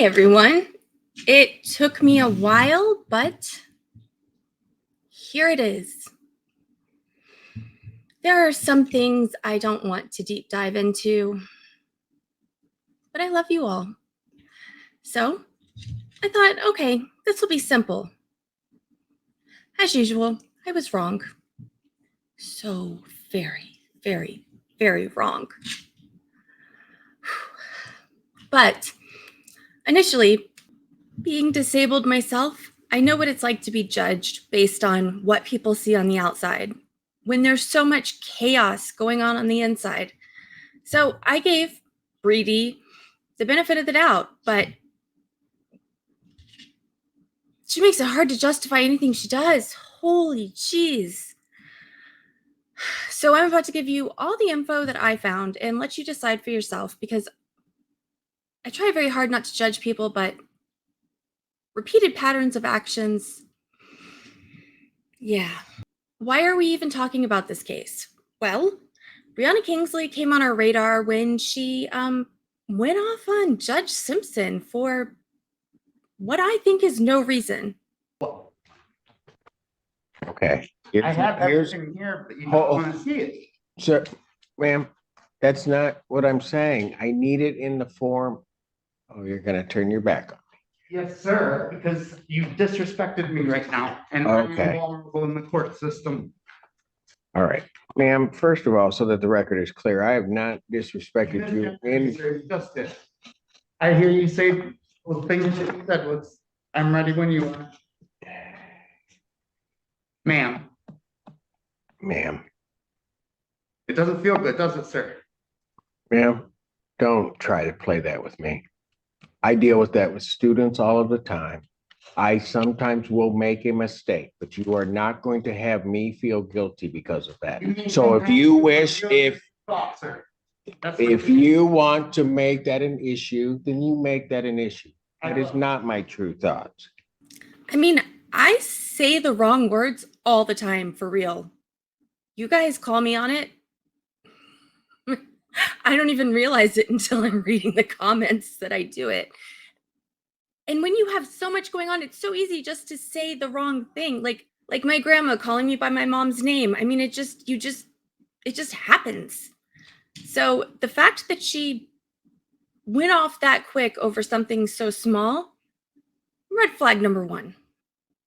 Hey everyone. It took me a while, but here it is. There are some things I don't want to deep dive into, but I love you all. So I thought, okay, this will be simple. As usual, I was wrong. So very, very, very wrong. But initially, being disabled myself, I know what it's like to be judged based on what people see on the outside, when there's so much chaos going on the inside. So I gave Breedy the benefit of the doubt, but she makes it hard to justify anything she does. Holy jeez. So I'm about to give you all the info that I found and let you decide for yourself, because I try very hard not to judge people, but repeated patterns of actions, yeah. Why are we even talking about this case? Well, Brianna Kingsley came on our radar when she went off on Judge Simpson for what I think is no reason. Okay. I have everything here, but you don't want to see it. Sir, ma'am, that's not what I'm saying. I need it in the form. Oh, you're gonna turn your back on me. Yes, sir, because you disrespected me right now, and Okay. I'm vulnerable in the court system. All right, ma'am, first of all, so that the record is clear, I have not disrespected you in. You just did. I hear you say, well, things that you said was, I'm ready when you are. Ma'am, Ma'am, it doesn't feel good, does it, sir? ma'am, don't try to play that with me. I deal with that with students all of the time. I sometimes will make a mistake, but you are not going to have me feel guilty because of that. So if you wish, if you want to make that an issue, then you make that an issue. That is not my true thoughts. I mean, I say the wrong words all the time, for real. You guys call me on it. I don't even realize it until I'm reading the comments that I do it. And when you have so much going on, it's so easy just to say the wrong thing. Like my grandma calling me by my mom's name. I mean, it just happens. So the fact that she went off that quick over something so small, red flag number one.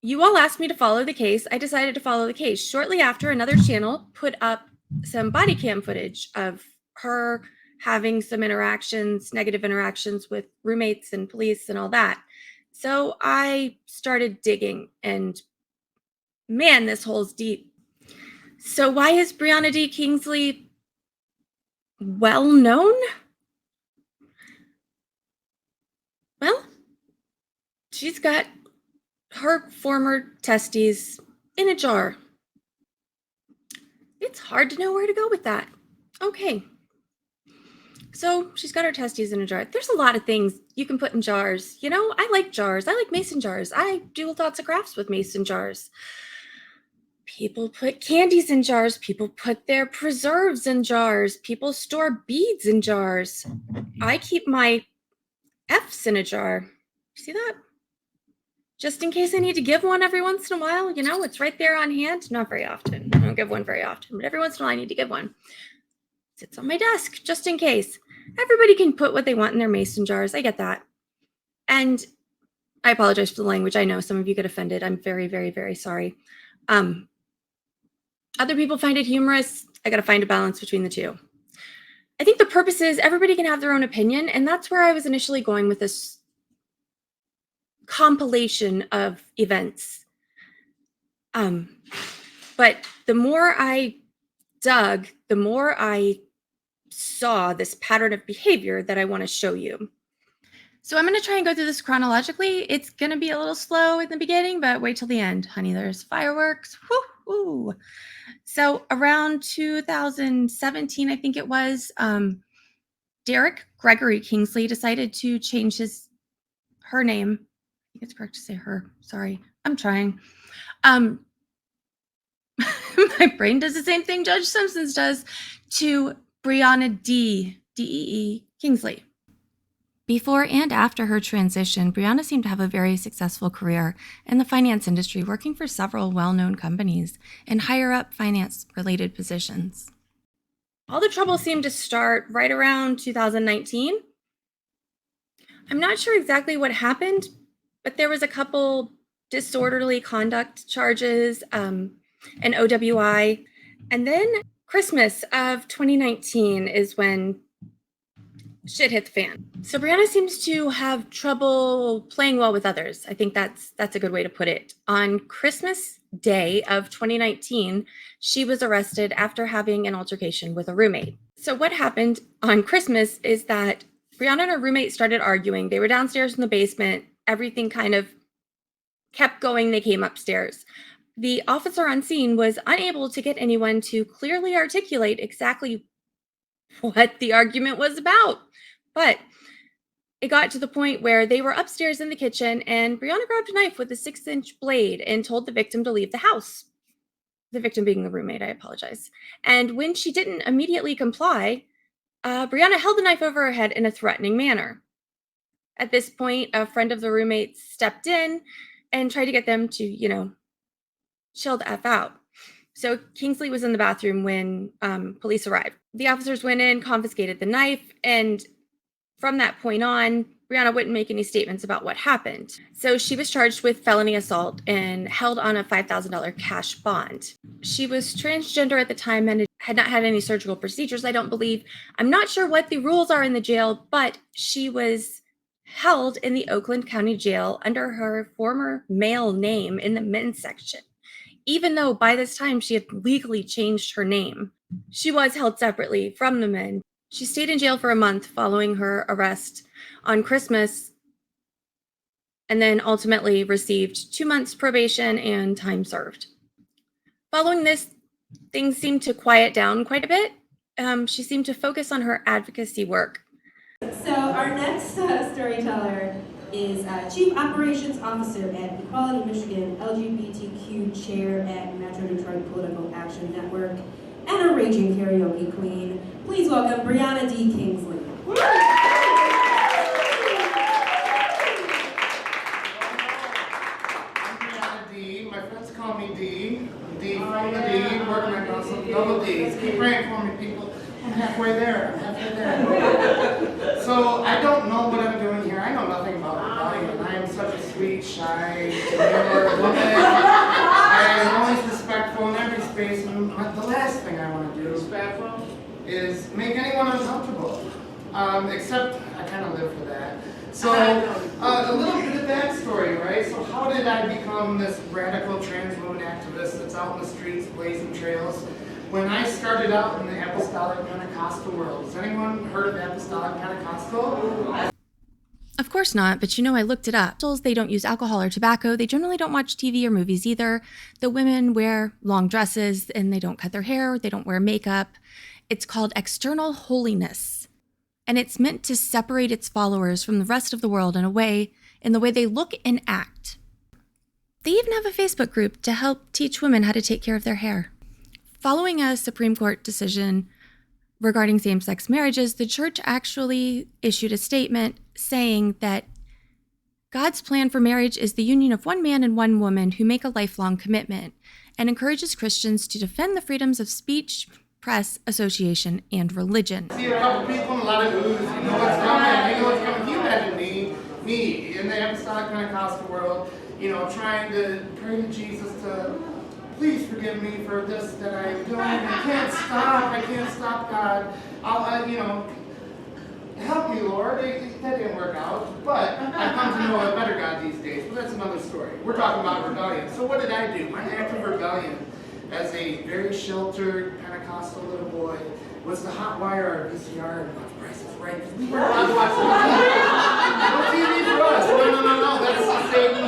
You all asked me to follow the case. I decided to follow the case. Shortly after, another channel put up some body cam footage of her having some negative interactions with roommates and police and all that. So I started digging, and man, this hole's deep. So why is Brianna D. Kingsley well known? Well, she's got her former testes in a jar. It's hard to know where to go with that. Okay. So she's got her testes in a jar. There's a lot of things you can put in jars. You know, I like jars. I like mason jars. I do lots of crafts with mason jars. People put candies in jars. People put their preserves in jars. People store beads in jars. I keep my F's in a jar. See that? Just in case I need to give one every once in a while, you know, it's right there on hand. Not very often. I don't give one very often, but every once in a while I need to give one. It sits on my desk, just in case. Everybody can put what they want in their mason jars. I get that. And I apologize for the language. I know some of you get offended. I'm very, very, very sorry. Other people find it humorous. I got to find a balance between the two. I think the purpose is everybody can have their own opinion, and that's where I was initially going with this compilation of events. But the more I dug, the more I saw this pattern of behavior that I want to show you. So I'm going to try and go through this chronologically. It's going to be a little slow in the beginning, but wait till the end, honey. There's fireworks. Woo-hoo. So around 2017, I think it was, Derek Gregory Kingsley decided to change her name. I think it's correct to say her. Sorry, I'm trying. My brain does the same thing Judge Simpson's does, to Brianna D. Kingsley. Before and after her transition, Brianna seemed to have a very successful career in the finance industry, working for several well-known companies in higher-up finance-related positions. All the trouble seemed to start right around 2019. I'm not sure exactly what happened, but there was a couple disorderly conduct charges, an OWI, and then Christmas of 2019 is when shit hit the fan. So Brianna seems to have trouble playing well with others. I think that's a good way to put it. On Christmas Day of 2019, she was arrested after having an altercation with a roommate. So what happened on Christmas is that Brianna and her roommate started arguing. They were downstairs in the basement. Everything kind of kept going. They came upstairs. The officer on scene was unable to get anyone to clearly articulate exactly what the argument was about. But it got to the point where they were upstairs in the kitchen and Brianna grabbed a knife with a 6-inch blade and told the victim to leave the house. The victim being the roommate, I apologize. And when she didn't immediately comply, Brianna held the knife over her head in a threatening manner. At this point, a friend of the roommates stepped in and tried to get them to, chill the F out. So Kingsley was in the bathroom when police arrived. The officers went in, confiscated the knife, and from that point on, Brianna wouldn't make any statements about what happened. So she was charged with felony assault and held on a $5,000 cash bond. She was transgender at the time and had not had any surgical procedures, I don't believe. I'm not sure what the rules are in the jail, but she was held in the Oakland County Jail under her former male name in the men's section. Even though by this time she had legally changed her name, she was held separately from the men. She stayed in jail for a month following her arrest on Christmas, and then ultimately received 2 months probation and time served. Following this, things seemed to quiet down quite a bit. She seemed to focus on her advocacy work. So our next storyteller is Chief Operations Officer at Equality Michigan, LGBTQ Chair at Metro Detroit Political Action Network, and a raging karaoke queen. Please welcome Brianna D. Kingsley. I'm Brianna D. My friends call me D. D from the D, working on some double Ds. Keep praying for me, people. I'm halfway there. So I don't know what I'm doing here. I know nothing about rebellion. I am such a sweet, shy, demure woman. I am always respectful in every space. And the last thing I want to do is make anyone uncomfortable. Except I kind of live for that. So a little bit of backstory, right? So how did I become this radical trans woman activist that's out in the streets blazing trails? When I started out in the Apostolic Pentecostal world, has anyone heard of Apostolic Pentecostal? Of course not, but I looked it up. They don't use alcohol or tobacco. They generally don't watch TV or movies either. The women wear long dresses and they don't cut their hair. They don't wear makeup. It's called external holiness. And it's meant to separate its followers from the rest of the world in the way they look and act. They even have a Facebook group to help teach women how to take care of their hair. Following a Supreme Court decision regarding same-sex marriages, the church actually issued a statement saying that God's plan for marriage is the union of one man and one woman who make a lifelong commitment, and encourages Christians to defend the freedoms of speech, press, association, and religion. See a couple people and a lot of oohs, you know what's coming, Can you imagine me in the Apostolic Pentecostal world, trying to pray to Jesus to please forgive me for this that I'm doing. I can't stop, God. Help me, Lord. That didn't work out. But I've come to know a better God these days. But that's another story. We're talking about rebellion. So what did I do? My act of rebellion as a very sheltered Pentecostal little boy was to hot wire our VCR and watch Price is Right. Because we weren't allowed to watch the TV. No TV for us. No. That's the Satan.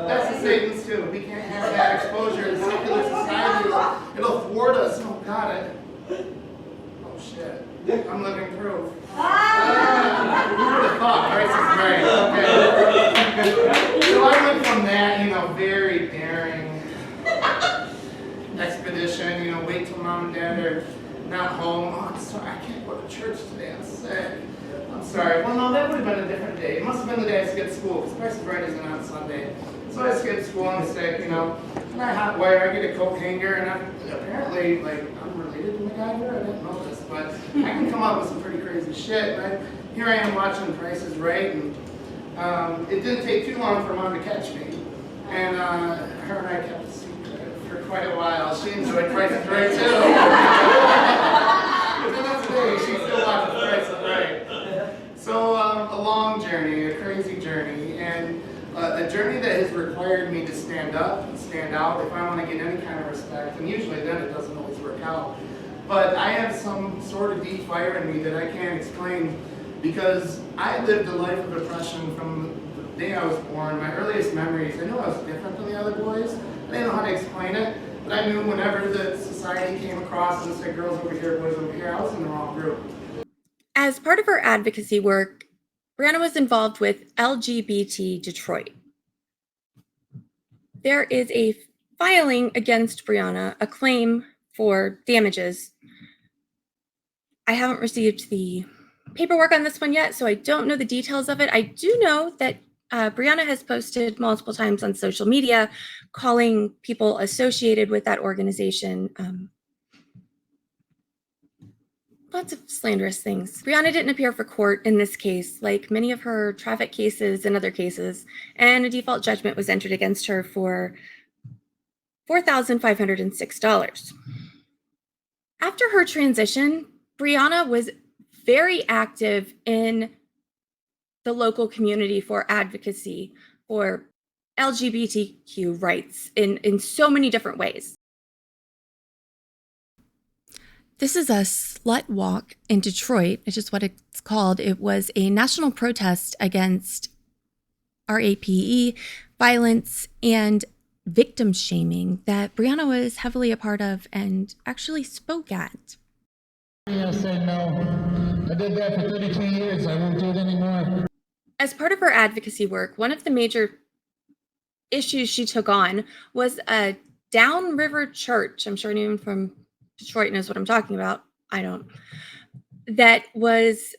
That's the Satan's too. We can't have that exposure in secular society. It'll thwart us. Oh God. Oh shit. I'm living proof. Who would have thought? Price is Right. Okay. So I went from that, very daring expedition. Wait till mom and dad are not home. Oh, I'm sorry. I can't go to church today. I'm sick. I'm sorry. Well, no, that would have been a different day. It must have been the day I skipped school, because Price is Right isn't on Sunday. So I skipped school, I'm sick, you know. And I hot wire, I get a coat hanger, and apparently, like, I'm related to MacGyver. I didn't know this, but I can come up with some pretty crazy shit. Here I am watching Price is Right, and it didn't take too long for Mom to catch me. And her and I kept a secret for quite a while. She enjoyed Price is Right, too. But then that's the day, she still watches Price is Right. So a long journey, a crazy journey, and a journey that has required me to stand up and stand out if I want to get any kind of respect, and usually then it doesn't always work out. But I have some sort of deep fire in me that I can't explain, because I lived a life of oppression from the day I was born. My earliest memories, I knew I was different than the other boys. I didn't know how to explain it, but I knew whenever the society came across and said girls over here, boys over here, I was in the wrong group. As part of her advocacy work, Brianna was involved with LGBT Detroit. There is a filing against Brianna, a claim for damages. I haven't received the paperwork on this one yet, so I don't know the details of it. I do know that Brianna has posted multiple times on social media calling people associated with that organization lots of slanderous things. Brianna didn't appear for court in this case, like many of her traffic cases and other cases, and a default judgment was entered against her for $4,506. After her transition, Brianna was very active in the local community for advocacy for LGBTQ rights in so many different ways. This is a slut walk in Detroit, which is what it's called. It was a national protest against RAPE, violence, and victim shaming that Brianna was heavily a part of and actually spoke at. I said no. I did that for 32 years. I won't do it anymore. As part of her advocacy work, one of the major issues she took on was a Downriver church. I'm sure anyone from Detroit knows what I'm talking about. I don't. That was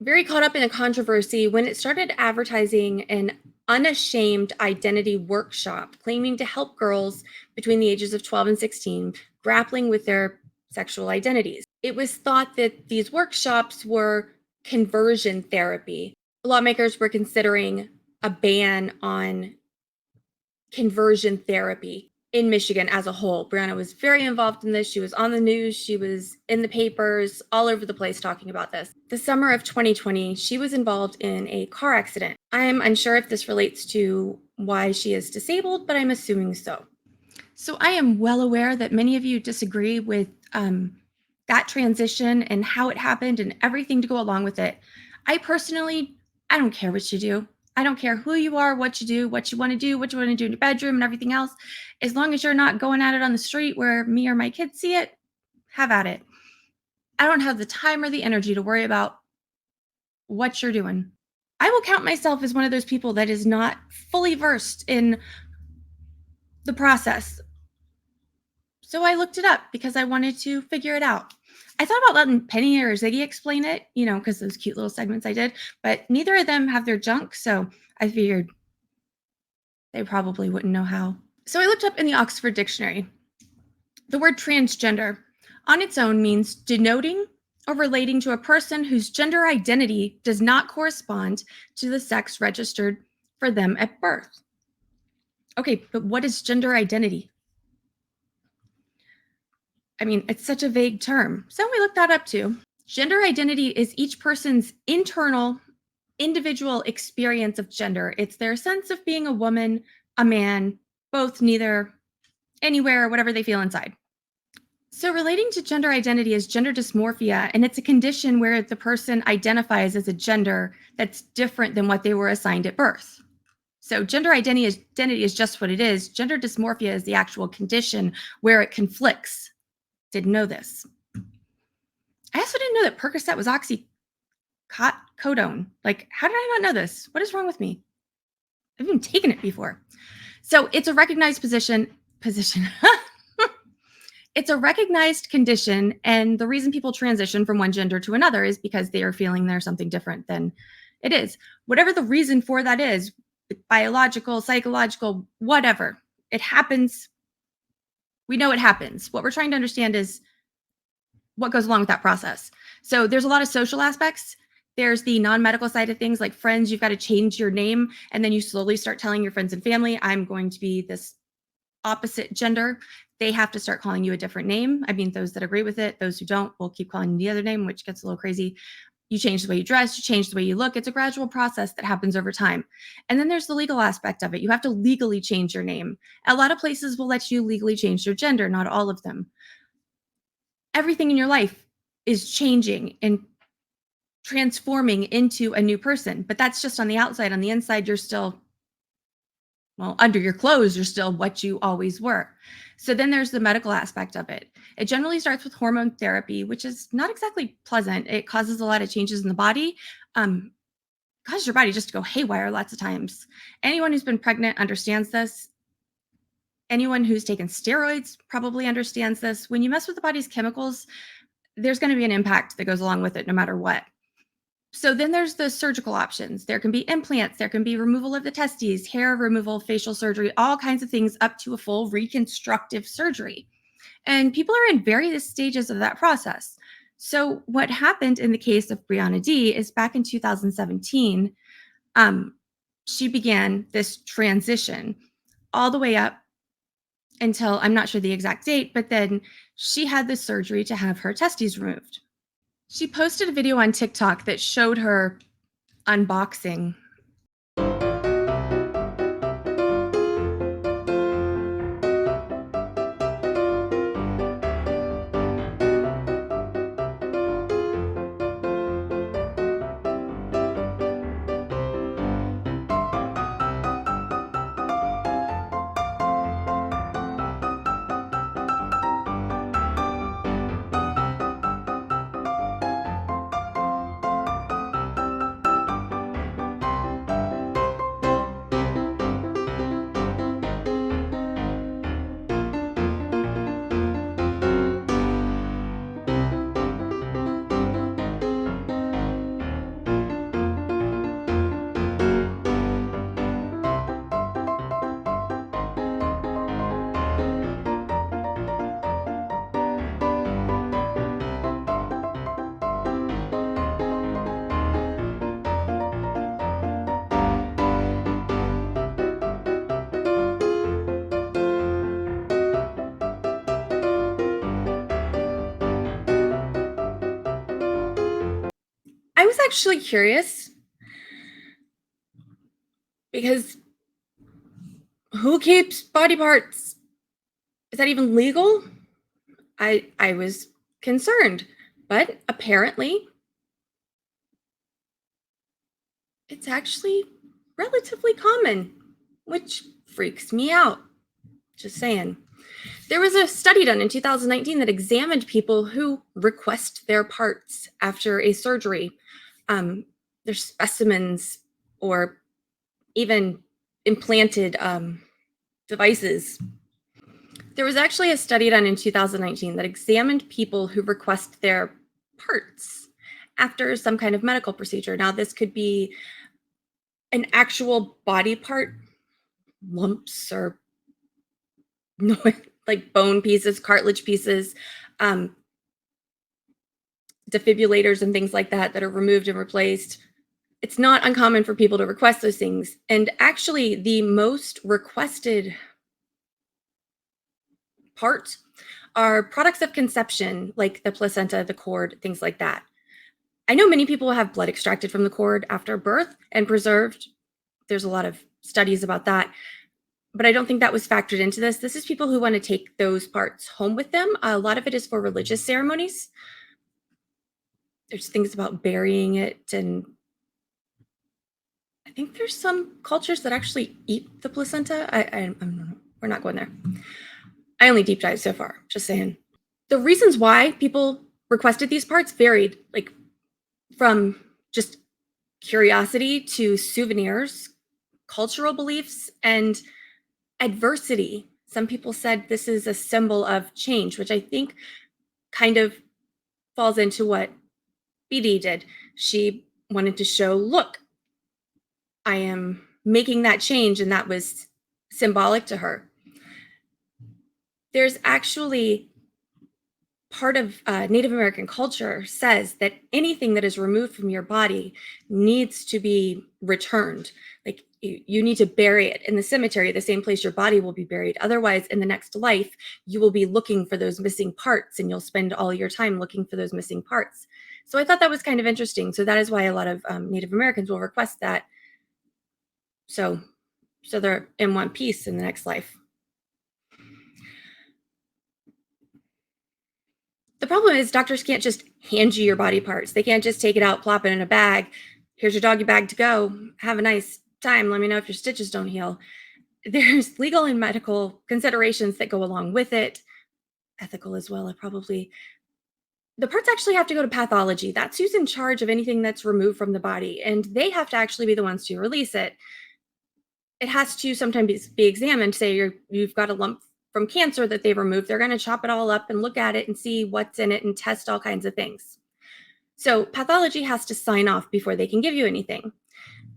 very caught up in a controversy when it started advertising an unashamed identity workshop, claiming to help girls between the ages of 12 and 16 grappling with their sexual identities. It was thought that these workshops were conversion therapy. Lawmakers were considering a ban on conversion therapy in Michigan as a whole. Brianna was very involved in this. She was on the news. She was in the papers, all over the place talking about this. The summer of 2020, she was involved in a car accident. I am unsure if this relates to why she is disabled, but I'm assuming so. So I am well aware that many of you disagree with that transition and how it happened and everything to go along with it. I don't care what you do. I don't care who you are, what you do, what you want to do, what you want to do in your bedroom and everything else. As long as you're not going at it on the street where me or my kids see it, have at it. I don't have the time or the energy to worry about what you're doing. I will count myself as one of those people that is not fully versed in the process. So I looked it up because I wanted to figure it out. I thought about letting Penny or Ziggy explain it, because those cute little segments I did, but neither of them have their junk, so I figured they probably wouldn't know how. So I looked up in the Oxford Dictionary. The word transgender on its own means denoting or relating to a person whose gender identity does not correspond to the sex registered for them at birth. Okay, but what is gender identity? It's such a vague term. So we looked that up too. Gender identity is each person's internal, individual experience of gender. It's their sense of being a woman, a man, both, neither, anywhere, whatever they feel inside. So relating to gender identity is gender dysmorphia, and it's a condition where the person identifies as a gender that's different than what they were assigned at birth. So gender identity is just what it is. Gender dysmorphia is the actual condition where it conflicts. Didn't know this. I also didn't know that Percocet was oxycodone. How did I not know this? What is wrong with me? I've even taken it before. So it's a recognized position. it's a recognized condition, and the reason people transition from one gender to another is because they are feeling they're something different than it is. Whatever the reason for that is, biological, psychological, whatever, it happens. We know it happens. What we're trying to understand is what goes along with that process. So there's a lot of social aspects. There's the non-medical side of things, like friends, you've got to change your name, and then you slowly start telling your friends and family, I'm going to be this opposite gender. They have to start calling you a different name. I mean, those that agree with it, those who don't will keep calling you the other name, which gets a little crazy. You change the way you dress, you change the way you look. It's a gradual process that happens over time. And then there's the legal aspect of it. You have to legally change your name. A lot of places will let you legally change your gender, not all of them. Everything in your life is changing and transforming into a new person, but that's just on the outside. On the inside, you're still, well, under your clothes, you're still what you always were. So then there's the medical aspect of it. It generally starts with hormone therapy, which is not exactly pleasant. It causes a lot of changes in the body, causes your body just to go haywire lots of times. Anyone who's been pregnant understands this. Anyone who's taken steroids probably understands this. When you mess with the body's chemicals, there's going to be an impact that goes along with it no matter what. So then there's the surgical options. There can be implants, there can be removal of the testes, hair removal, facial surgery, all kinds of things up to a full reconstructive surgery. And people are in various stages of that process. So what happened in the case of Brianna D is back in 2017, she began this transition all the way up until, I'm not sure the exact date, but then she had this surgery to have her testes removed. She posted a video on TikTok that showed her unboxing. I was actually curious because who keeps body parts? Is that even legal? I was concerned, but apparently it's actually relatively common, which freaks me out. Just saying. There was a study done in 2019 that examined people who request their parts after a surgery. Their specimens or even implanted devices. There was actually a study done in 2019 that examined people who request their parts after some kind of medical procedure. Now, this could be an actual body part, lumps or no, like bone pieces, cartilage pieces, defibrillators and things like that are removed and replaced. It's not uncommon for people to request those things. And actually, the most requested part are products of conception, like the placenta, the cord, things like that. I know many people have blood extracted from the cord after birth and preserved. There's a lot of studies about that, but I don't think that was factored into this. This is people who want to take those parts home with them. A lot of it is for religious ceremonies. There's things about burying it, and I think there's some cultures that actually eat the placenta. We're not going there. I only deep dive so far, just saying. The reasons why people requested these parts varied, like from just curiosity to souvenirs, cultural beliefs, and adversity. Some people said this is a symbol of change, which I think kind of falls into what BD did. She wanted to show, look, I am making that change, and that was symbolic to her. There's actually part of Native American culture says that anything that is removed from your body needs to be returned. Like you need to bury it in the cemetery, the same place your body will be buried. Otherwise, in the next life, you will be looking for those missing parts, and you'll spend all your time looking for those missing parts. So I thought that was kind of interesting. So that is why a lot of Native Americans will request that. So they're in one piece in the next life. The problem is doctors can't just hand you your body parts. They can't just take it out, plop it in a bag. Here's your doggy bag to go. Have a nice time. Let me know if your stitches don't heal. There's legal and medical considerations that go along with it. Ethical as well, probably. The parts actually have to go to pathology. That's who's in charge of anything that's removed from the body. And they have to actually be the ones to release it. It has to sometimes be examined. Say you've got a lump from cancer that they've removed. They're going to chop it all up and look at it and see what's in it and test all kinds of things. So pathology has to sign off before they can give you anything.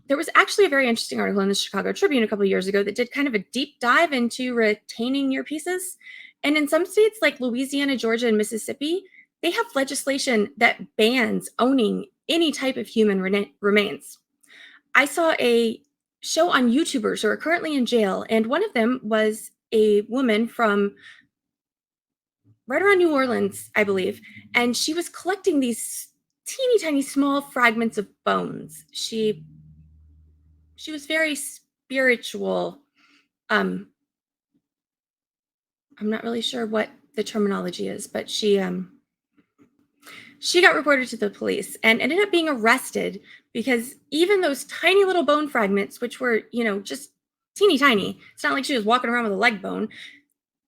There was actually a very interesting article in the Chicago Tribune a couple of years ago that did kind of a deep dive into retaining your pieces. And in some states like Louisiana, Georgia, and Mississippi, they have legislation that bans owning any type of human remains. I saw a show on YouTubers who are currently in jail, and one of them was a woman from right around New Orleans, I believe, and she was collecting these teeny tiny small fragments of bones. She was very spiritual. I'm not really sure what the terminology is, but she got reported to the police and ended up being arrested because even those tiny little bone fragments, which were, just teeny tiny, it's not like she was walking around with a leg bone,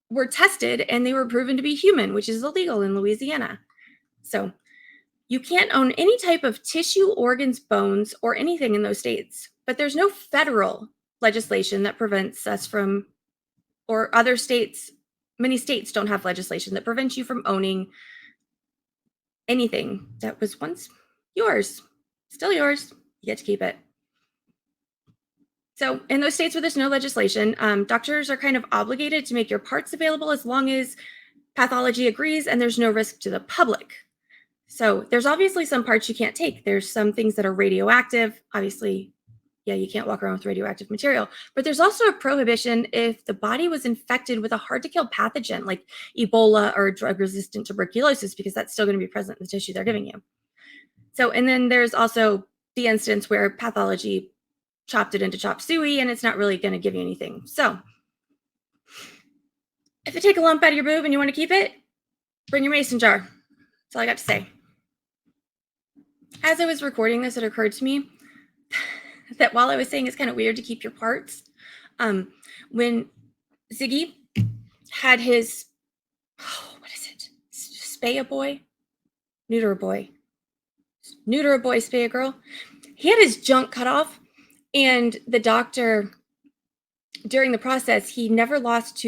were tested and they were proven to be human, which is illegal in Louisiana. So you can't own any type of tissue, organs, bones, or anything in those states. But there's no federal legislation that prevents us from, or other states, many states don't have legislation that prevents you from owning anything that was once yours. Still yours. You get to keep it. So in those states where there's no legislation, doctors are kind of obligated to make your parts available as long as pathology agrees and there's no risk to the public. So there's obviously some parts you can't take. There's some things that are radioactive. Obviously, yeah, you can't walk around with radioactive material. But there's also a prohibition if the body was infected with a hard-to-kill pathogen like Ebola or drug-resistant tuberculosis, because that's still going to be present in the tissue they're giving you. So, and then there's also the instance where pathology chopped it into chop suey and it's not really going to give you anything. So if you take a lump out of your boob and you want to keep it, bring your mason jar. That's all I got to say. As I was recording this, it occurred to me that while I was saying it's kind of weird to keep your parts, when Ziggy had his, what is it? Spay a boy? Neuter a boy. Neuter a boy, spay a girl. He had his junk cut off. And the doctor, during the process, he never lost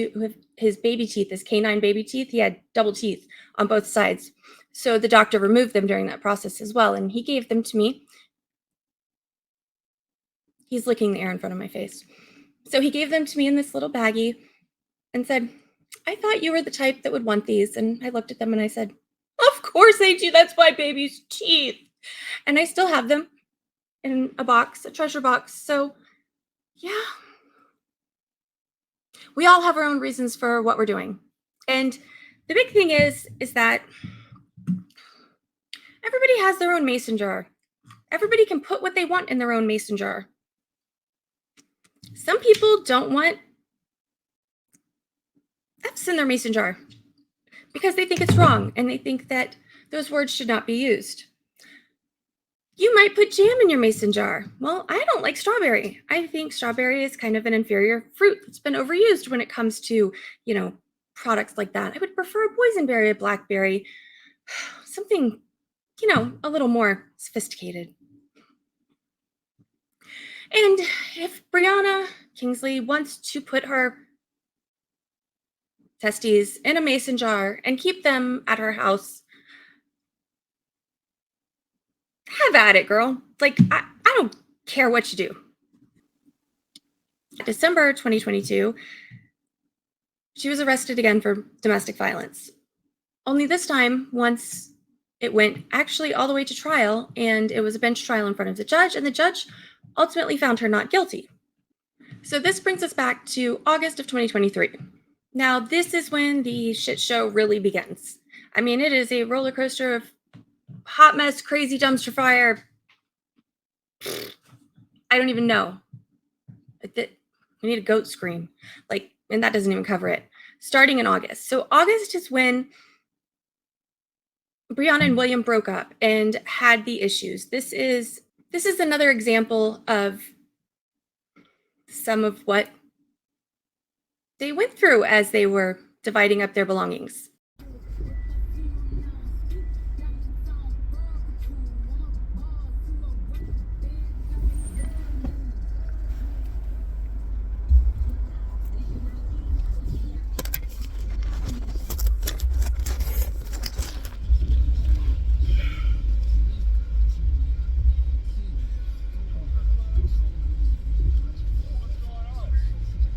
his baby teeth, his canine baby teeth. He had double teeth on both sides. So the doctor removed them during that process as well. And he gave them to me. He's licking the air in front of my face. So he gave them to me in this little baggie and said, I thought you were the type that would want these. And I looked at them and I said, of course I do. That's my baby's teeth. And I still have them in a box, a treasure box. So yeah, we all have our own reasons for what we're doing. And the big thing is that everybody has their own mason jar. Everybody can put what they want in their own mason jar. Some people don't want F's in their mason jar because they think it's wrong and they think that those words should not be used. You might put jam in your mason jar. Well, I don't like strawberry. I think strawberry is kind of an inferior fruit that's been overused when it comes to, products like that. I would prefer a boysenberry, a blackberry, something, a little more sophisticated. And if Brianna Kingsley wants to put her testes in a mason jar and keep them at her house, have at it, girl. Like, I don't care what you do. December 2022, she was arrested again for domestic violence. Only this time, once it went actually all the way to trial, and it was a bench trial in front of the judge, and the judge ultimately found her not guilty. So this brings us back to August of 2023. Now, this is when the shit show really begins. I mean, it is a roller coaster of hot mess, crazy dumpster fire. I don't even know. We need a goat scream. Like, and that doesn't even cover it. Starting in August. So August is when Brianna and William broke up and had the issues. This is another example of some of what they went through as they were dividing up their belongings.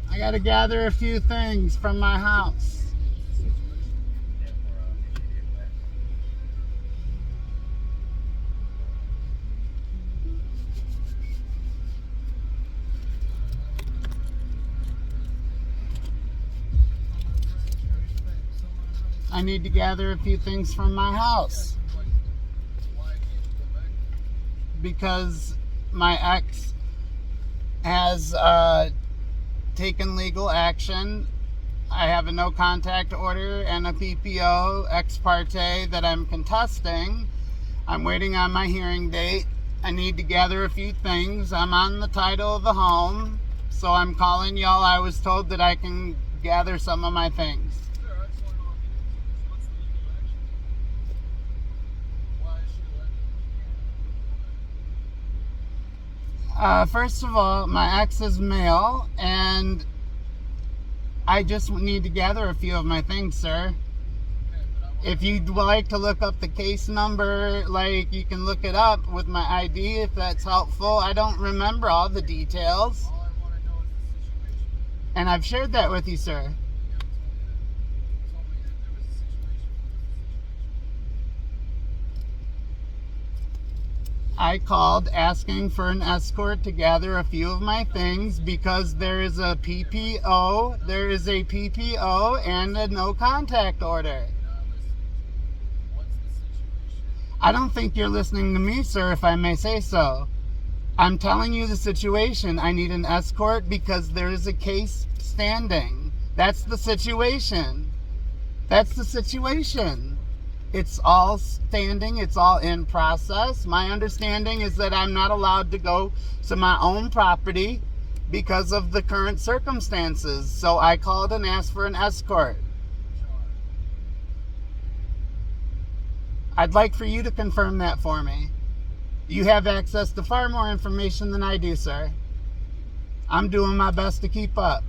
I gotta gather a few things from my house. I need to gather a few things from my house because my ex has taken legal action. I have a no contact order and a PPO ex parte that I'm contesting. I'm waiting on my hearing date. I need to gather a few things. I'm on the title of the home, so I'm calling y'all. I was told that I can gather some of my things. First of all, my ex is male, and I just need to gather a few of my things, sir. If you'd like to look up the case number, like, you can look it up with my ID if that's helpful. I don't remember all the details. And I've shared that with you, sir. I called asking for an escort to gather a few of my things because there is a PPO, and a no contact order. I don't think you're listening to me, sir, if I may say so. I'm telling you the situation. I need an escort because there is a case standing. That's the situation. It's all standing. It's all in process. My understanding is that I'm not allowed to go to my own property because of the current circumstances. So I called and asked for an escort. I'd like for you to confirm that for me. You have access to far more information than I do, sir. I'm doing my best to keep up.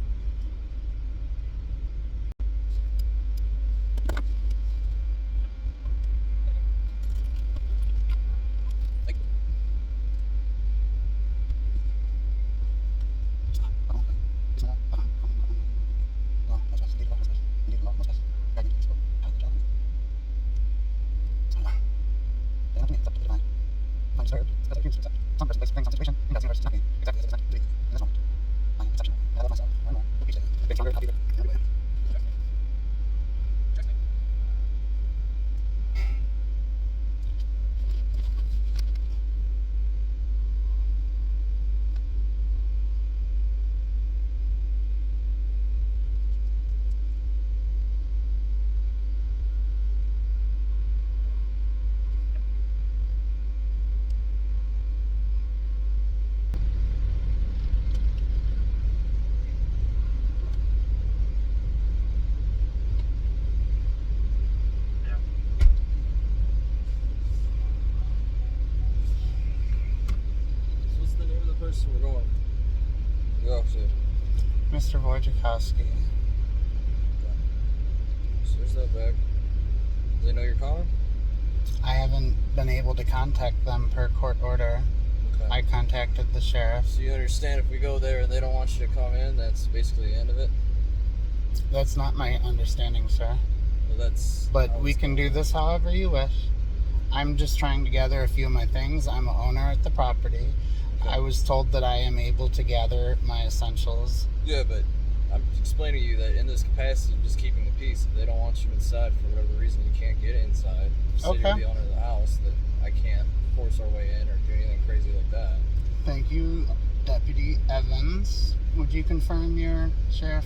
We're going. You're off, sir. Mr. Wojciechowski. Switch that back. Do they know you're calling? I haven't been able to contact them per court order. Okay. I contacted the sheriff. So you understand if we go there and they don't want you to come in, that's basically the end of it? That's not my understanding, sir. Well, that's... But we can do this however you wish. I'm just trying to gather a few of my things. I'm an owner at the property. Okay. I was told that I am able to gather my essentials. Yeah, but I'm explaining to you that in this capacity, just keeping the peace, if they don't want you inside for whatever reason, you can't get inside. You say Okay. you're the owner of the house, that I can't force our way in or do anything crazy like that. Thank you, Deputy Evans. Would you confirm your sheriff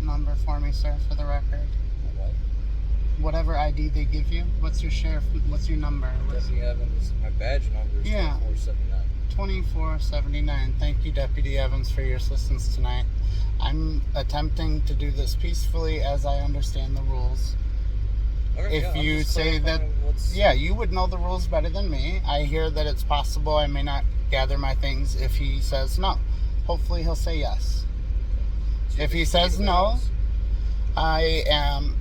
number for me, sir, for the record? What? Whatever ID they give you, what's your number? Deputy Evans, my badge number is Yeah. 2479. 2479. Thank you, Deputy Evans, for your assistance tonight. I'm attempting to do this peacefully as I understand the rules. Okay, If yeah, I'm you just say that, clarifying what's... yeah, you would know the rules better than me. I hear that it's possible I may not gather my things if he says no. Hopefully he'll say yes. Do you If he have a says key to the no, house? I am,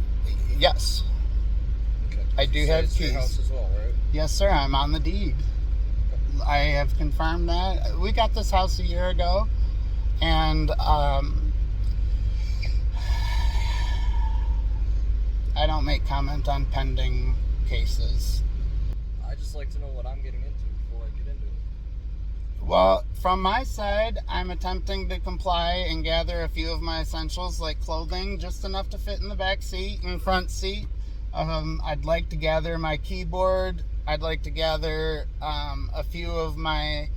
yes. Okay. I do have It's your keys. house as well, right? Yes, sir, I'm on the deed. I have confirmed that. We got this house a year ago, and I don't make comment on pending cases. I just like to know what I'm getting into before I get into it. Well, from my side, I'm attempting to comply and gather a few of my essentials like clothing, just enough to fit in the back seat and front seat. I'd like to gather my keyboard. I'd like to gather a few of my...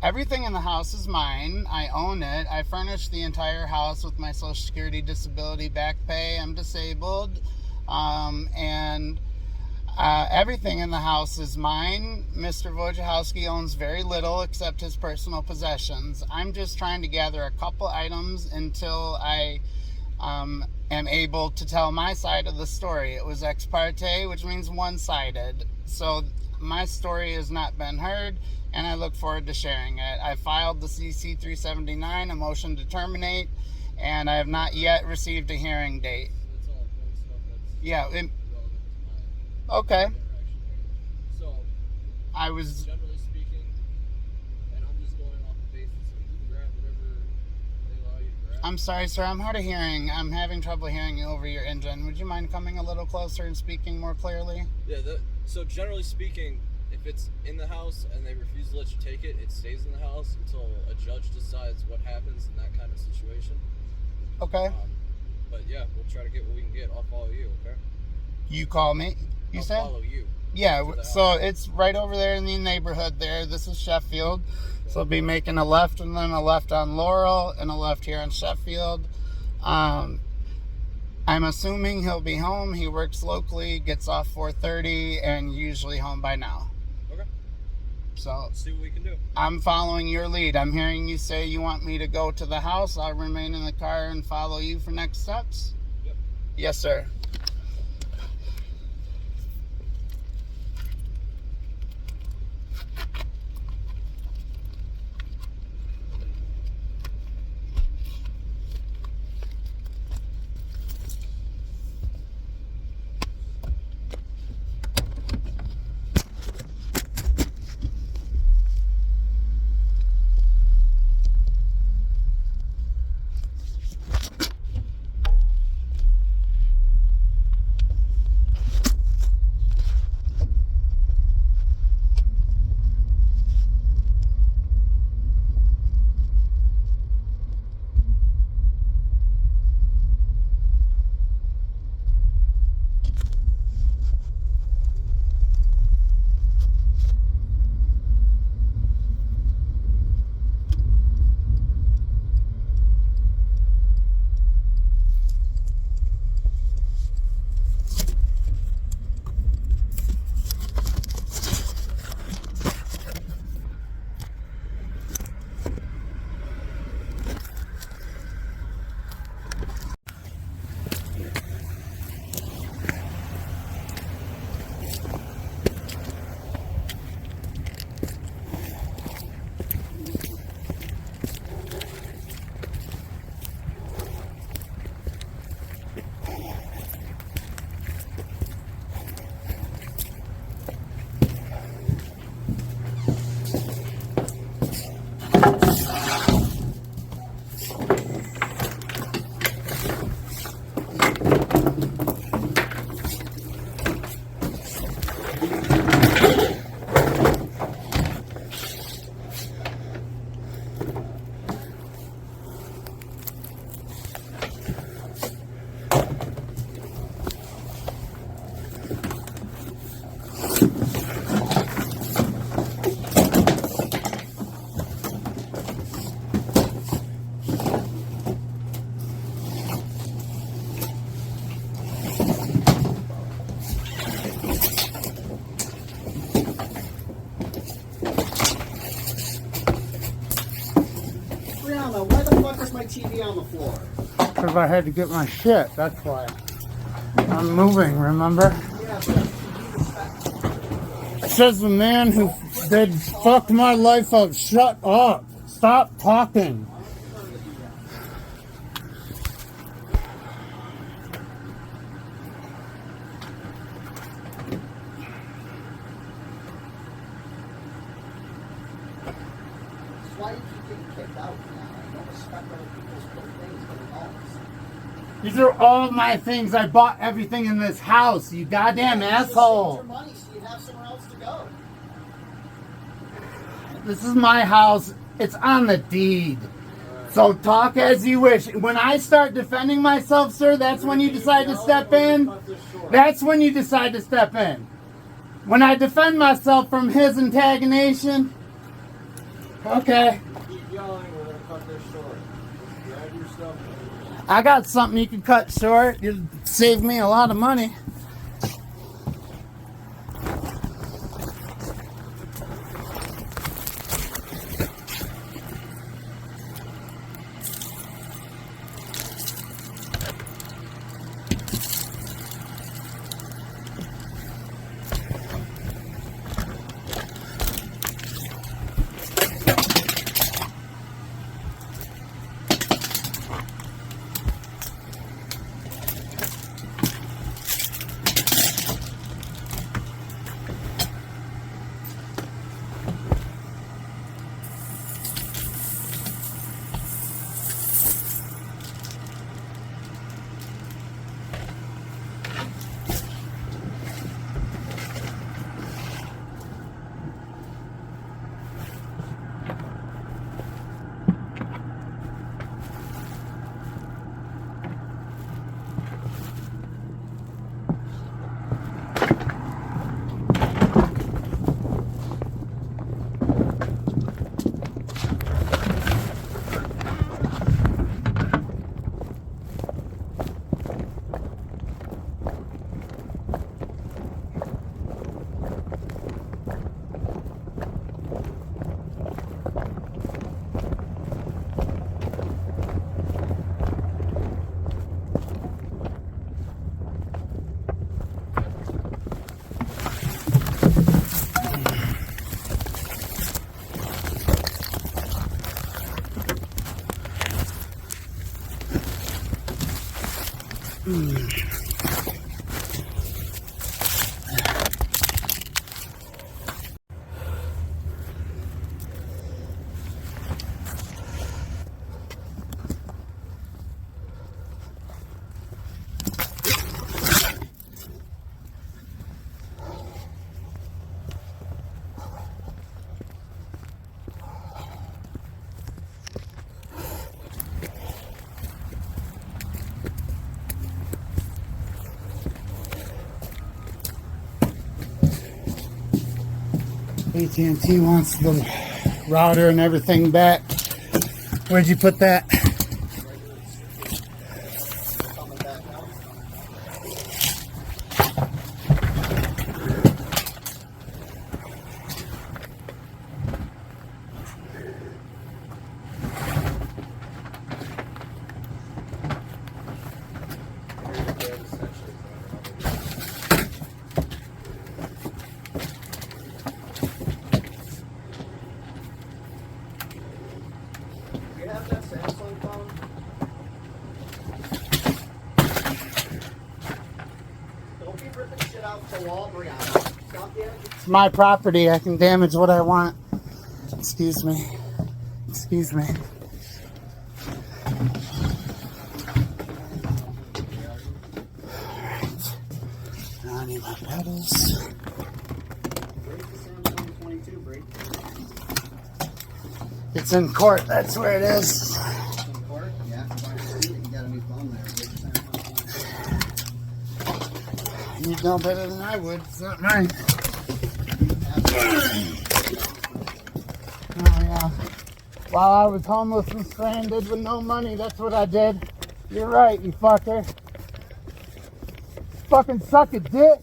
everything in the house is mine. I own it. I furnished the entire house with my Social Security disability back pay. I'm disabled. Everything in the house is mine. Mr. Wojciechowski owns very little except his personal possessions. I'm just trying to gather a couple items until I am able to tell my side of the story. It was ex parte, which means one-sided. So my story has not been heard, and I look forward to sharing it. I filed the CC 379, a motion to terminate, and I have not yet received a hearing date. That's all important stuff that's Yeah, relevant to my okay. interaction here. So, I was... generally speaking, and I'm just going off the basis of you can grab whatever they allow you to grab. I'm sorry, sir. I'm hard of hearing. I'm having trouble hearing you over your engine. Would you mind coming a little closer and speaking more clearly? Yeah, so generally speaking, if it's in the house and they refuse to let you take it, it stays in the house until a judge decides what happens in that kind of situation. Okay. But yeah, we'll try to get what we can get. I'll follow you, okay? You call me, you I'll said? follow you. Yeah, to the so house. it's right over there in the neighborhood there. This is Sheffield. So I'll be making a left and then a left on Laurel and a left here on Sheffield. I'm assuming he'll be home. He works locally, gets off 4:30, and usually home by now. Okay. So Let's see what we can do. I'm following your lead. I'm hearing you say you want me to go to the house. I'll remain in the car and follow you for next steps. Yep. Yes, sir. Brianna, why the fuck is my TV on the floor? Because I had to get my shit, that's why. I'm moving, remember? Yeah, but It says the man who did fucked my life up. Shut up. Stop talking. that's why you keep getting kicked out, Brianna. You don't respect other people's good things, but adults. These are all my things. I bought everything in this house, you goddamn You just saved asshole. your money so you have somewhere else to go. This is my house. It's on the deed. So talk as you wish. When I start defending myself, sir, that's when you decide to step in. That's when you decide to step in. When I defend myself from his antagonization, okay. Keep yelling, we're gonna cut this short. Grab your stuff. I got something you can cut short. It'll save me a lot of money. AT&T wants the router and everything back. Where'd you put that? You have that Samsung phone? Don't be ripping shit out the wall, Brianna. Stop damaging. It's my property. I can damage what I want. Excuse me. Excuse me. Alright. Now I need my pedals. Break the Samsung 22, break. It's in court. That's where it is. In court? Yeah, if you want to see it, you got a new phone there. Break the Samsung 22. You'd know better than I would. It's not mine. Oh, yeah. While I was homeless and stranded with no money, that's what I did. You're right, you fucker. Fucking suck a dick.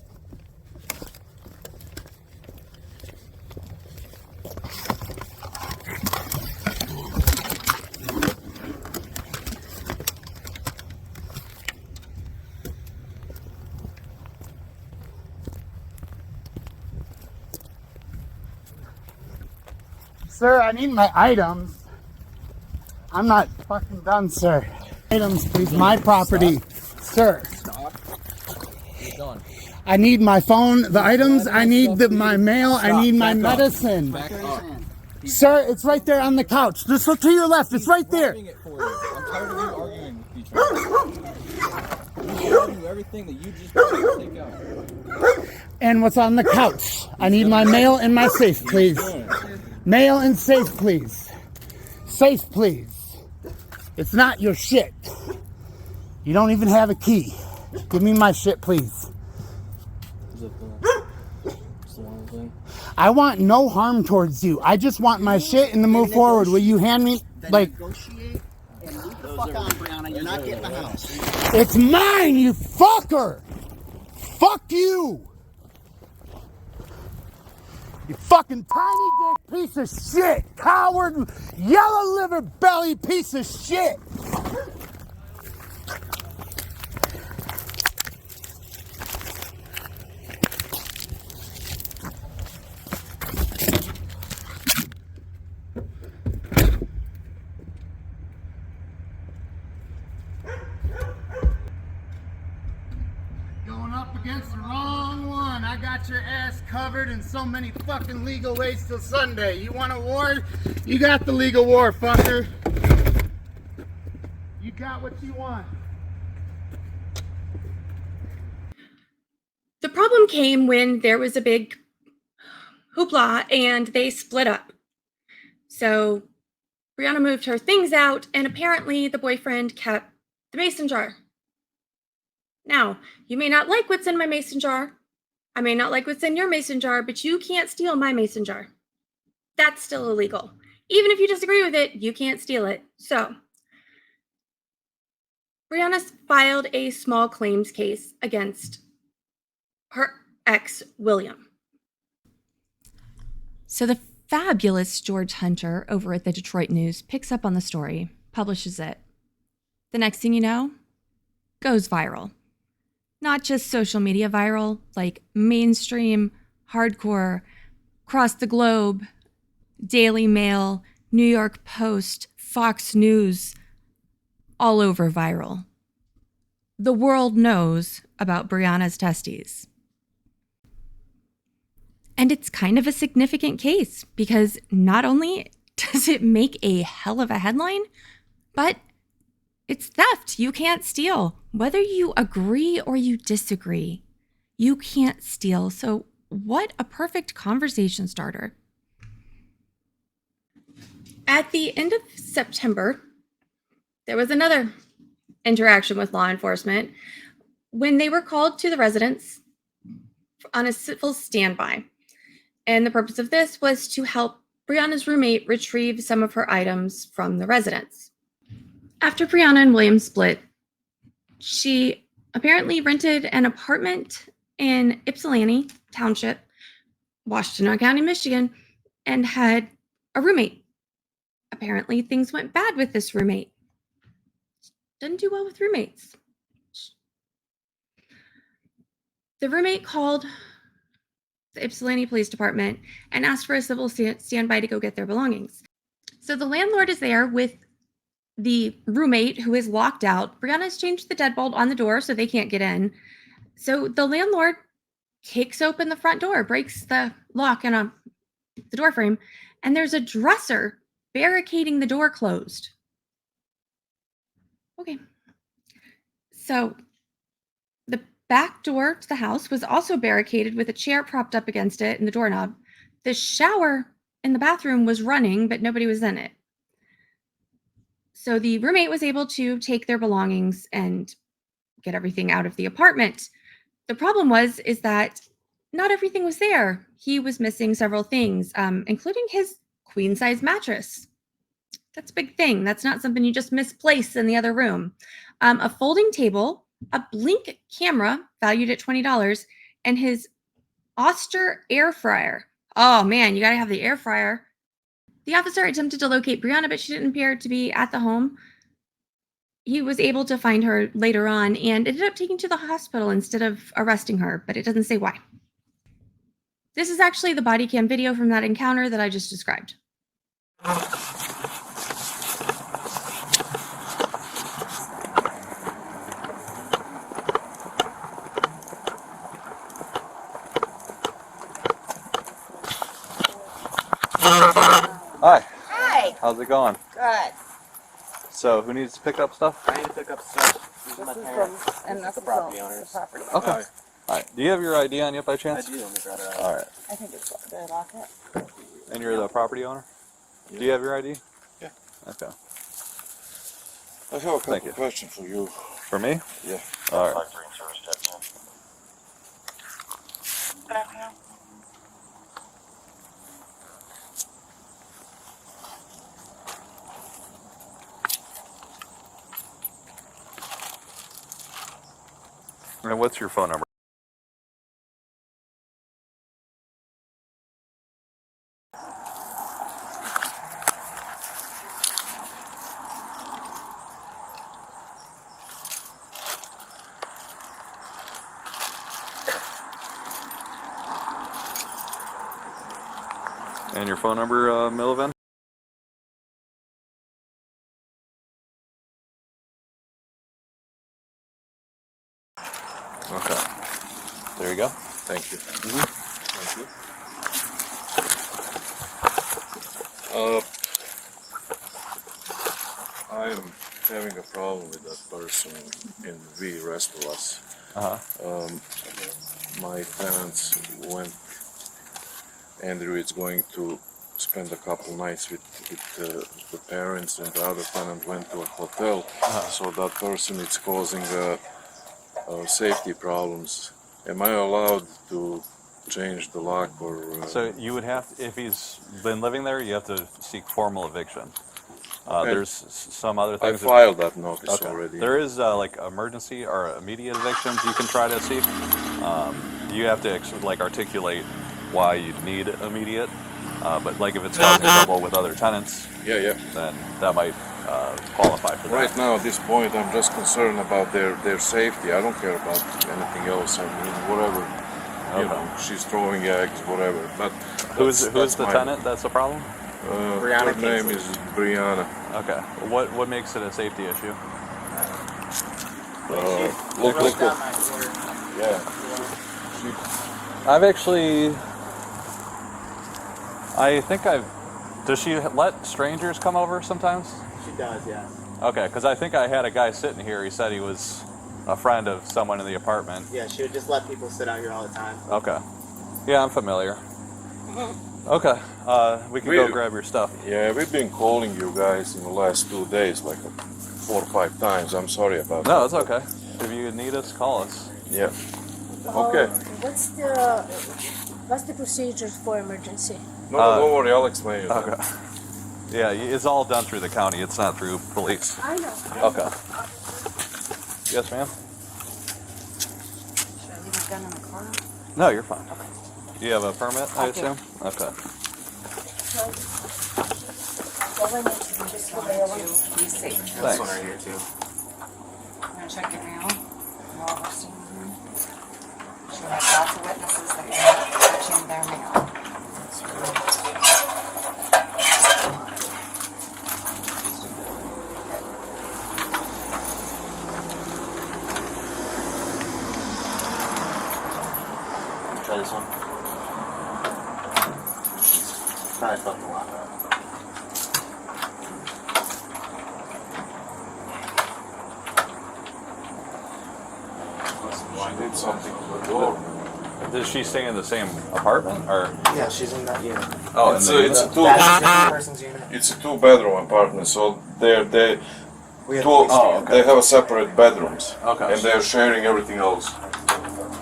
Sir, I need my items. I'm not fucking done, sir. Items, please. My property. Sir. Stop. You're done. I need my phone, the items, I need my mail, I need my medicine. Back up. Sir, it's right there on the couch. Just look to your left, it's right there. Grabbing it for you. I'm tired of you arguing with each other. I'm showing you everything that you just take out. And what's on the couch? I need my mail and my safe, please. Mail and safe, please. Safe, please. It's not your shit. You don't even have a key. Give me my shit, please. Is it the long thing? I want no harm towards you. I just want my shit and to move forward. Will you hand me, Then like, negotiate and move the fuck on, Brianna. You're not getting the house. it's mine, you fucker! Fuck you! You fucking tiny dick piece of shit! Coward, yellow liver belly piece of shit! Going up against the wrong one. I got your ass covered in so many fucking legal ways till Sunday. You want a war? You got the legal war, fucker. You got what you want. The problem came when there was a big hoopla and they split up. So Brianna moved her things out, and apparently the boyfriend kept the mason jar. Now, you may not like what's in my mason jar. I may not like what's in your mason jar, but you can't steal my mason jar. That's still illegal. Even if you disagree with it, you can't steal it. So, Brianna filed a small claims case against her ex, William. So the fabulous George Hunter over at the Detroit News picks up on the story, publishes it. The next thing you know, goes viral. Not just social media viral, like mainstream, hardcore, across the globe, Daily Mail, New York Post, Fox News, all over viral. The world knows about Brianna's testes. And it's kind of a significant case because not only does it make a hell of a headline, but it's theft. You can't steal. Whether you agree or you disagree, you can't steal. So what a perfect conversation starter. At the end of September, there was another interaction with law enforcement when they were called to the residence on a civil standby. And the purpose of this was to help Brianna's roommate retrieve some of her items from the residence. After Brianna and William split, she apparently rented an apartment in Ypsilanti Township, Washtenaw County, Michigan, and had a roommate. Apparently, things went bad with this roommate. Didn't do well with roommates. The roommate called the Ypsilanti Police Department and asked for a civil standby to go get their belongings. So the landlord is there with the roommate who is locked out. Brianna's changed the deadbolt on the door so they can't get in. So the landlord kicks open the front door, breaks the lock on the door frame, and there's a dresser barricading the door closed. Okay. So the back door to the house was also barricaded with a chair propped up against it and the doorknob. The shower in the bathroom was running, but nobody was in it. So the roommate was able to take their belongings and get everything out of the apartment. The problem is that not everything was there. He was missing several things, including his queen-size mattress. That's a big thing. That's not something you just misplace in the other room. A folding table, a Blink camera valued at $20, and his Oster air fryer. Oh man, you gotta have the air fryer. The officer attempted to locate Brianna, but she didn't appear to be at the home. He was able to find her later on and ended up taking to the hospital instead of arresting her, but it doesn't say why. This is actually the body cam video from that encounter that I just described. Hi. Hi. How's it going? Good. So, who needs to pick up stuff? I need to pick up stuff. This is my parents. And this is the property owners. The property Okay. owners. Alright. Do you have your ID on you by chance? I do. Let me grab it out. Alright. I think it's the locket. And you're the property owner? Do you have your ID? Yeah. Okay. I have a Thank couple you. questions for you. For me? Yeah. Alright. And what's your phone number? And your phone number, Millivan? Okay. There you go. Thank you. Thank you. I am having a problem with that person in the rest of us. Uh-huh. My tenants went, Andrew is going to spend a couple nights with the parents, and the other tenant went to a hotel. So that person is causing safety problems. Am I allowed to change the lock or? So you would have, if he's been living there, you have to seek formal eviction. Okay. There's some other I things. filed that notice Okay. already. There is like emergency or immediate evictions you can try to seek. You have to like articulate why you need immediate. But like if it's causing trouble with other tenants, Yeah. then that might qualify for that. Right now, at this point, I'm just concerned about their safety. I don't care about anything else. I mean, whatever. You Okay. know, she's throwing eggs, whatever. But Who's that's the my- tenant that's the problem? Her name is Brianna. Okay. What makes it a safety issue? Look at. Yeah. I've actually, I think does she let strangers come over sometimes? She does, yes. Okay, because I think I had a guy sitting here, he said he was a friend of someone in the apartment. Yeah, she would just let people sit out here all the time. Okay. Yeah, I'm familiar. Okay, we can go grab your stuff. Yeah, we've been calling you guys in the last 2 days, like 4 or 5 times. I'm sorry about that. No, it's okay. If you need us, call us. Yeah. Okay. What's the procedure for emergency? No, don't worry. I'll explain you. Okay. Yeah, it's all done through the county. It's not through police. I know. Okay. Yes, ma'am? Should I leave this gun in the car? No, you're fine. You have a permit, I assume? Okay. Be safe. Thanks. Right here too. I'm gonna check your mail. While we're still here. She'll have lots of witnesses that you're touching their mail. Try this one. Probably fucked a lot up. She did something to the door. Does she stay in the same apartment, or? Yeah, she's in that unit. Oh, It's in the a unit? two. That's a different person's unit. It's a 2-bedroom apartment, so they We have two. police Oh, here. okay. They have a separate bedrooms. Okay. And they're sharing everything else.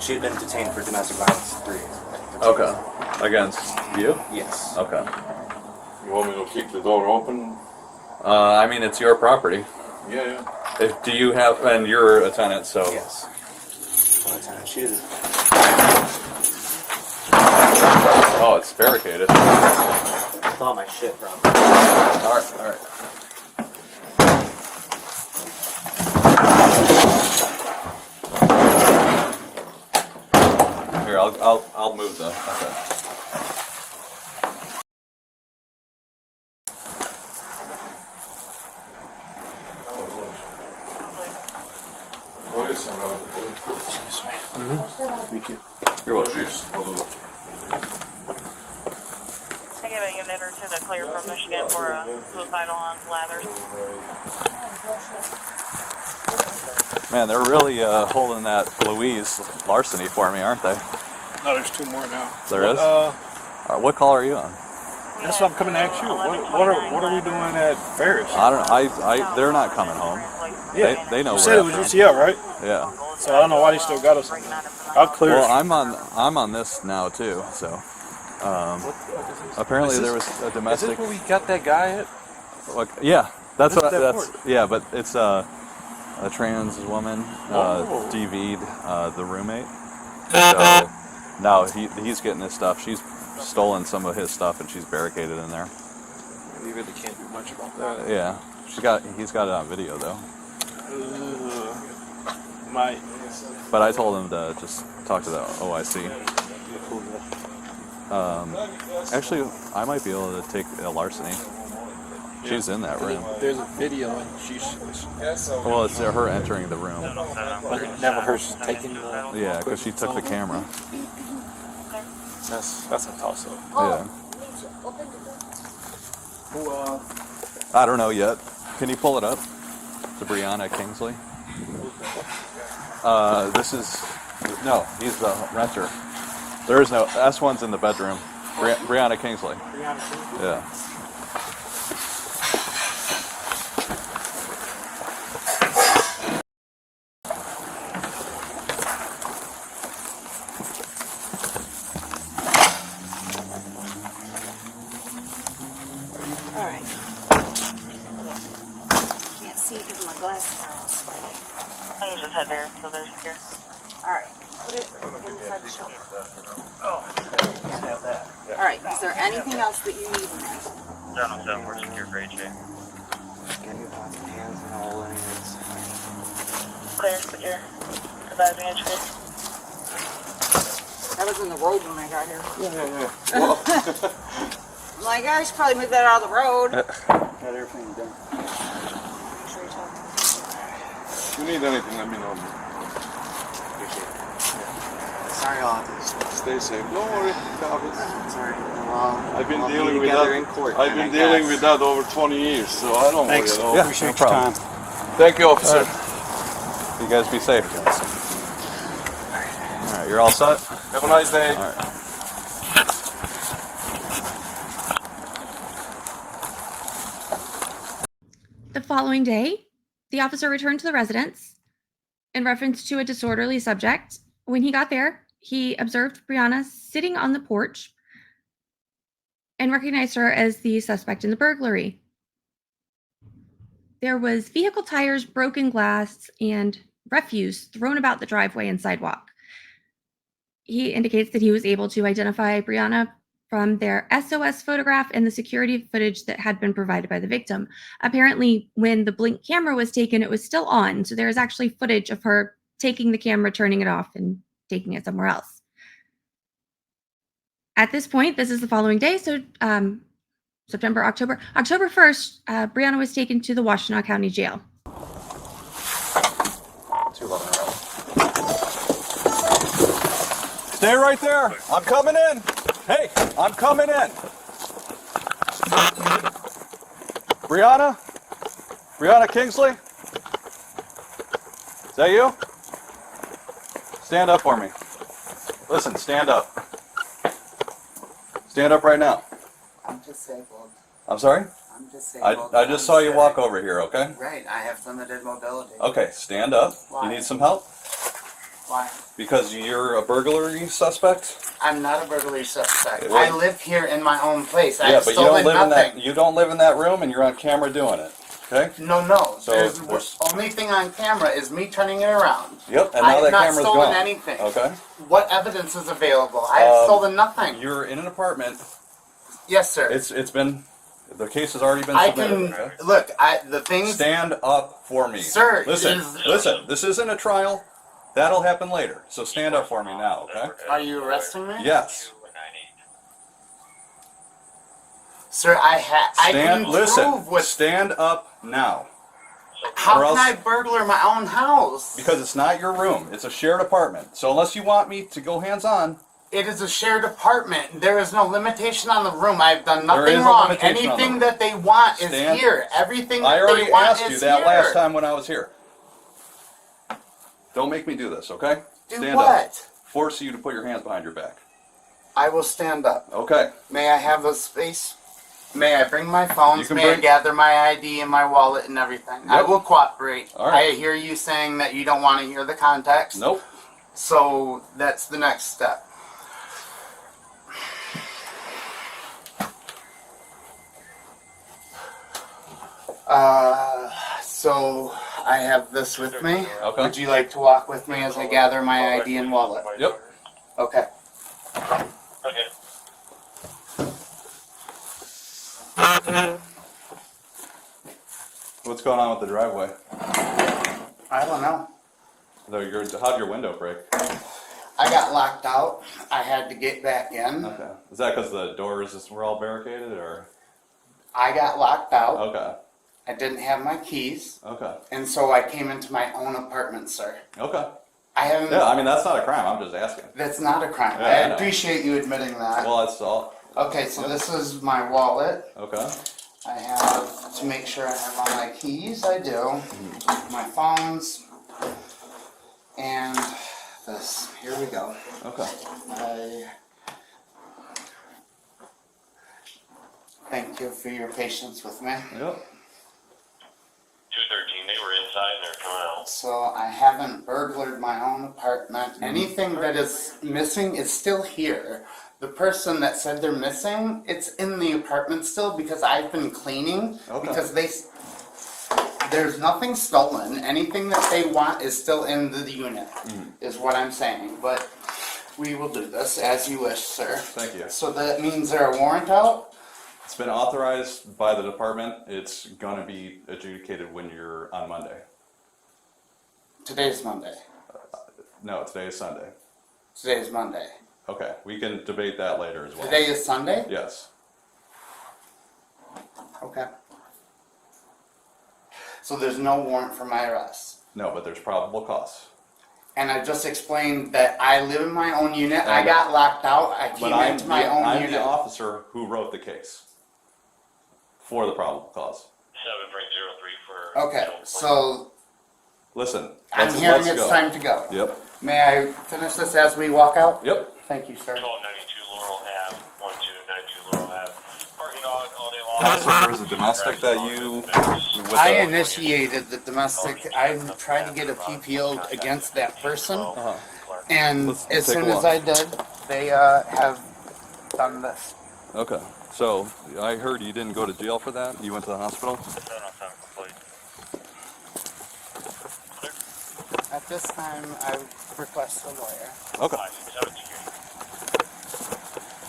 She had been detained for domestic violence 3 years. Okay. Against you? Yes. Okay. You want me to keep the door open? I mean, it's your property. Yeah. Do you have, and you're a tenant, so. Yes. She is. Oh, it's barricaded. With all my shit, probably. Alright. Here, I'll move them. Okay. Thank you. You're welcome. I gave a unit or two to clear from Michigan for a suicidal on Lathers. Man, they're really holding that Louise larceny for me, aren't they? No, there's 2 more now. There is? What call are you on? That's what I'm coming to ask you. What are we doing at Ferris? I don't know. They're not coming home. Yeah. They know You where said it was UCL, right? Yeah. So I don't know why they still got us. I'll clear. Well, I'm on this now too. So apparently there was a domestic. Is this where we got that guy at? Yeah, that's This what. is that That's port. yeah, but it's a trans woman DV'd the roommate. So now he's getting his stuff. She's stolen some of his stuff and she's barricaded in there. We really can't do much about that. Yeah, he's got it on video though. But I told him to just talk to the OIC. Actually, I might be able to take a larceny. She's in that room. There's a video and she's. Well, it's her entering the room. But it never hurts taking the. Yeah, because she took the camera. That's a toss up. Yeah. I don't know yet. Can you pull it up? To Brianna Kingsley. He's the renter. There is no S1's in the bedroom. Brianna Kingsley. Yeah. All right. Can't see because my glasses are all sweaty. I just had there, so there's here. All right. Put it inside the shelf. Oh, All right. Is there anything else that you need in there? General 7, we're secure for HA. Clear, put your advising HA. That was in the road when I got here. Yeah. I'm like, I should probably move that out of the road. Got everything done. Make sure you tell me. If you need anything, let me know. Sorry, all this. Stay safe. Don't worry, Travis. Sorry. I've been I'll dealing be with together that. in court, I've then, been I dealing guess. with that over 20 years, so I don't Thanks. worry at all. Yeah, Appreciate no your problem. time. Thank you, officer. You guys be safe. All right, you're all set? Have a nice day. All right. The following day, the officer returned to the residence in reference to a disorderly subject. When he got there, he observed Brianna sitting on the porch and recognized her as the suspect in the burglary. There was vehicle tires, broken glass, and refuse thrown about the driveway and sidewalk. He indicates that he was able to identify Brianna from their SOS photograph and the security footage that had been provided by the victim. Apparently, when the Blink camera was taken, it was still on. So there is actually footage of her taking the camera, turning it off, and taking it somewhere else. At this point, this is the following day. So October 1st, Brianna was taken to the Washtenaw County Jail. Stay right there. I'm coming in. Hey, I'm coming in. Brianna? Brianna Kingsley? Is that you? Stand up for me. Listen, stand up. Stand up right now. I'm disabled. I'm sorry? I'm disabled. I just saw you walk over here, okay? Right, I have limited mobility. Okay, stand up. Why? You need some help? Why? Because you're a burglary suspect? I'm not a burglary suspect. Well- I live here in my own place. Yeah, I've but you don't stolen live in nothing. that you don't live in that room and you're on camera doing it. Okay? No. So There's there's- only thing on camera is me turning it around. Yep, and I now have that not camera's stolen gone. anything. Okay. What evidence is available? I have stolen nothing. You're in an apartment. Yes, sir. It's been the case has already been I submitted. can okay? look. The things. Stand up for me. Sir, Listen. This isn't a trial. That'll happen later. So stand up for me now, okay? Are you arresting me? Yes. Sir, I can Listen. prove what. Stand up now. How Or can else- I burglar my own house? Because it's not your room. It's a shared apartment. So unless you want me to go hands-on, It is a shared apartment. There is no limitation on the room. I've done There nothing is a wrong. limitation on the Anything room. that they want is Stan, here. Everything I that already they want asked is you that here. last time when I was here. Don't make me do this, okay? Do Stand what? up. Force you to put your hands behind your back. I will stand up. Okay. May I have a space? May I bring my phones? You can May I bring- gather my ID and my wallet and everything? I Yep. will cooperate. All right. I hear you saying that you don't want to hear the context. Nope. So that's the next step. So I have this with me. Okay. Would you like to walk with me as I gather my ID and wallet? Yep. Okay. What's going on with the driveway? I don't know. How'd your window break? I got locked out. I had to get back in. Okay. Is that because the doors were all barricaded, or? I got locked out. Okay. I didn't have my keys. Okay. And so I came into my own apartment, sir. Okay. I haven't. Yeah, I mean, that's not a crime. I'm just asking. That's not a crime. Yeah, I I know. appreciate you admitting that. Well, that's all. Okay, so this is my wallet. Okay. I have to make sure I have all my keys. I do. My phones. And this. Here we go. Okay. Thank you for your patience with me. Yep. 213, they were inside and they're coming out. So I haven't burglared my own apartment. Anything that is missing is still here. The person that said they're missing, it's in the apartment still because I've been cleaning. Okay. Because there's nothing stolen. Anything that they want is still in the unit, is what I'm saying. But we will do this as you wish, sir. Thank you. So that means there a warrant out? It's been authorized by the department. It's gonna be adjudicated when you're on Monday. Today's Monday. No, today is Sunday. Today is Monday. Okay, we can debate that later as well. Today is Sunday? Yes. Okay. So there's no warrant for my arrest. No, but there's probable cause. And I just explained that I live in my own unit. I got locked out. I But came I'm into my own I'm unit. the officer who wrote the case for the probable cause. 7303 for. Okay, so Listen, I'm let's hearing it's go. time to go. Yep. May I finish this as we walk out? Yep. Thank you, sir. 1292 Laurel Ave, 1292 Laurel Ave. Parking all day long. Also, there's a domestic that you. I initiated the domestic. I tried to get a PPO against that person. And Let's as take a soon as look. I did, they have done this. Okay, so I heard you didn't go to jail for that. You went to the hospital. At this time, I request a lawyer. Okay.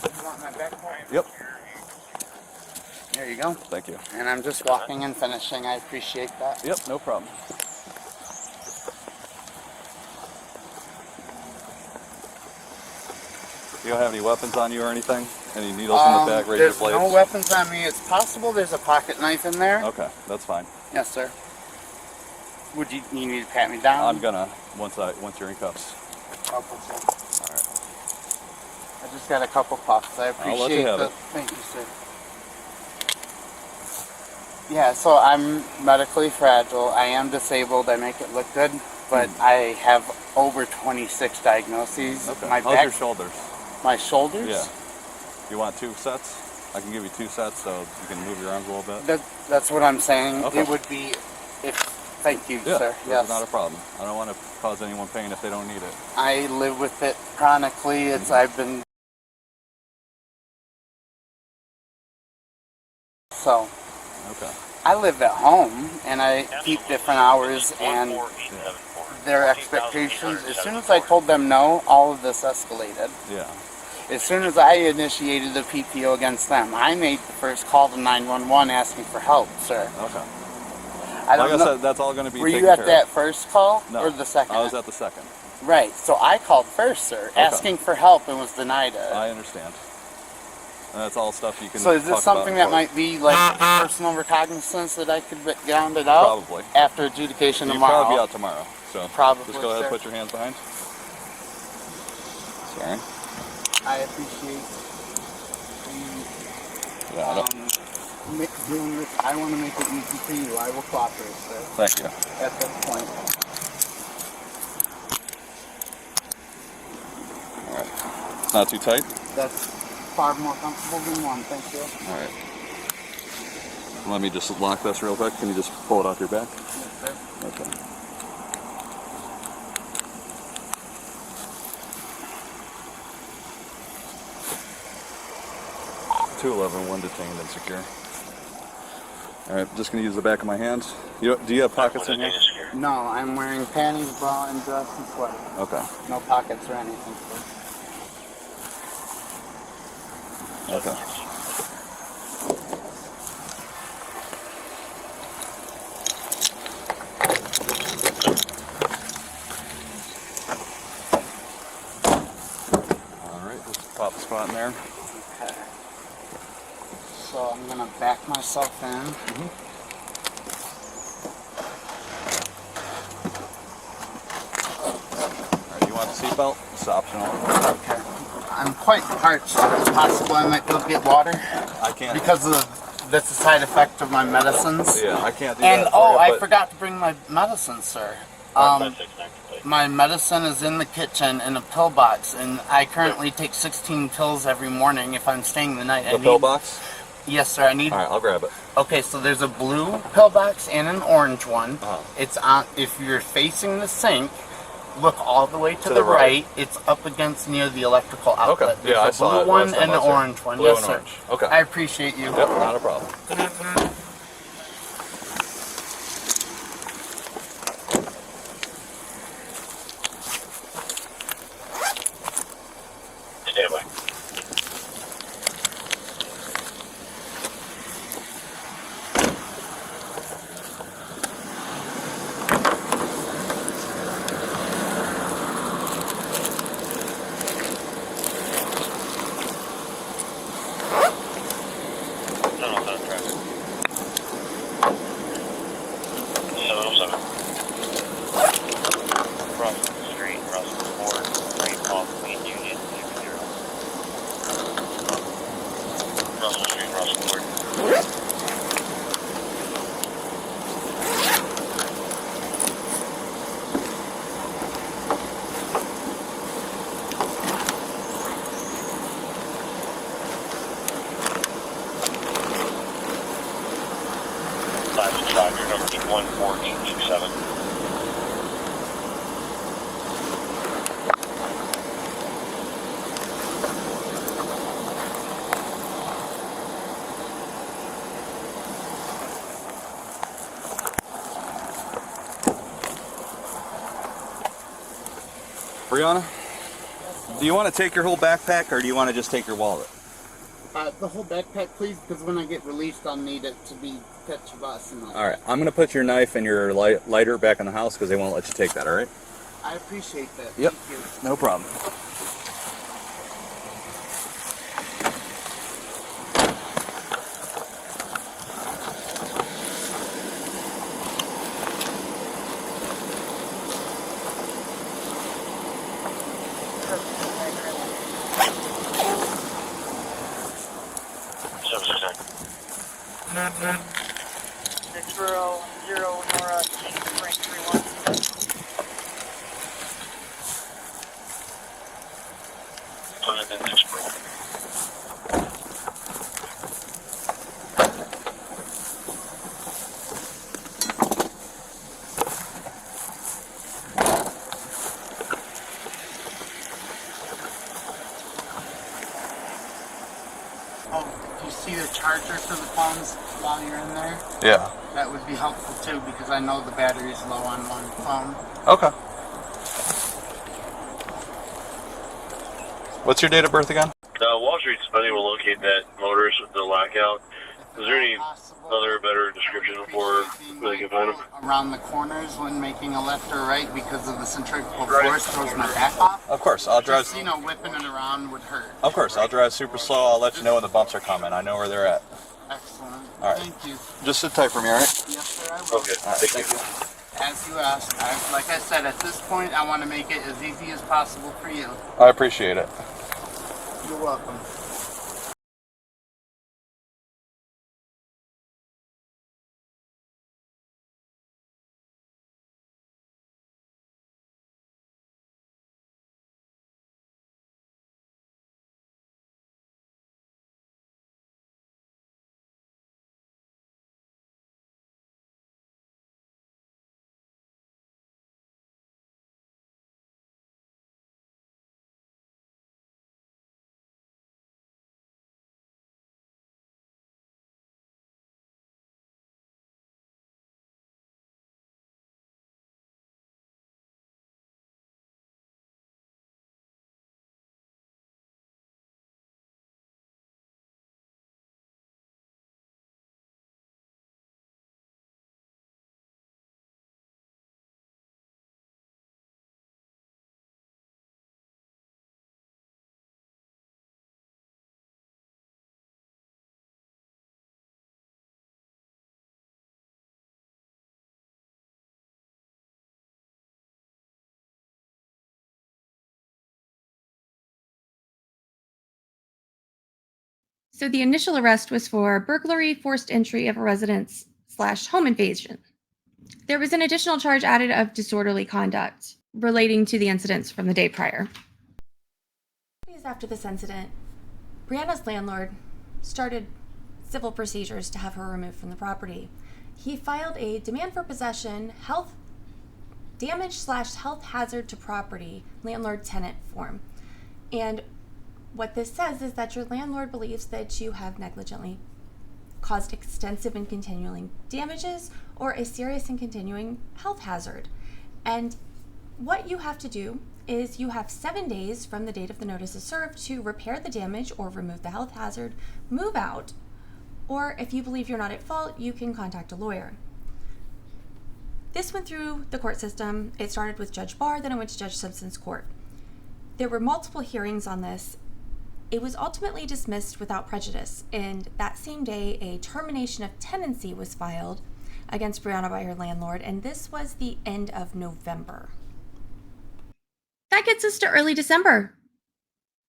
You want my backpack? Yep. There you go. Thank you. And I'm just walking and finishing. I appreciate that. Yep, no problem. You don't have any weapons on you or anything? Any needles in the bag, razor There's blades? no weapons on me. It's possible there's a pocket knife in there. Okay, that's fine. Yes, sir. Would you need me to pat me down? I'm gonna once you're in cuffs. Okay, sir. All right. I just got a couple puffs. I appreciate I'll let you have it. Thank you, sir. Yeah, so I'm medically fragile. I am disabled. I make it look good, but I have over 26 diagnoses. Okay. My How's back, your shoulders? my shoulders. Yeah. You want 2 sets? I can give you 2 sets so you can move your arms a little bit. That's what I'm saying. Okay. It would be if. Thank you, Yeah, sir. that's Yes. not a problem. I don't want to cause anyone pain if they don't need it. I live with it chronically. I've been so. Okay. I live at home and I keep different hours and their expectations. As soon as I told them no, all of this escalated. Yeah. As soon as I initiated the PPO against them, I made the first call to 911 asking for help, sir. Okay. I don't like I know. said, that's all going to be Were taken you at care that of. first call No, or the second? I was at the second. Right. So I called first, sir, asking for help and was denied it. I understand. And that's all stuff you can. So is this talk something about that in court. might be like personal recognizance that I could get rounded out? Probably. After adjudication You'll tomorrow. probably be out tomorrow. So Probably, just go ahead and sir. put your hands behind. Sorry. I appreciate Yeah, I don't- doing this. I want to make it easy for you. I will cooperate, sir. Thank you. At this point. All right. It's not too tight. That's far more comfortable than one. Thank you. All right. Let me just lock this real quick. Can you just pull it off your back? Yes, sir. Okay. One detained and secure. All right, just gonna use the back of my hands. Do you have pockets in here? No, I'm wearing panties, bra, and dress and sweater. Okay. No pockets or anything, sir. Okay. All right, just pop a spot in there. Okay. So I'm gonna back myself in. All right, you want the seatbelt? It's optional. Okay. I'm quite parched. Is it possible I might go get water? I can't. Because that's a side effect of my medicines. Yeah, I can't do And that. for you, I but- forgot to bring my medicine, sir. My medicine is in the kitchen in a pill box, and I currently take 16 pills every morning if I'm staying the night. The pill box? Yes, sir. I need. All right, I'll grab it. Okay, so there's a blue pill box and an orange one. Uh-huh. It's on. If you're facing the sink, look all the way to To the the right. right. It's up against near the electrical outlet. Okay. There's Yeah, I a saw blue it one last time and I an was there. orange one. Blue Yes, and sir. orange. Okay. I appreciate you. Yep, not a problem. Stand by. Your number is 14827. Brianna, do you want to take your whole backpack, or do you want to just take your wallet? The whole backpack, please, because when I get released, I'll need it to be catch a bus. And All right, I'm going to put your knife and your lighter back in the house because they won't let you take that, all right? I appreciate that. Yep. Thank you. No problem. Zero Nora Frank 31. Put it in this room. Oh, do you see the charger for the phones while you're in there? Yeah. That would be helpful too, because I know the battery's low on one phone. Okay. What's your date of birth again? Wall Street's buddy will locate that motorist with the lockout. Is there any Possible another better description before they can find him? Around the corners when making a left or right because of the centrifugal force throws my back off. Of course, I'll drive. Just, whipping it around would hurt. Of course, I'll drive super slow. I'll let you know when the bumps are coming. I know where they're at. Excellent. All right. Thank you. Just sit tight for me, all right? Yes, sir, I will. Okay, All right, thank you. As you asked, like I said, at this point, I want to make it as easy as possible for you. I appreciate it. You're welcome. So the initial arrest was for burglary, forced entry of a residence / home invasion. There was an additional charge added of disorderly conduct relating to the incidents from the day prior. Days after this incident, Brianna's landlord started civil procedures to have her removed from the property. He filed a demand for possession, health damage / health hazard to property landlord-tenant form. And what this says is that your landlord believes that you have negligently caused extensive and continuing damages or a serious and continuing health hazard. And what you have to do is you have 7 days from the date of the notice is served to repair the damage or remove the health hazard, move out, or if you believe you're not at fault, you can contact a lawyer. This went through the court system. It started with Judge Barr, then it went to Judge Simpson's court. There were multiple hearings on this. It was ultimately dismissed without prejudice, and that same day, a termination of tenancy was filed against Brianna by her landlord, and this was the end of November. That gets us to early December.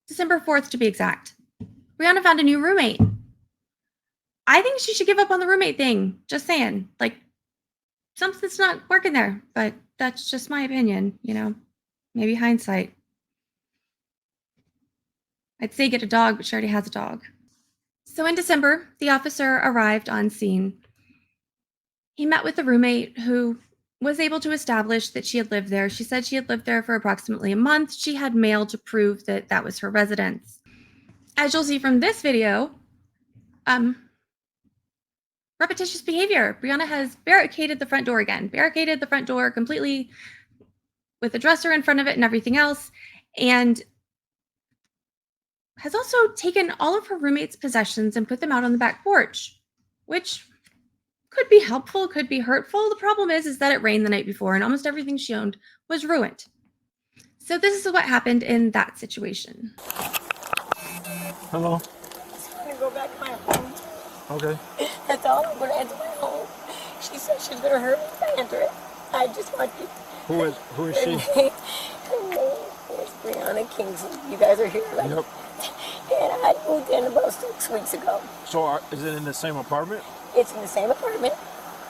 December 4th, to be exact. Brianna found a new roommate. I think she should give up on the roommate thing. Just saying. Like, something's not working there, but that's just my opinion, Maybe hindsight. I'd say get a dog, but she already has a dog. So in December, the officer arrived on scene. He met with the roommate who was able to establish that she had lived there. She said she had lived there for approximately a month. She had mail to prove that that was her residence. As you'll see from this video, repetitious behavior. Brianna has barricaded the front door again. Barricaded the front door completely with a dresser in front of it and everything else. And has also taken all of her roommate's possessions and put them out on the back porch, which could be helpful, could be hurtful. The problem is that it rained the night before and almost everything she owned was ruined. So this is what happened in that situation. Hello. I'm gonna go back to my home. Okay. That's all. I'm gonna enter my home. She said she's gonna hurt me if I enter it. I just want you. Who is she? Her name is Brianna Kingsley. You guys are here, right? Yep. And I moved in about 6 weeks ago. So is it in the same apartment? It's in the same apartment.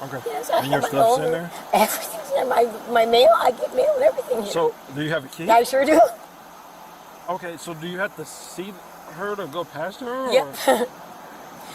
Okay. Yes, I and your have my stuff's own. in there? Everything's in my mail. I get mail and everything here. So do you have a key? I sure do. Okay, so do you have to see her to go past her? Or? Yep.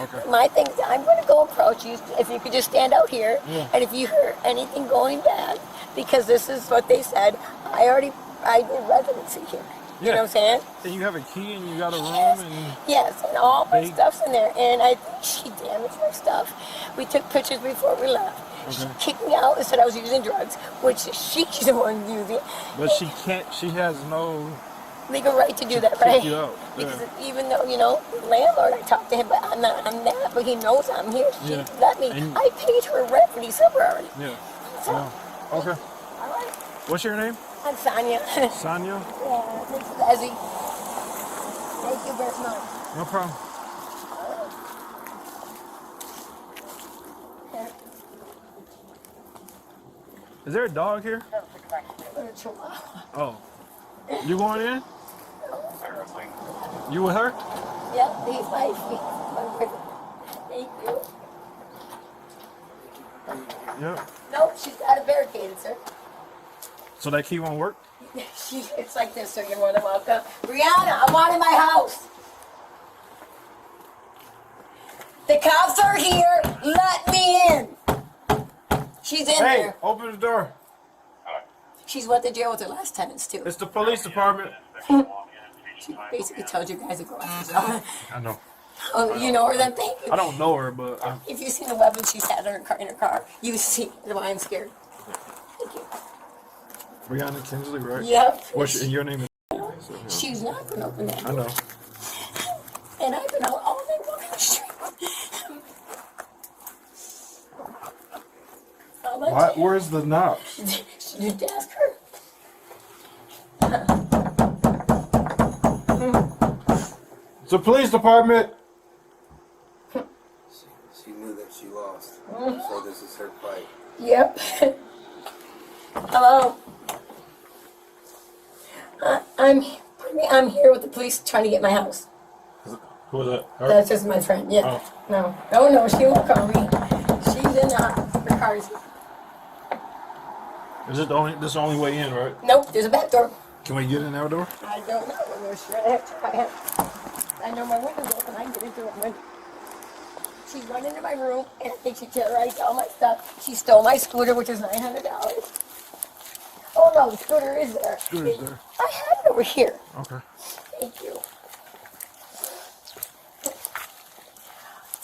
Okay. My thing is, I'm going to go approach you. If you could just stand out here, Yeah. and if you hear anything going bad, because this is what they said, I did residency here. You know what I'm saying? And you have a key and you got a room and... Yes, and all my They- stuff's in there, and I think she damaged her stuff. We took pictures before we left. She Okay. kicked me out and said I was using drugs, which she's the one using. But she can't, she has no... legal right to do that, right? Kick you out. Because Yeah. even though, you know, landlord, I talked to him, but I'm not on that, but he knows I'm here. She Yeah. let me. And- I paid her rent for December already. Yeah. So, Yeah. Okay. all right. What's your name? I'm Sonia. Sonia? Yeah, this is Leslie. Thank you very much. No problem. Is there a dog here? Oh. You going in? You with her? Yeah, he's my Thank you. Yep. Nope, she's got it barricaded, sir. So that key won't work? It's like this, sir. You're more than welcome. Brianna, I want in my house. The cops are here. Let me in. She's in Hey, there. open the door. She's went to jail with her last tenants, too. It's the police department. She basically tells you guys to go after her. I know. Oh, you know her then? Thank you. I don't know her, but If you see the weapon she's had in her car, you see why I'm scared. Thank you. Brianna Kinsley, right? Yep. And your name is? She's not going to open that. I know. And I've been out all day walking the street. Where's the knobs? You ask her. It's the police department. She knew that she lost, so this is her fight. Yep. Hello. I'm here with the police trying to get my house. Who was that? Her? That's just my friend. Yeah. No, she won't call me. She's in the cars. Is it this the only way in, right? Nope, there's a back door. Can we get in that door? I don't know. I'm sure I have to try it. I know my window's open. I can get into it. She's run into my room, and I think she terrorized all my stuff. She stole my scooter, which is $900. Oh no, the scooter is there. Scooter's there. I have it over here. Okay. Thank you.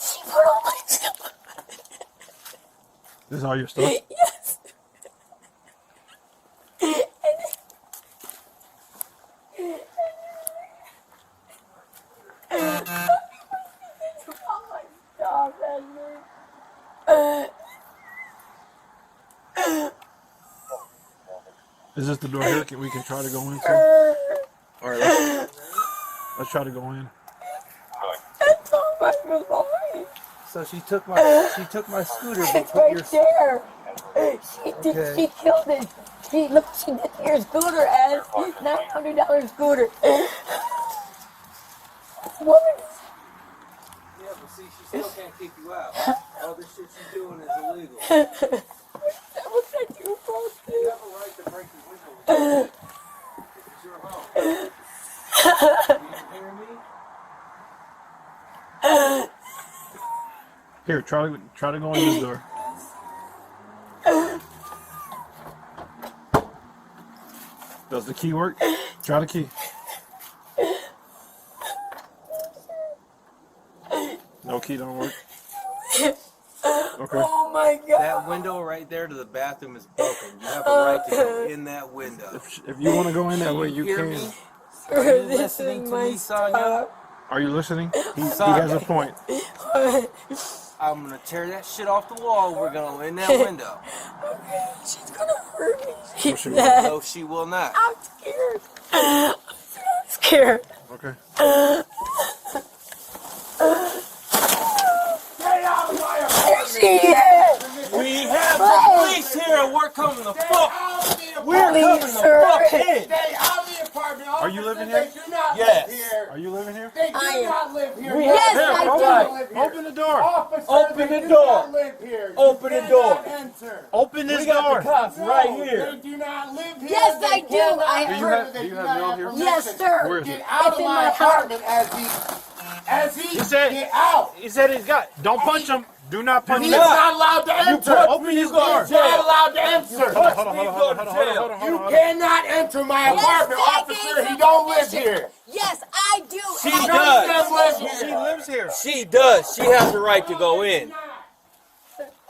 She put all my stuff. This is all your stuff? Yes. Oh my God, Is this the door here we can try to go into? All right, let's try to go in. That's all my belongings. So she took my scooter, but It's put right your there. She killed it. She did your scooter as $900 scooter. Woman. Yeah, but see, she still can't kick you out. All this shit she's doing is illegal. That was such your fault. You have a right to break the window. This is your home. You hear me? Here, try to go in this door. Does the key work? Try the key. No key don't work. Okay. Oh my God. That window right there to the bathroom is broken. You have a right to go in that window. If you want to go in that way, you hear can. me? Are you listening to me, Sonia? Are you listening? He has a point. I'm gonna tear that shit off the wall. We're gonna go in that window. She's gonna hurt me. No, she will not. I'm scared. I'm scared. Okay. There she is. We have the police here and we're coming the fuck. We're coming the fuck in. Stay out of the apartment. Are you living here? They do not Yes. live here. Are you living here? They do not live here. Yes, They I do do. not live here. Open the door. Officers, Open they the do door. not live here. Open You the door. cannot enter. Open this We got door. the cops right No, here. They do not live here. Yes, They I do. cannot I enter. have- Do you have- They do you do have not mail have here? permission. Yes, sir. Where is Get it? out It's of in my my apartment, He said- get out. He said he's got. Don't punch him. Do not punch He's him. not allowed to enter. Open his He's door. not allowed to enter. Hold on, hold on. You cannot enter my apartment, I officer. gave He her don't live permission. here. Yes, I do. She I does. Doesn't live She here. lives here. She does. She has the right to go in.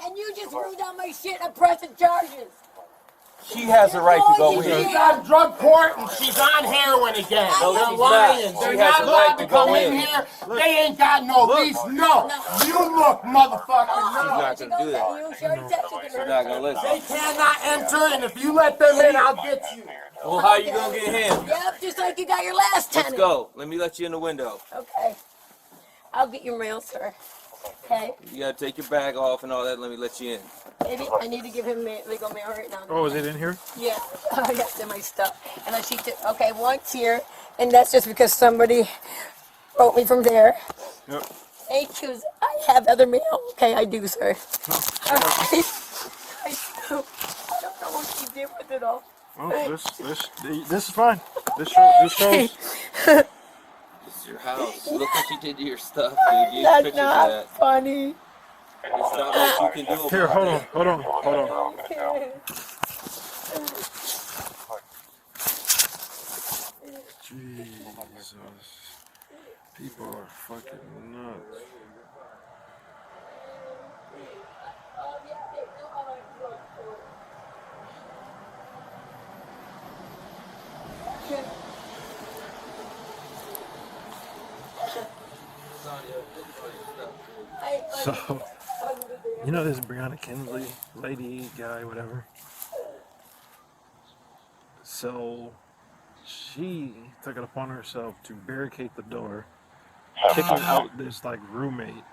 And you just wrote down my shit and pressing charges. She she has the right to go in. She's on drug court and she's on heroin again. No, They're she's lying. not. They're She not has the allowed right to to go come in in. here. They ain't got no lease. No. You look, motherfucker. She's No. not gonna do that. She's not gonna listen. They cannot enter, and if you let them in, I'll get you. Well, how you gonna get him? Yep, just like you got your last tenant. Let's go. Let me let you in the window. Okay. I'll get your mail, sir. Okay. You gotta take your bag off and all that. Let me let you in. Maybe I need to give him legal mail right now. Oh, is it in here? Yeah, I got my stuff. And then she took, okay, one's here, and that's just because somebody wrote me from there. Yep. Thank you. I have other mail. Okay, I do, sir. Okay. I do. I don't know what she did with it all. Oh, this is fine. This shows. This is your house. Look what you did to your stuff, dude. You That's pictures not of that. funny. It's not what you can do. Here, hold on. Jesus. People are fucking nuts. So, you know this Brianna Kinsley lady, guy, whatever. So, she took it upon herself to barricade the door, kicking out this like roommate.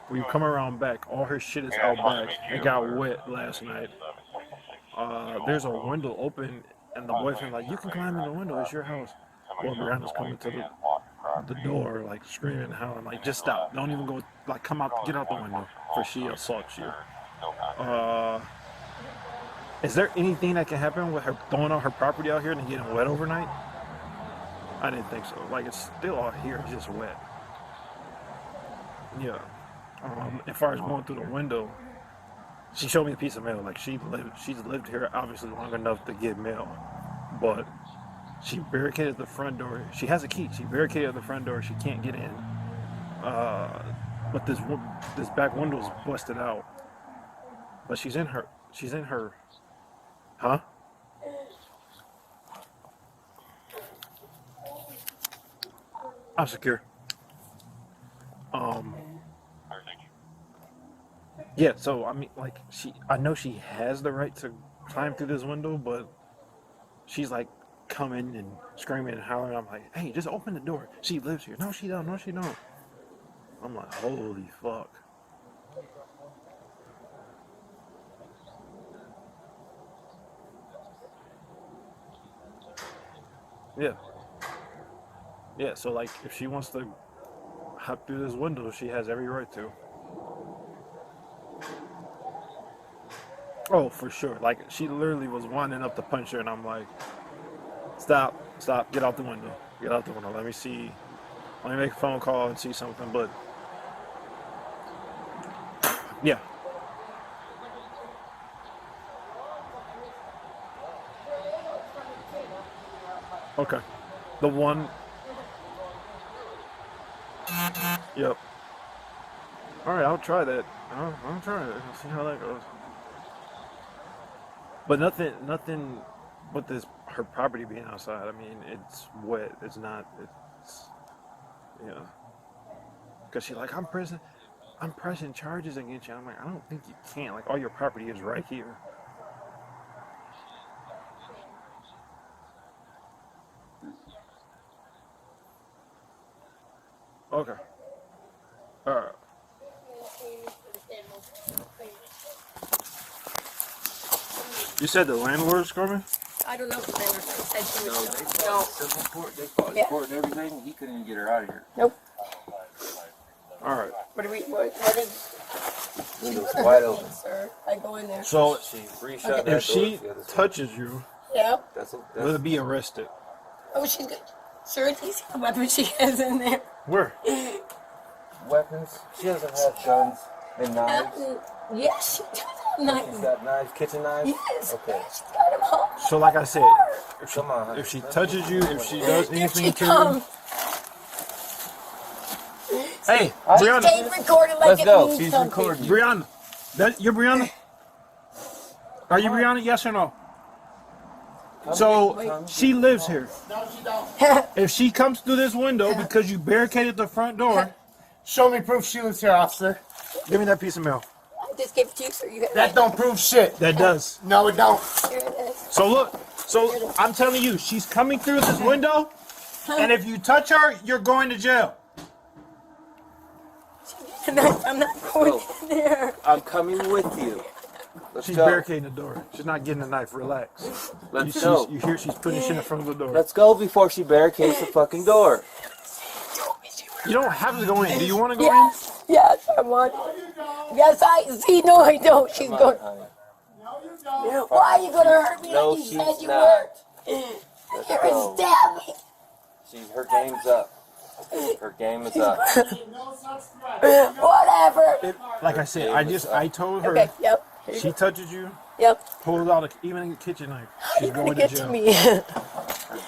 When you come around back, all her shit is out back. It got wet last night. There's a window open, and the boyfriend like, you can climb in the window. It's your house. Well, Brianna's coming to the door, like screaming, howling, like, just stop. Don't even go. Like, come out, get out the window, for she assaults you. Is there anything that can happen with her throwing out her property out here and getting wet overnight? I didn't think so. Like, it's still out here, it's just wet. Yeah. As far as going through the window, she showed me a piece of mail. Like, she's lived here obviously long enough to get mail, but she barricaded the front door. She has a key. She barricaded the front door. She can't get in. But this back window is busted out. But she's in her. Huh? I'm secure. Yeah, so I mean, like, I know she has the right to climb through this window, but she's like coming and screaming and hollering. I'm like, hey, just open the door. She lives here. No, she don't. No, she don't. I'm like, holy fuck. Yeah. Yeah, so like, if she wants to hop through this window, she has every right to. Oh, for sure. Like, she literally was winding up to punch her, and I'm like, stop, get out the window. Get out the window. Let me see. Let me make a phone call and see something, but yeah. Okay. The one. Yep. Alright, I'll try that. I'll try it. I'll see how that goes. But nothing with this, her property being outside. I mean, it's wet. It's not, yeah. Because she's like, I'm pressing charges against you. I'm like, I don't think you can. Like, all your property is right here. Okay. Alright. You said the landlord's coming? I don't know if the landlord said she was. Civil court, they fought in court and everything. He couldn't even get her out of here. Nope. Alright. What is? Window's wide open. Sir, I go in there. So, shut if she touches you, Yep. will be arrested. Oh, she's good. Sir, at least the weapon she has in there. Where? Weapons? She doesn't have guns and knives. Yes, she does have knives. She's got knives, kitchen knives? Yes. Okay. She's got them home. So, like I said, if she touches you, if she does anything to you. Hey, Brianna. She's recorded like Let's it go. means She's something. recording you. Brianna. You're Brianna? Are you Brianna? Yes or no? So she lives here. No, she don't. If she comes through this window because you barricaded the front door, show me proof she lives here, officer. Give me that piece of mail. I just gave it to you, so you got That don't prove shit. That does. No, it don't. Here it is. So look, so I'm telling you, she's coming through this window, and if you touch her, you're going to jail. I'm not going in there. I'm coming with you. Let's She's go. barricading the door. She's not getting the knife. Relax. Let's go. You hear she's putting shit in front of the door. Let's go before she barricades the fucking door. You don't have to go in. Do you want to go Yes, yes, I want. Yes, I see. No, I don't. She's Come going. on, honey. Why are you gonna hurt me No, like you she's said you not. were? Let's You're go. gonna stab Her game's up. Her game is up. me. Whatever. in? Like I said, I told her. Okay. Yep. She touches you. Yep. Pulls out even a kitchen knife. She's going to Get jail. to me. Her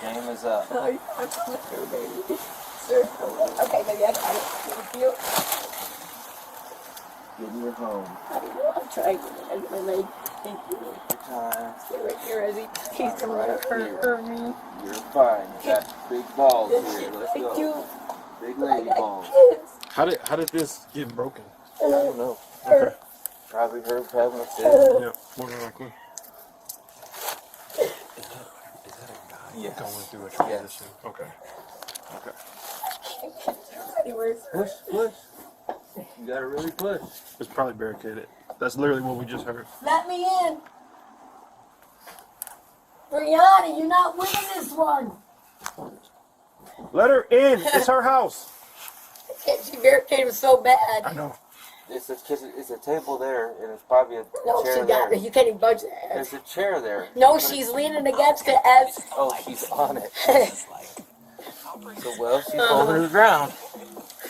game is up. I'm sure, baby. Sure. Okay, baby, I got it. Thank you. Get in your home. I'm trying to get my leg. Thank you. Stay right here, Izzy. He's gonna hurt me. You're fine. You got big balls here. Let's Thank go. you. Big lady balls. How did this get broken? I don't know. Okay. Probably her having a fit. Yeah, more than likely. Yes. Going through a transition. Okay. Push, push. You gotta really push. It's probably barricaded. That's literally what we just heard. Let me in. Brianna, you're not winning this one. Let her in. It's her house. She barricaded so bad. I know. It's a table there, and it's probably a No, chair she got there. it. You can't even budge that. There's a chair there. No, she's leaning against it as. Oh, she's on it. So, well, she's holding the ground.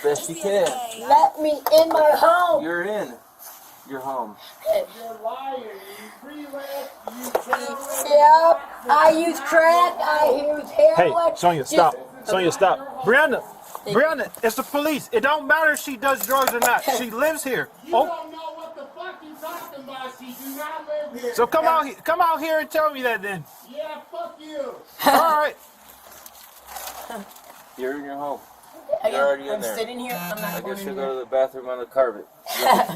Best she can. Let me in my home. You're in. You're home. You're a liar. You freelance. You terrorist. Yep. I use crack. I use Hey, heroin. Sonia, stop. Sonia, stop. Brianna, it's the police. It don't matter if she does drugs or not. She lives here. You don't know what the fuck you talking about. She do not live here. So come out here and tell me that then. Yeah, fuck you. All right. You're in your home. I'm You're already in there. sitting here. I'm not I going guess in you'll here. go to the bathroom on the carpet.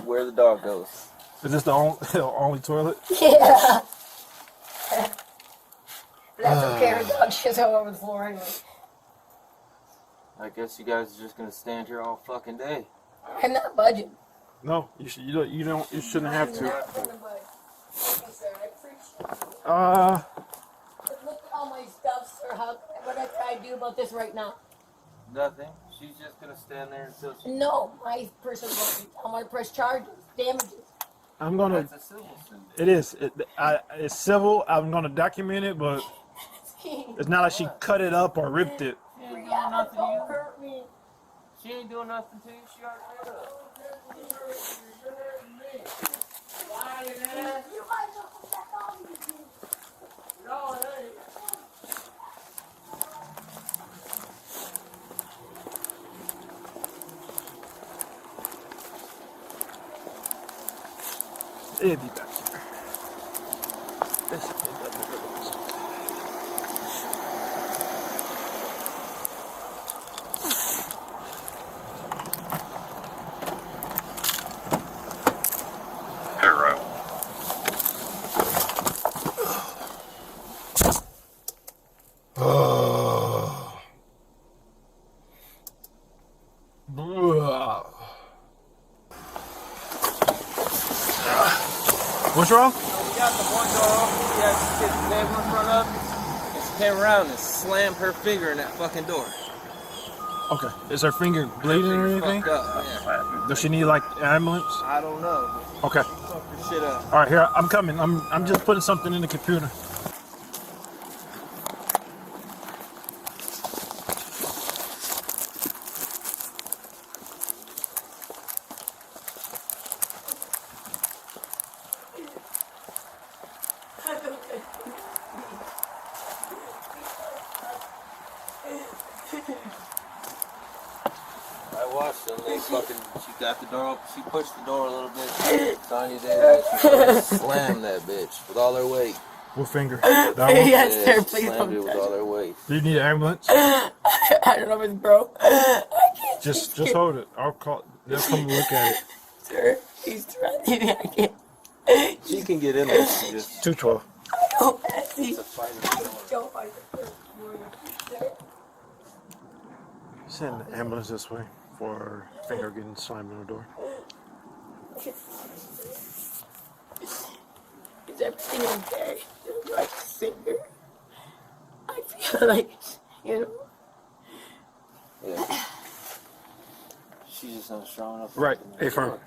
Where the dog goes. Is this the only toilet? Yeah. That's okay. Her dog shits all over the floor anyway. I guess you guys are just gonna stand here all fucking day. I'm not budging. No, you shouldn't have to. Look at all my stuff, sir. What I try to do about this right now? Nothing. She's just gonna stand there until she. No, my person won't. I'm gonna press charges, damages. I'm gonna. That's a civil suit. It is. It's civil. I'm gonna document it, but it's not like she cut it up or ripped it. Brianna, don't hurt me. She ain't doing nothing to you. She already made up. No, it ain't. It'll be back here. What's wrong? We got the one door open. We had to get the table in front of us. And she came around and slammed her finger in that fucking door. Okay. Is her finger bleeding or anything? Fucked up, yeah. Does she need like ambulance? I don't know. Okay. Fuck her shit up. All right, here I'm coming. I'm just putting something in the computer. I watched them. They fucking. She got the door open. She pushed the door a little bit. Sonya did that. She fucking slammed that bitch with all her weight. What finger? That one? Yes, sir. Please Slam don't you with touch all it. their weight. Do you need an ambulance? I don't know if it's broke. I can't. Just hold it. I'll call. They'll come and look at it. Sir, he's trying. I can't. She can get in there. She just 212. Oh, Bessie. I don't want to. Send the ambulance this way for finger getting slammed in the door. Is everything okay? Like finger. I feel like, you know. yeah. She's just not strong enough. Right. Hey, firm.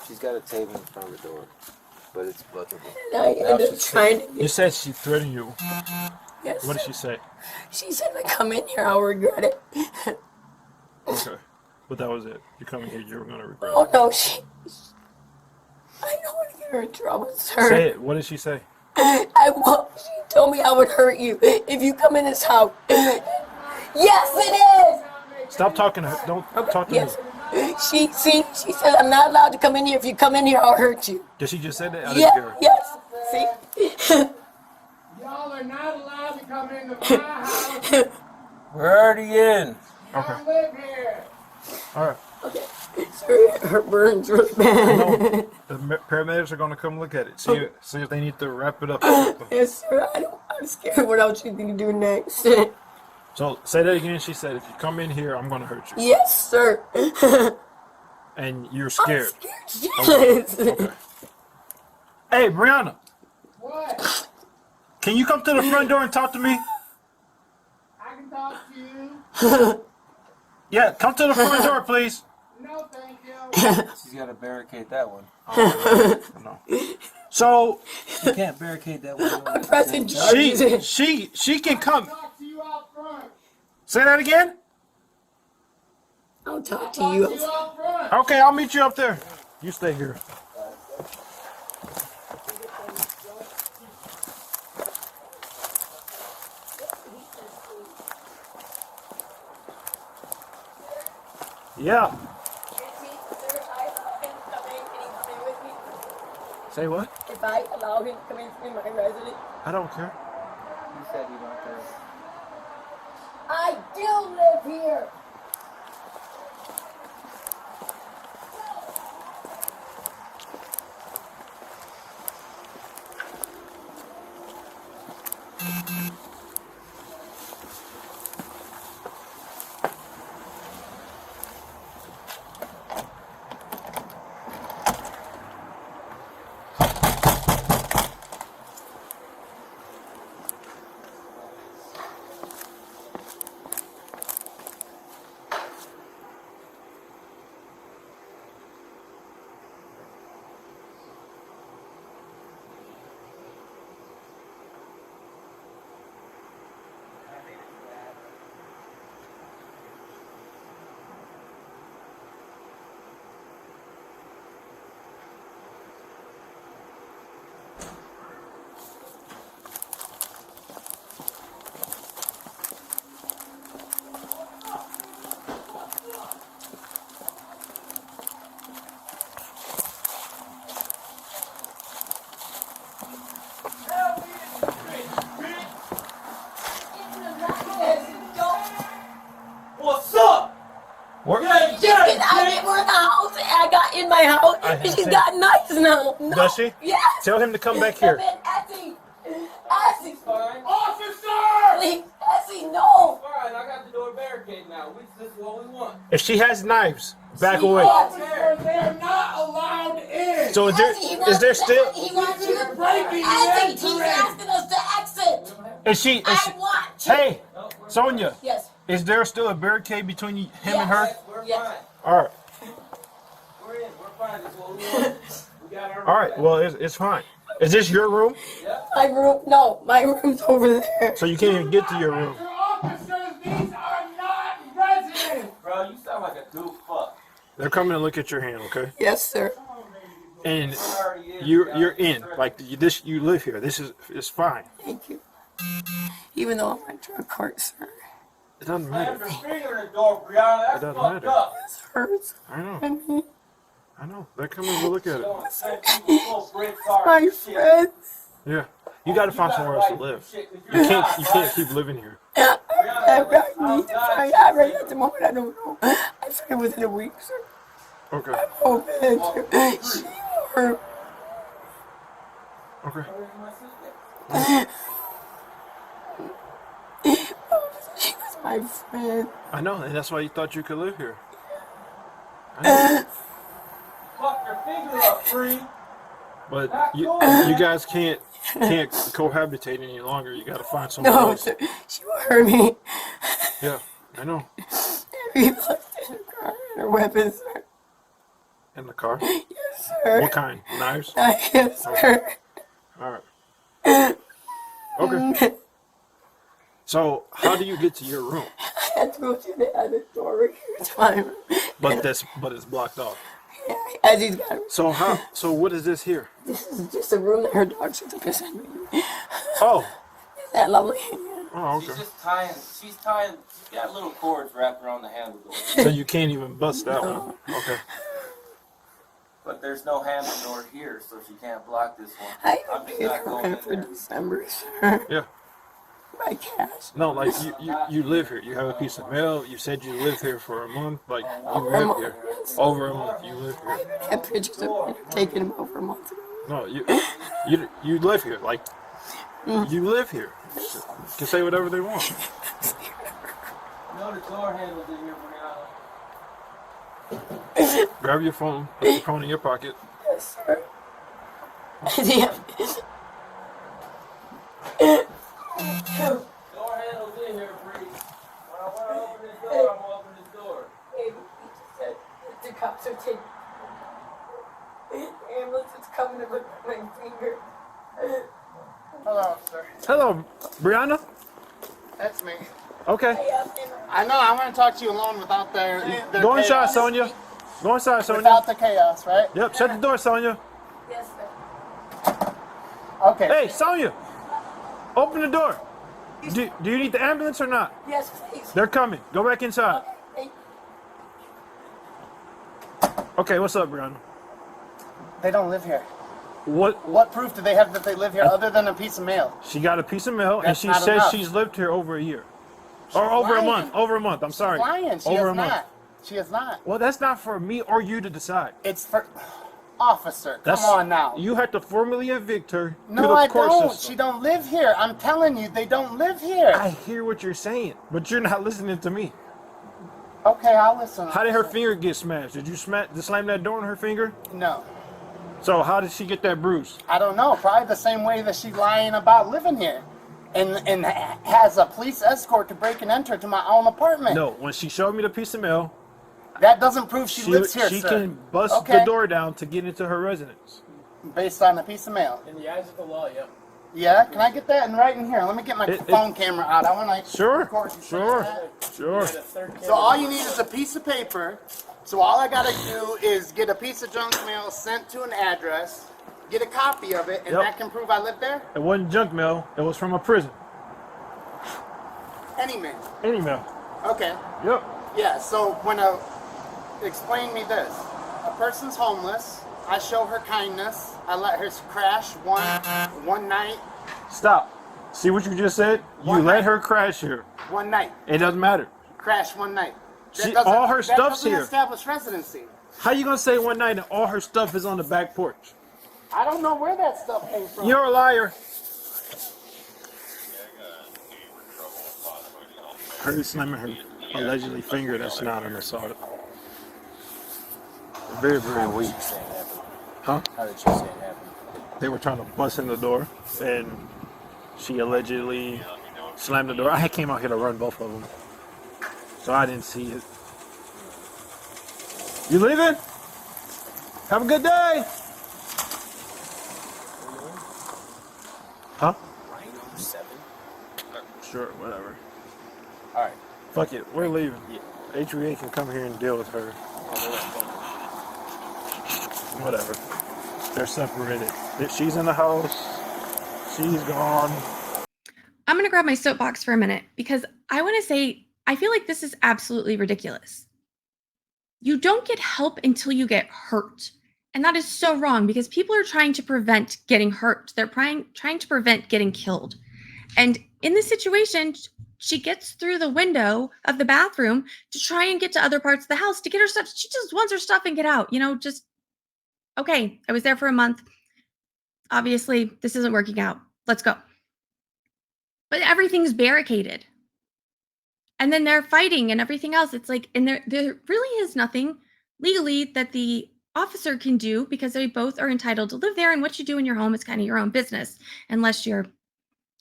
She's got a table in front of the door, but it's buckable. I ended up trying to. You said she threatened you. Yes. What did she say? She said, if I come in here, I'll regret it. Okay. But that was it. You come in here, you were going to regret Oh, it. no, I don't want to get her in trouble, sir. Say it. What did she say? I won't. She told me I would hurt you if you come in this house. Yes, it is. Stop talking to her. Don't talk to Yes. me. She said I'm not allowed to come in here. If you come in here, I'll hurt you. Did she just say that? I didn't hear her. Yes. See? Y'all are not allowed to come into my house. We're already in. Okay. I live here. All right. Okay. Sorry, her burns really bad. No, the paramedics are going to come look at it. See if they need to wrap it up. Yes, sir. I'm scared what else you think to do next. So say that again. She said, if you come in here, I'm going to hurt you. Yes, sir. And you're scared. Yes. Okay. Hey, Brianna. What? Can you come to the front door and talk to me? I can talk to you. Yeah, come to the front door, please. No, thank you. She's got to barricade that one. No. So You can't barricade that one. I'm pressing charges. she can come. Talk to you out front. Say that again. I'll talk to Talk you. to you out front. Okay, I'll meet you up there. You stay here. Yeah. Say what? If I allow him to come into my residence, I don't care. You said you don't care. I do live here. What's up? What? I get more in the house. I got in my house. And she's got knives now. No. Does she? Yes. Tell him to come back here. Essie. Essie. Officer! Please. Essie, no. Fine, I got the door barricade now. This is what we want. If she has knives, back away. Officer, they're not allowed in. So is there still? He wants you to breaking Essie, and he's entering. asking us to exit. Is she? I want to. Hey, Sonia. Yes. Is there still a barricade between him and her? We're Yes. fine. All right. We're in. We're fine. This is what we want. We got our All right. Well, it's fine. Is this your room? My room, no, my room's over there. So you can't even get to your room. Officers, these are not residents. Bro, you sound like a goof fuck. They're coming to look at your hand, okay? Yes, sir. And you're in. Like this, you live here. This is it's fine. Thank you. Even though I'm a drug court, sir. It doesn't Slam matter. your finger in the door, Brianna. That's It doesn't fucked matter. up. This hurts. I know. I mean, I know. They're coming to look at it. My friend. Yeah. You gotta find somewhere else to live. You can't keep living here. I need to find out right at the moment. I don't know. I find it within a week, sir. Okay. I'm hoping that she or Okay. she was my friend. I know, and that's why you thought you could live here. I know. Fuck your finger up, free. But you guys can't cohabitate any longer. You gotta find somewhere No, else. sir. She will hurt me. Yeah, I know. We left in her car and her weapons, sir. In the car? Yes, sir. What kind? Knives? Yes, sir. Alright. Okay. So, how do you get to your room? I had to go through the other door right here to my room. But it's blocked off. Yeah, as he's got. So what is this here? This is just a room that her dog took to piss in me. Oh. Isn't that lovely? Oh, okay. She's got little cords wrapped around the handle. So you can't even bust that one. Okay. But there's no handle door here, so she can't block this one. I I'm even just paid not her going in rent for there. December, sir. Yeah. By cash. No, like you live here. You have a piece of mail. You said you lived here for a month. Like you Over a live month, here. yes. Over a month. You live I here. even have pictures of her taking him over a month ago. No, you live here. Like you live here. You can say whatever they want. No, the door handle's in here, Brianna. Grab your phone. Put your phone in your pocket. Yes, sir. Yeah. Door handle's in here, Bree. When I want to open this door, I'm gonna open this door. Hey, he just said that the cops are taking. The ambulance is coming to look at my finger. Hello, sir. Hello, Brianna. That's me. Okay. I know. I want to talk to you alone without their Go inside, chaos. Sonia. Go inside, Sonia. Without the chaos, right? Yep. Shut the door, Sonia. Yes, sir. Okay. Hey, Sonia. Open the door. Do you need the ambulance or not? Yes, please. They're coming. Go back inside. Hey, Okay, what's up, Brianna? They don't live here. What proof do they have that they live here other than a piece of mail? She got a piece of mail, and That's she not says enough. she's lived here over a year. Or over lying. a month. Over a month. I'm sorry. Lying. She Over has a month. not. She has not. Well, that's not for me or you to decide. It's for officer. That's, Come on now. You have to formally evict her No, through the I court don't. system. She don't live here. I'm telling you, they don't live here. I hear what you're saying, but you're not listening to me. Okay, I'll listen. How did her finger get smashed? Did you slam that door on her finger? No. So how did she get that bruise? I don't know. Probably the same way that she's lying about living here. And has a police escort to break and enter to my own apartment. No, when she showed me the piece of mail, that doesn't prove she lives here, she sir. can bust the door down to get into her residence. Based on a piece of mail. In the eyes of the law, yep. Yeah, can I get that in writing here? Let me get my phone camera out. I want to record. Sure. So all you need is a piece of paper. So all I gotta do is get a piece of junk mail sent to an address, get a copy of it, and that can prove I live there? It wasn't junk mail. It was from a prison. Any mail. Any mail. Okay. Yep. Yeah, so explain me this. A person's homeless. I show her kindness. I let her crash one night. Stop. See what you just said? You let her crash here. One night. It doesn't matter. Crash one night. All her stuff's that here. doesn't establish residency. How you gonna say one night and all her stuff is on the back porch? I don't know where that stuff came from. You're a liar. Her slamming her allegedly finger, that's not an assault. Very, very weak. Huh? How did she say it happened? They were trying to bust in the door, and she allegedly slammed the door. I came out here to run both of them, so I didn't see it. You leaving? Have a good day. Huh? Rhino 7? Sure, whatever. Alright. Fuck it, we're leaving. HVA can come here and deal with her. Whatever. They're separated. She's in the house. She's gone. I'm going to grab my soapbox for a minute because I want to say, I feel like this is absolutely ridiculous. You don't get help until you get hurt. And that is so wrong because people are trying to prevent getting hurt. They're trying to prevent getting killed. And in this situation, she gets through the window of the bathroom to try and get to other parts of the house to get her stuff. She just wants her stuff and get out, just, okay, I was there for a month. Obviously, this isn't working out. Let's go. But everything's barricaded. And then they're fighting and everything else. It's like, and there really is nothing legally that the officer can do because they both are entitled to live there. And what you do in your home is kind of your own business, unless you're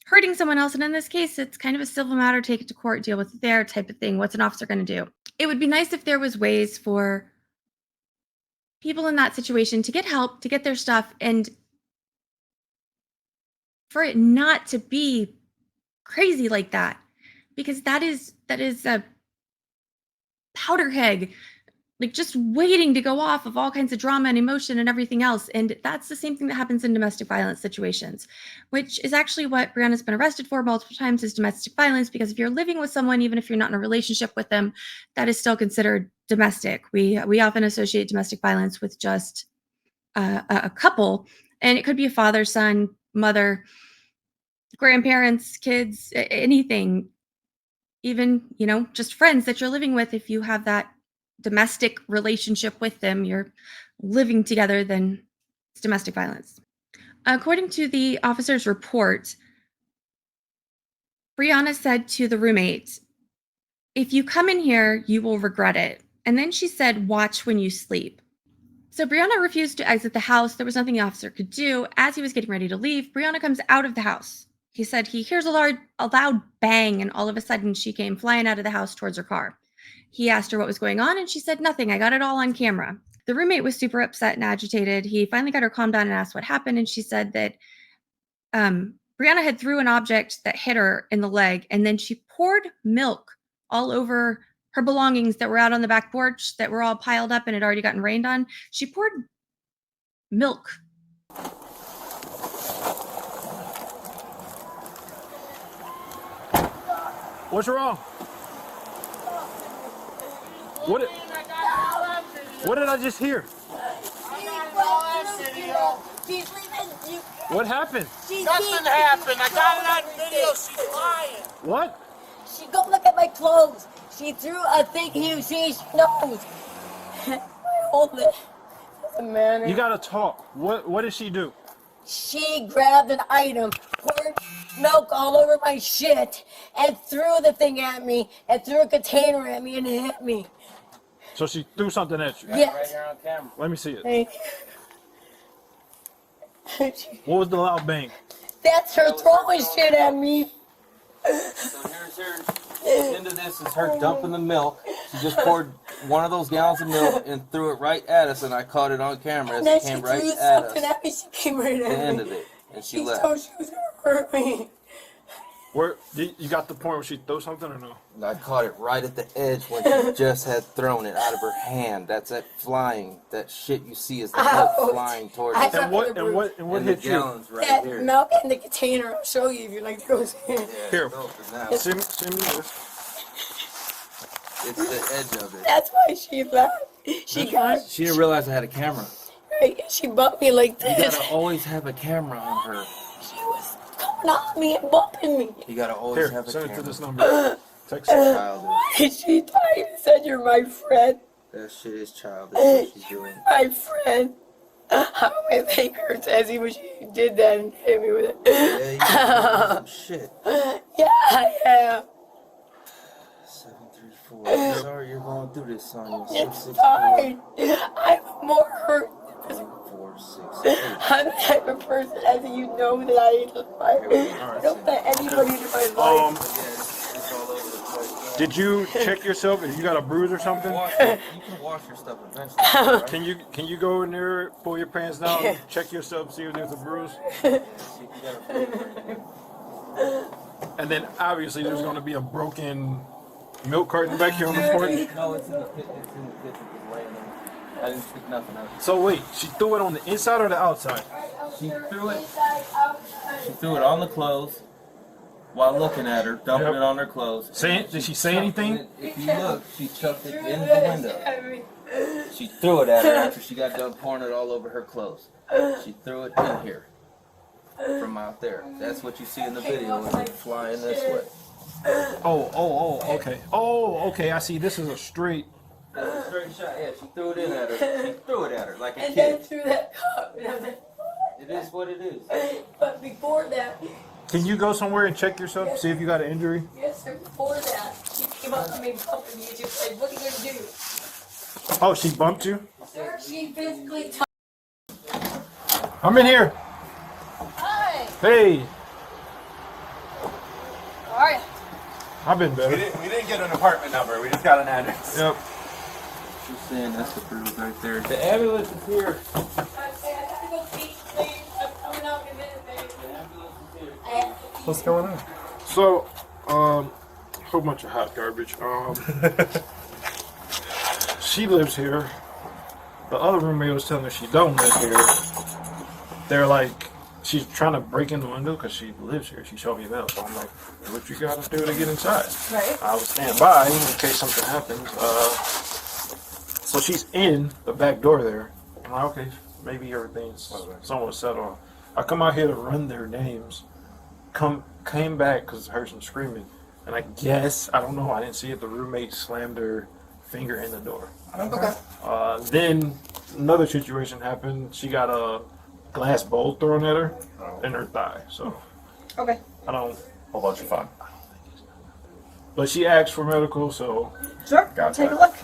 hurting someone else. And in this case, it's kind of a civil matter, take it to court, deal with it there type of thing. What's an officer going to do? It would be nice if there was ways for people in that situation to get help, to get their stuff, and for it not to be crazy like that, because that is a powder keg, like just waiting to go off of all kinds of drama and emotion and everything else. And that's the same thing that happens in domestic violence situations, which is actually what Brianna's been arrested for multiple times, is domestic violence. Because if you're living with someone, even if you're not in a relationship with them, that is still considered domestic. We often associate domestic violence with just a couple, and it could be a father, son, mother, grandparents, kids, anything, even, just friends that you're living with. If you have that domestic relationship with them, you're living together, then it's domestic violence. According to the officer's report, Brianna said to the roommate, "If you come in here, you will regret it." And then she said, "Watch when you sleep." So Brianna refused to exit the house. There was nothing the officer could do. As he was getting ready to leave, Brianna comes out of the house. He said he hears a loud bang, and all of a sudden she came flying out of the house towards her car. He asked her what was going on, and she said, "Nothing. I got it all on camera." The roommate was super upset and agitated. He finally got her calmed down and asked what happened, and she said that Brianna had threw an object that hit her in the leg, and then she poured milk all over her belongings that were out on the back porch that were all piled up and had already gotten rained on. She poured milk. What's wrong? What did I just hear? What happened? Nothing happened. I got it on video. She's lying. What? She go look at my clothes. She threw a thing. She knows. Hold it. Doesn't matter. You gotta talk. What did she do? She grabbed an item, poured milk all over my shit, and threw the thing at me, and threw a container at me, and hit me. So she threw something at you? Yes. Right here on camera. Let me see it. Thank you. What was the loud bang? That's her throwing shit at me. So the end of this is her dumping the milk. She just poured one of those gallons of milk and threw it right at us, and I caught it on camera as it came right at us. At me. She came right at me. The end of it, and she left. Told she was gonna hurt me. Where you got the point where she threw something or no? I caught it right at the edge when she just had thrown it out of her hand. That's that flying. That shit you see is the milk flying towards us. And what hit you? Right that here. milk in the container. I'll show you if you like to go see it. Here, send me this. It's the edge of it. That's why she left. She didn't realize I had a camera. right. She bumped me like You this. gotta always have a camera on her. She was coming on me and bumping me. You gotta always have a send camera. it to this number. Text her. Why she thought you said you're my friend? That shit is childish. What she's doing. My friend. How am I think her says he was she did that and hit me with it? Yeah, you did some shit. Yeah, I am. 734. Sorry you're going through this, Sonya. It's fine. I'm more hurt. 468. I'm the type of person, as you know, that I don't let anybody into my life. Did you check yourself? If you got a bruise or something? You can wash your stuff eventually. Right? Can you go in there, pull your pants down, check yourself, see if there's a bruise? And then obviously there's going to be a broken milk carton back here on the porch. No, it's in the kitchen. It's in the kitchen. It's laying there. I didn't pick nothing up. So wait, she threw it on the inside or the outside? She threw it on the clothes, while looking at her, dumping it on her clothes. Did she say anything? If you look, she chucked it in the window. She threw it at her after she got done pouring it all over her clothes. She threw it in here from out there. That's what you see in the video when it's flying this way. Okay. Okay, I see. This is a straight. That's a straight shot. Yeah, she threw it in at her. She threw it at her like a And then kid. through that cup, and I was like, It is what it is. but before that, Can you go somewhere and check yourself, see if you got an injury? yes, sir, before that, she came up to me and bumped me and she said, what are you gonna do? Oh, she bumped you? Sir, she physically I'm in here. Hi. Hey, All right. I've been better. We didn't get an apartment number. We just got an address. Yep. She's saying that's the bruise right there. The ambulance is here. I gotta go speak, please. I'm coming out in a minute, baby. The ambulance is here. What's going on? So, whole bunch of hot garbage. She lives here. The other roommate was telling her she don't live here. They're like, she's trying to break in the window because she lives here. She showed me that. So I'm like, what you gotta do to get inside? Right. I will stand by in case something happens. So she's in the back door there. I'm like, okay, maybe everything's somewhat settled. I come out here to run their names. Came back because I heard some screaming. And I guess, I don't know, I didn't see it. The roommate slammed her finger in the door. Okay. Then another situation happened. She got a glass bowl thrown at her in her thigh. So Okay. I don't. Whole bunch of fun. But she asked for medical, so. Sure. Gotcha. Take a look.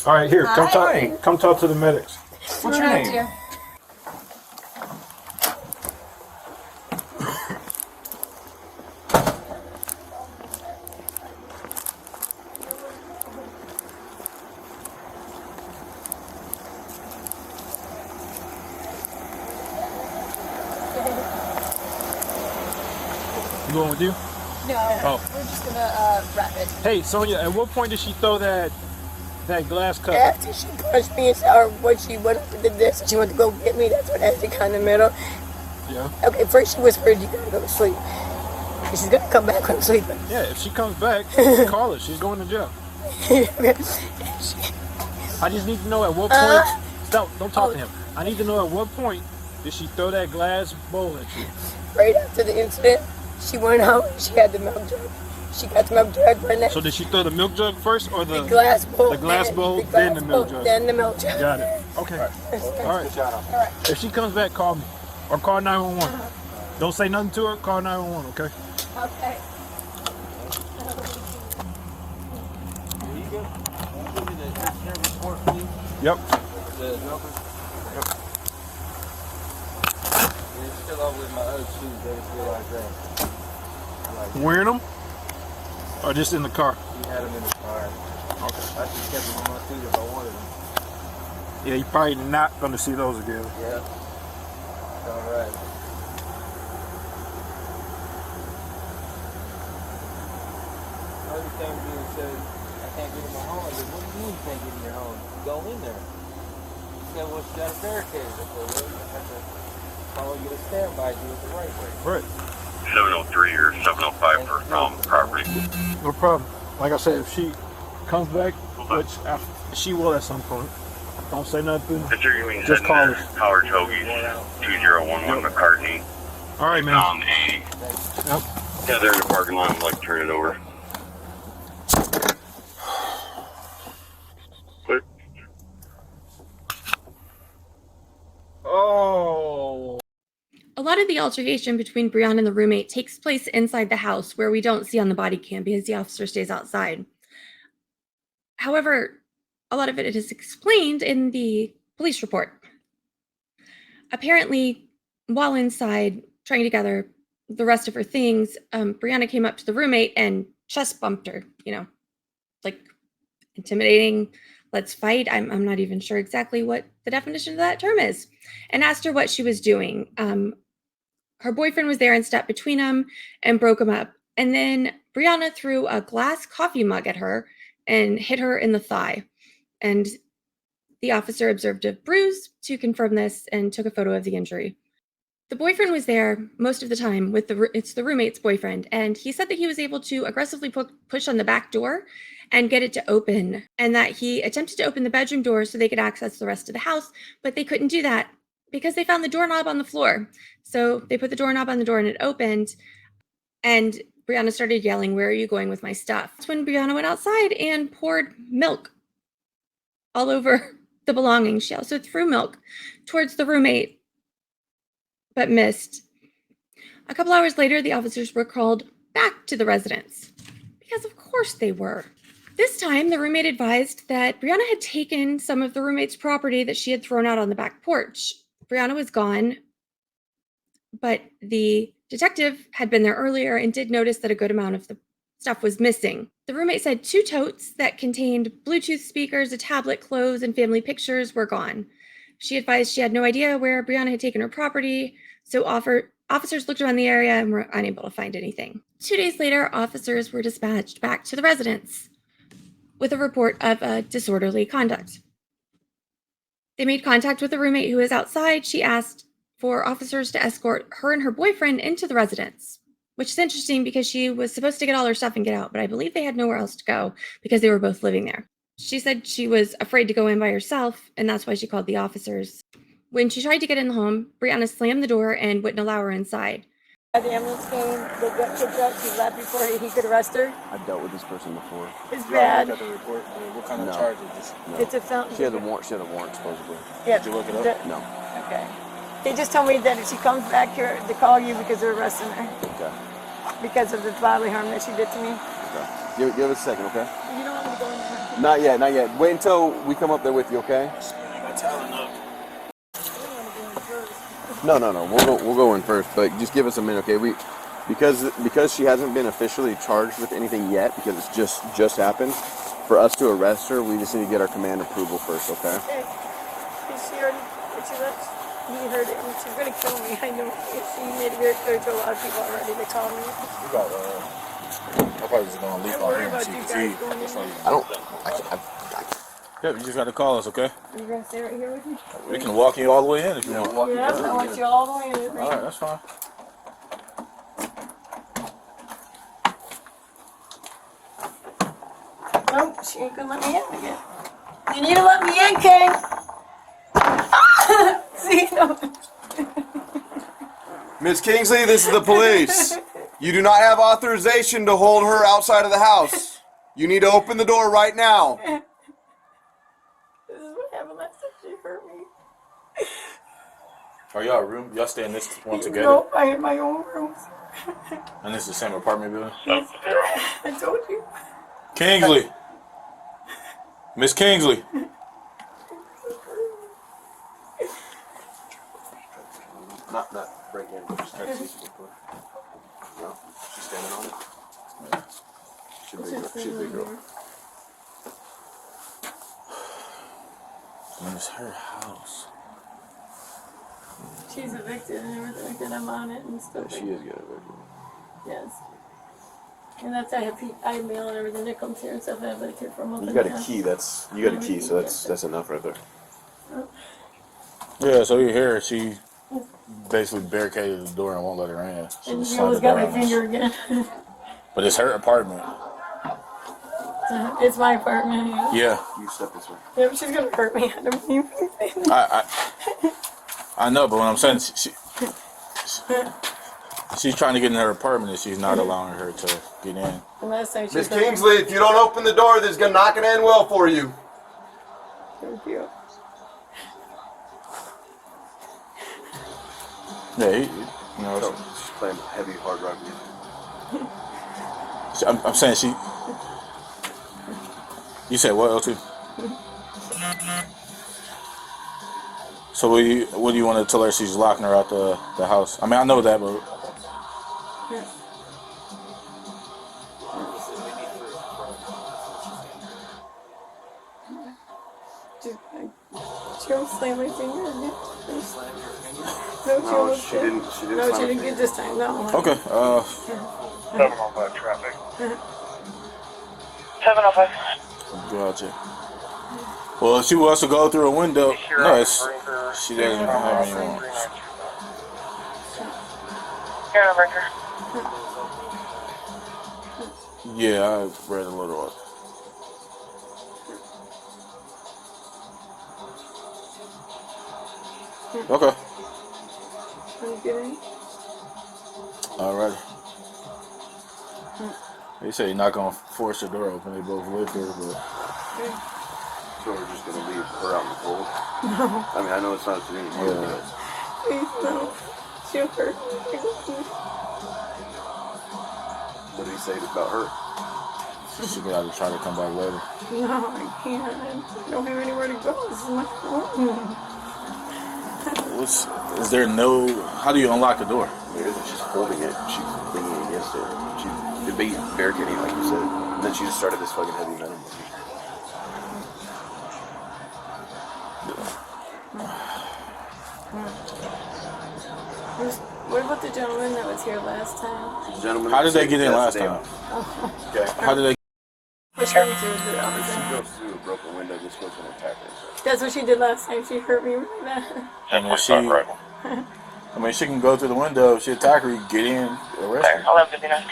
All right, here, come Hi. talk. Come talk to the medics. What's your name? Dear? You going with you? No. Oh. We're just gonna wrap it. Hey, Sonia, at what point did she throw that glass cup? After she punched me and saw what she went up and did this, she went to go get me. That's what had to kind of middle. Yeah. Okay, first she whispered, you gotta go to sleep. She's gonna come back when I'm sleeping. Yeah, if she comes back, call her. She's going to jail. I just need to know at what point. Stop! Don't talk to him. I need to know at what point did she throw that glass bowl at you? Right after the incident, she went out. She had the milk jug. She got the milk jug right next. So did she throw the milk jug first, or the glass bowl? The glass bowl, then the milk jug. Then the milk jug. Got it. Okay. All right. All right. If she comes back, call me or call 911. Don't say nothing to her. Call 911. Okay. Okay. Yep. Still over with my other shoes, they feel like that. Wearing them, or just in the car? He had them in the car. Okay. I just kept them on my feet if I wanted them. Yeah, you're probably not going to see those again. Yeah. All right. Every time being said, I can't get in my home. I said, what do you mean you can't get in your home? Go in there. He said, well, she got a barricade. I said, well, you have to probably get a standby, do it the right way. Right. 703 or 705 for property. No problem. Like I said, if she comes back, which she will at some point, don't say nothing. Just call us. Howard Hoagie, 2011 McCartney. All right, man. Yep. Yeah, they're in the parking lot. I'd like to turn it over. Clear. Oh. A lot of the altercation between Brianna and the roommate takes place inside the house where we don't see on the body cam because the officer stays outside. However, a lot of it is explained in the police report. Apparently, while inside trying to gather the rest of her things, Brianna came up to the roommate and chest bumped her, like intimidating, let's fight. I'm not even sure exactly what the definition of that term is, and asked her what she was doing. Her boyfriend was there and stepped between them and broke him up. And then Brianna threw a glass coffee mug at her and hit her in the thigh. And the officer observed a bruise to confirm this and took a photo of the injury. The boyfriend was there most of the time with it's the roommate's boyfriend, and he said that he was able to aggressively push on the back door and get it to open, and that he attempted to open the bedroom door so they could access the rest of the house, but they couldn't do that because they found the doorknob on the floor. So they put the doorknob on the door and it opened, and Brianna started yelling, "Where are you going with my stuff?" That's when Brianna went outside and poured milk all over the belongings. She also threw milk towards the roommate, but missed. A couple hours later, the officers were called back to the residence, because of course they were. This time, the roommate advised that Brianna had taken some of the roommate's property that she had thrown out on the back porch. Brianna was gone, but the detective had been there earlier and did notice that a good amount of the stuff was missing. The roommate said 2 totes that contained Bluetooth speakers, a tablet, clothes, and family pictures were gone. She advised she had no idea where Brianna had taken her property, so officers looked around the area and were unable to find anything. 2 days later, officers were dispatched back to the residence with a report of disorderly conduct. They made contact with the roommate who was outside. She asked for officers to escort her and her boyfriend into the residence, which is interesting because she was supposed to get all her stuff and get out, but I believe they had nowhere else to go because they were both living there. She said she was afraid to go in by herself, and that's why she called the officers. When she tried to get in the home, Brianna slammed the door and wouldn't allow her inside. The ambulance came, they got kicked out, she left before he could arrest her. I've dealt with this person before. It's bad. Got the report? I mean, what kind of No. charge is this? No. It's a felony. She had a warrant supposedly. Yeah. Did you look it up? No. Okay. They just told me that if she comes back here, to call you because they're arresting her. Okay. Because of the bodily harm that she did to me. Okay. Give us a second, okay? You don't want me to go in there? Not yet, not yet. Wait until we come up there with you, okay? No. We'll go in first, but just give us a minute, okay? Because she hasn't been officially charged with anything yet, because it's just happened. For us to arrest her, we just need to get our command approval first, okay? Okay. He heard it and she's gonna kill me. I know. She made it very clear to a lot of people already. They called me. You got, I probably was going to leap out here and see if you Yeah, you just got to call us, okay? Are you gonna stay right here with me? We can walk you all the way in if you want. Yes, I want you all the way in with me. All right, that's fine. Nope, she ain't gonna let me in again. You need to let me in, King. See, no. Miss Kingsley, this is the police. You do not have authorization to hold her outside of the house. You need to open the door right now. This is what happened last time she hurt me. Are y'all room? Y'all stay in this one together? Nope, I have my own rooms. And this is the same apartment building? I told you. Kingsley. Miss Kingsley. Not break in, but just try to see if we can. No, she's standing on it. Yeah. She's a big girl. And it's her house. She's evicted and everything, and I'm on it and stuff. Yeah, she is getting evicted. Yes. And that's I have mail and everything that comes here and stuff. I have lived here for a month. You got a key. You got a key, so that's enough right there. Yeah, so you're here. She basically barricaded the door and won't let her in. She And just you slammed always the door got my on us. finger again. But it's her apartment. It's my apartment. Yeah. Yeah. You step this way. Yeah, but she's gonna hurt me. I don't even think. I know, but what I'm saying, she's trying to get in her apartment and she's not allowing her to get in. Miss Kingsley, if you don't open the door, this is not going to end well for you. Thank you. Yeah, She's playing heavy hard rock music. I'm saying she. You said what, L2? So what do you want to tell her? She's locking her out the house. I mean, I know that, but. She almost slammed my finger again. No, she didn't. She didn't. No, she didn't get this time. No. Okay. 705 traffic. 705. Gotcha. Well, if she wants to go through a window, no, she doesn't have any warrants. You're on a breaker. Yeah, I read a little. Okay. I'm kidding. All right. They say you're not gonna force the door open. They both live here, but. So we're just gonna leave her out in the cold? No. I mean, I know it's not to any harm, but Please, no. She'll hurt me. what did he say about her? She could either try to come back later. No, I can't. I don't have anywhere to go. This is my home. Is there no? How do you unlock the door? There isn't. She's holding it. She's leaning against it. She's barricading, like you said. And then she just started this fucking heavy metal. What about the gentleman that was here last time? The gentleman. How did they get in last That's the time? Oh. Okay. How did they? What she did the other She time. goes through a broken window, just goes and attack her. That's what she did last time. She hurt me really bad. I mean, she can go through the window. If she attack her, you get in, arrest her. I'll have 59.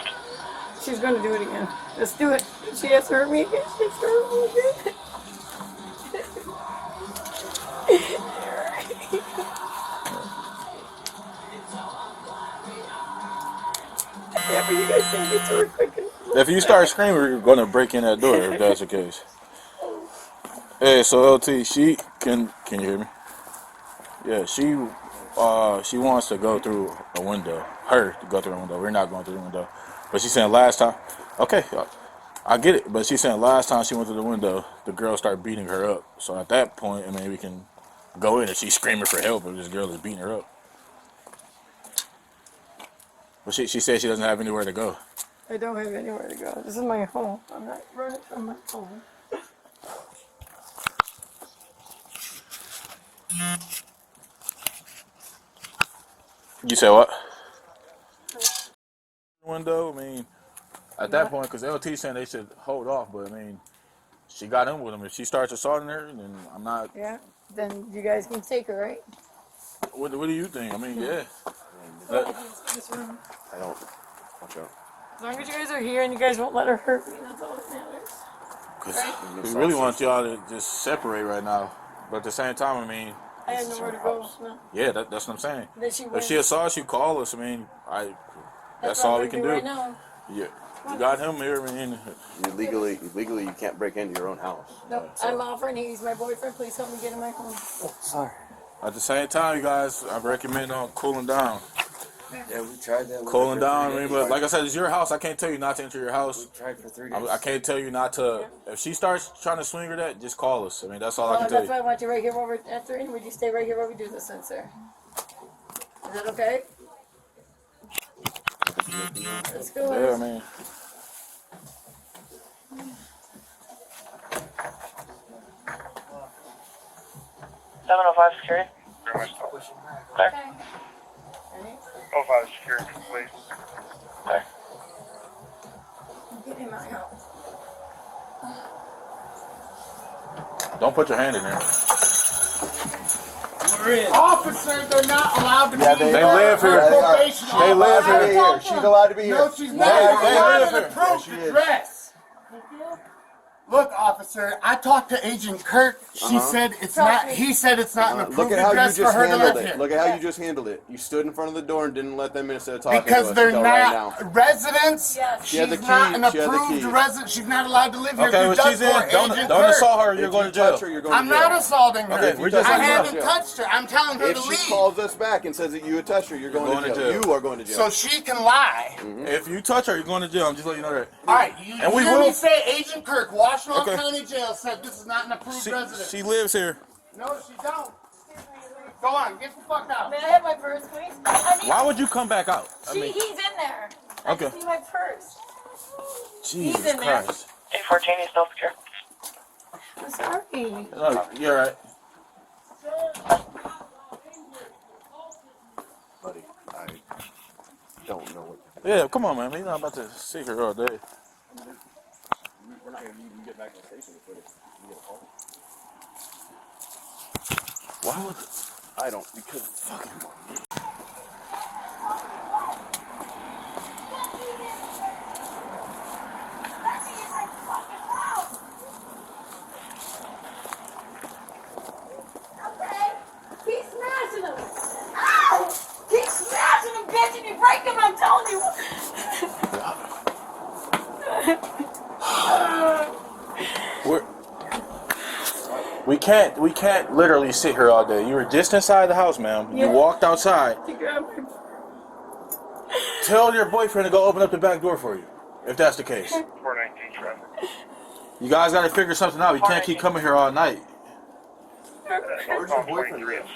She's going to do it again. Let's do it. She has to hurt me again. She has to hurt me again. Yeah, but you guys can get to her quick. If you start screaming, you're going to break in that door. If that's the case. Hey, so LT, she can you hear me? Yeah, she wants to go through a window. Her to go through a window. We're not going through the window. But she's saying last time. Okay, I get it. But she's saying last time she went through the window, the girl started beating her up. So at that point, I mean, we can go in and she's screaming for help, and this girl is beating her up. But she said she doesn't have anywhere to go. I don't have anywhere to go. This is my home. I'm not running from my home. You said what? Window. I mean, at that point, because LT saying they should hold off, but I mean, she got in with him. If she starts assaulting her, then I'm not. Yeah. Then you guys can take her, right? What do you think? I mean, yeah. This room. I don't. Watch out. As long as you guys are here and you guys won't let her hurt me, that's all that matters. Because we really want y'all to just separate right now. But at the same time, I mean. I have nowhere to go. No. Yeah, that's what I'm saying. Then she If she assaults you, call us. I mean, that's all we can do. Right now. Yeah, you got him here. I mean, Legally, you can't break into your own house. Nope. I'm offering. He's my boyfriend. Please help me get in my home. Oh, sorry. At the same time, you guys, I recommend cooling down. Yeah, we tried that. Cooling down. I mean, but like I said, it's your house. I can't tell you not to enter your house. We tried for 3 days. I can't tell you not to. If she starts trying to swing her that, just call us. I mean, that's all I can tell That's you. why I want you right here while we're entering. Would you stay right here while we do this, then, sir? Is that okay? Let's go. Yeah, I mean. $705 security. Very much so. Clear. 05 security, please. Clear. Get in my house. Don't put your hand in there. Officers are not allowed to Yeah, be they here. live here. Her probation They live officer. here. She's allowed to be here. No, she's They- not. they She's not live an here. approved Yes, she is. address. Look, officer, I talked to Agent Kirk. She said it's not. He said it's not an approved Look at how you address for just her to handled live it. here. Look at how you just handled it. You stood in front of the door and didn't let them in instead of talking Because to us they're until right now. not residents. Yes. She had the She's not key. an She had the approved key. resident. She's not allowed to live here. Okay, You well, done she's in. for Don't Agent don't Kirk. assault her. You're If going you to jail. touch her, you're going I'm to jail. not assaulting her. Okay, we're just I letting you haven't know. touched her. I'm telling her If to she leave. calls us back and says that you had touched her, you're going to jail. You are going to jail. So she can lie. If you touch her, you're going to jail. I'm just letting you know that. All right, you And we hear will- me say Agent Kirk, Washington Okay. County Jail said this is not an approved resident. She lives here. No, she don't. Go on, get the fuck out. May I have my purse, please? I mean, Why would you come back out? I mean, he's in there. okay. I see my purse. Jesus in there. Christ. 814 is still secure. I'm sorry. No, you're right. Buddy, I don't know what. Yeah, come on, man. He's not about to sit here all day. We're not going to even get back to the station before we get a call. Why would? I don't, because fucking. can't literally sit here all day. You were just inside the house, ma'am. You walked outside. Tell your boyfriend to go open up the back door for you, if that's the case. 419 traffic. You guys got to figure something out. You can't keep coming here all night. Where's your boyfriend live?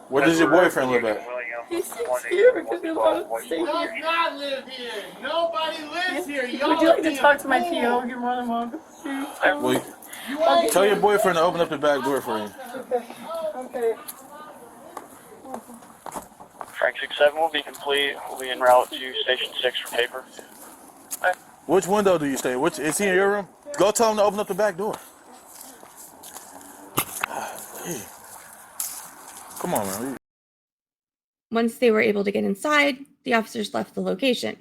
Where does your boyfriend live at? He sits here because he wants to stay He does here. not live here. Nobody lives here. Y'all Would you like to being talk to my fools. PO? You're more than welcome. Well, You ain't tell your boyfriend to open up the back door for you. Okay. Frank 67 will be complete. We'll be en route to Station 6 for paper. Which window do you stay? Which is he in your room? Go tell him to open up the back door. Hey. Come on, man. Once they were able to get inside, the officers left the location.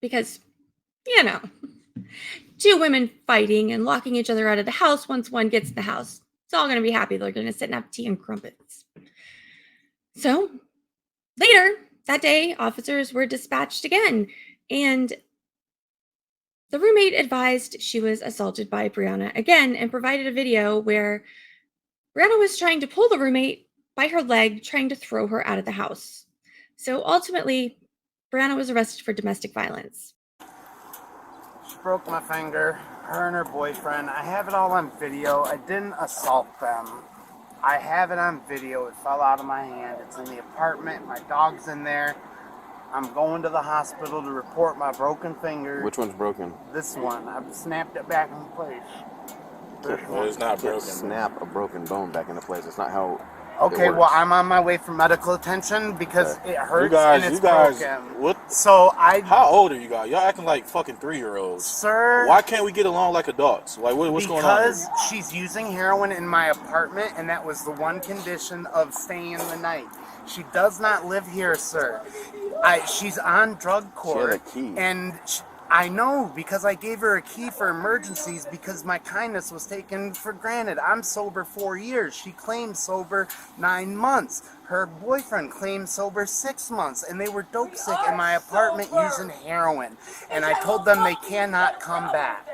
Because, you know, two women fighting and locking each other out of the house once one gets in the house. It's all going to be happy. They're going to sit and have tea and crumpets. So, later that day, officers were dispatched again, and the roommate advised she was assaulted by Brianna again and provided a video where Brianna was trying to pull the roommate by her leg, trying to throw her out of the house. So ultimately, Brianna was arrested for domestic violence. She broke my finger, her and her boyfriend. I have it all on video. I didn't assault them. I have it on video. It fell out of my hand. It's in the apartment. My dog's in there. I'm going to the hospital to report my broken finger. Which one's broken? This one. I've snapped it back in place. It's not broken. Snap a broken bone back into place. It's not how. Okay, well, I'm on my way for medical attention because it hurts and it's broken. What? So How old are you guys? Y'all acting like fucking 3-year-olds. Sir. Why can't we get along like adults? Like, what's going on? Because she's using heroin in my apartment, and that was the one condition of staying the night. She does not live here, sir. She's on drug court. She had a key. And I know, because I gave her a key for emergencies because my kindness was taken for granted. I'm sober 4 years. She claims sober 9 months. Her boyfriend claims sober 6 months, and they were dope sick in my apartment using heroin. And I told them they cannot come back.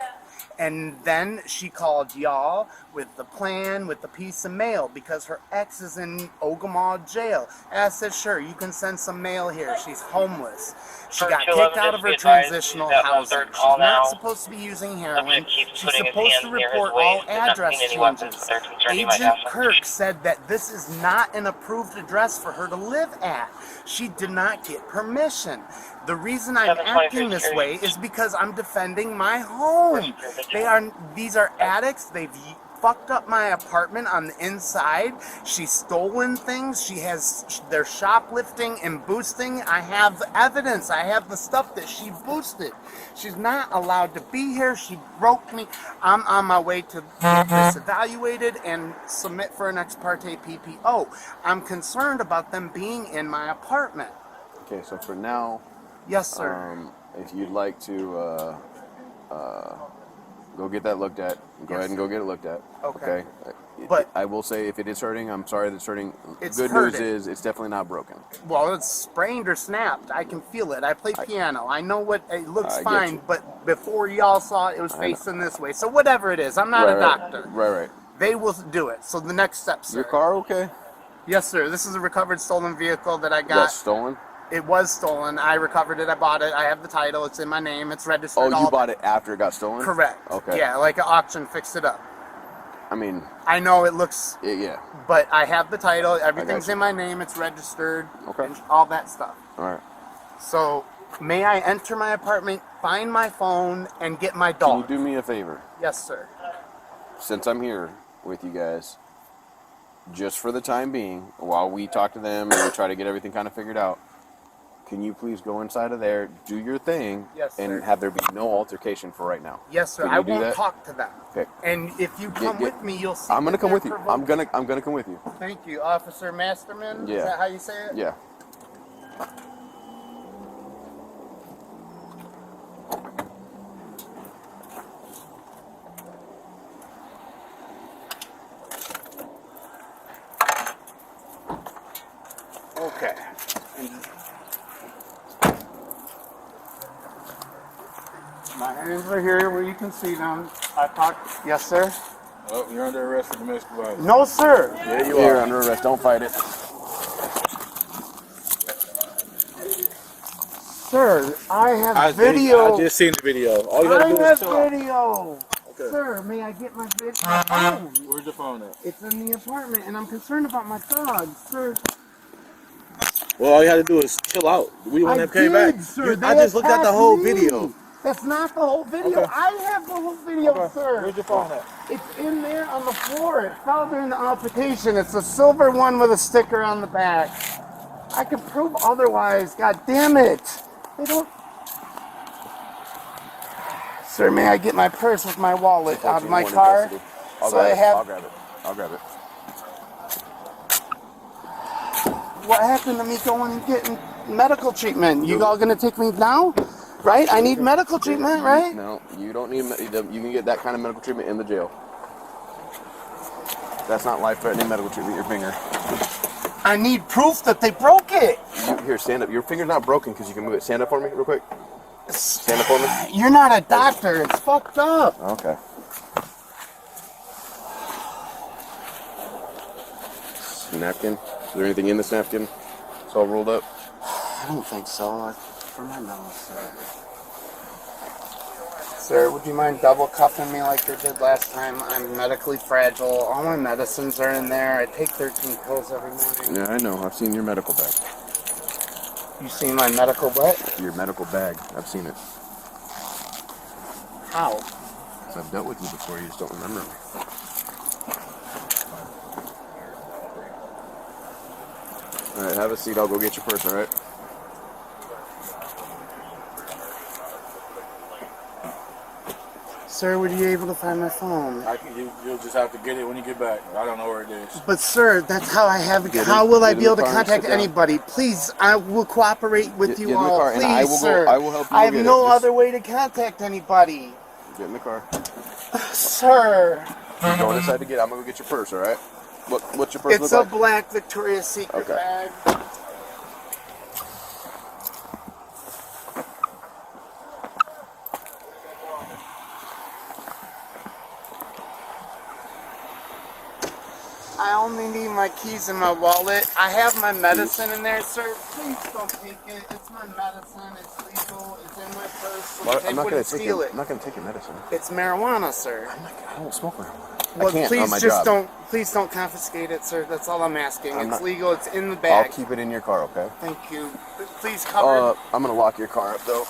And then she called y'all with the plan, with the piece of mail, because her ex is in Ogemaw jail. And I said, sure, you can send some mail here. She's homeless. She got kicked out of her transitional housing. She's not supposed to be using heroin. She's supposed to report all address changes. Agent Kirk said that this is not an approved address for her to live at. She did not get permission. The reason I'm acting this way is because I'm defending my home. These are addicts. They've fucked up my apartment on the inside. She's stolen things. They're shoplifting and boosting. I have evidence. I have the stuff that she boosted. She's not allowed to be here. She broke me. I'm on my way to get this evaluated and submit for an ex parte PPO. I'm concerned about them being in my apartment. Okay, so for now. Yes, sir. If you'd like to go get that looked at, go ahead and go get it looked at. Okay. But I will say, if it is hurting, I'm sorry that it's hurting. It's Good hurting. news is it's definitely not broken. Well, it's sprained or snapped. I can feel it. I play piano. I know what it looks I get fine, you. but before y'all saw it, it was facing this way. So whatever it is, I'm not a doctor. Right. They will do it. So the next step, sir. Your car okay? Yes, sir. This is a recovered stolen vehicle that I got. Got stolen? It was stolen. I recovered it. I bought it. I have the title. It's in my name. It's registered. Oh, you bought it after it got stolen? Correct. Okay. Yeah, like an auction fixed it up. I mean, I know it looks. Yeah. But I have the title. Everything's in my name. It's registered. Okay. And all that stuff. All right. So, may I enter my apartment, find my phone, and get my dog? Can you do me a favor? Yes, sir. Since I'm here with you guys, just for the time being, while we talk to them and we try to get everything kind of figured out, can you please go inside of there, do your thing, Yes, sir. and have there be no altercation for right now? Yes, sir. Can I you do won't that? talk to them. Okay. And if you come with me, you'll see. I'm gonna that come they're with you. provoked. I'm gonna come with you. Thank you, Officer Masterman. Yeah. Is that how you say it? Yeah. Okay. My hands are here where you can see them. I talked. Yes, sir. Oh, you're under arrest for domestic violence. No, sir. Yeah, you You're are. under arrest. Don't fight it. Sir, I have video. I just seen the video. All you gotta I do have is chill out. video. Okay. Sir, may I get my phone? Where's the phone at? It's in the apartment, and I'm concerned about my dog, sir. Well, all you had to do is chill out. We wouldn't have came back. Sir. I just looked at the whole video. That's not the whole video. Okay. I have the whole video, sir. Where's your phone at? It's in there on the floor. It fell during the altercation. It's a silver one with a sticker on the back. I can prove otherwise. God damn it. They don't. Sir, may I get my purse with my wallet out of my car? I'll So I have. I'll grab it. I'll grab it. What happened to me going and getting medical treatment? You all gonna take me now? Right? I need medical treatment, right? No, you don't need. You can get that kind of medical treatment in the jail. That's not life-threatening medical treatment. Your finger. I need proof that they broke it. Here, stand up. Your finger's not broken because you can move it. Stand up for me, real quick. Stand up for me. You're not a doctor. It's fucked up. Okay. Napkin. Is there anything in this napkin? It's all rolled up. I don't think so. For my mouth, sir. Sir, would you mind double cuffing me like you did last time? I'm medically fragile. All my medicines are in there. I take 13 pills every morning. Yeah, I know. I've seen your medical bag. You seen my medical what? Your medical bag. I've seen it. How? Because I've dealt with you before. You just don't remember me. All right, have a seat. I'll go get your purse. All right. Sir, were you able to find my phone? You'll just have to get it when you get back. I don't know where it is. But sir, that's how I have it. Get How in- will I get be in able the to car and contact sit down. anybody? Please, I will cooperate with Get you in the all. car, Please, and I will go- sir. I will help you I have get it. no Just- other way to contact anybody. Get in the car. Sir. You go inside to get it. I'm gonna go get your purse. All right. What's your purse It's look a like? black Victoria's Secret Okay. bag. I only need my keys and my wallet. I have my medicine in there, sir. Please don't take it. It's my medicine. It's legal. It's in my purse. Well, They I'm not gonna wouldn't take steal it. it. I'm not gonna take your medicine. It's marijuana, sir. I don't smoke marijuana. Well, I can't please on my just job. please don't confiscate it, sir. That's all I'm asking. I'm It's not- legal. It's in the I'll bag. keep it in your car, okay? Thank you. Please cover. I'm gonna lock your car up though.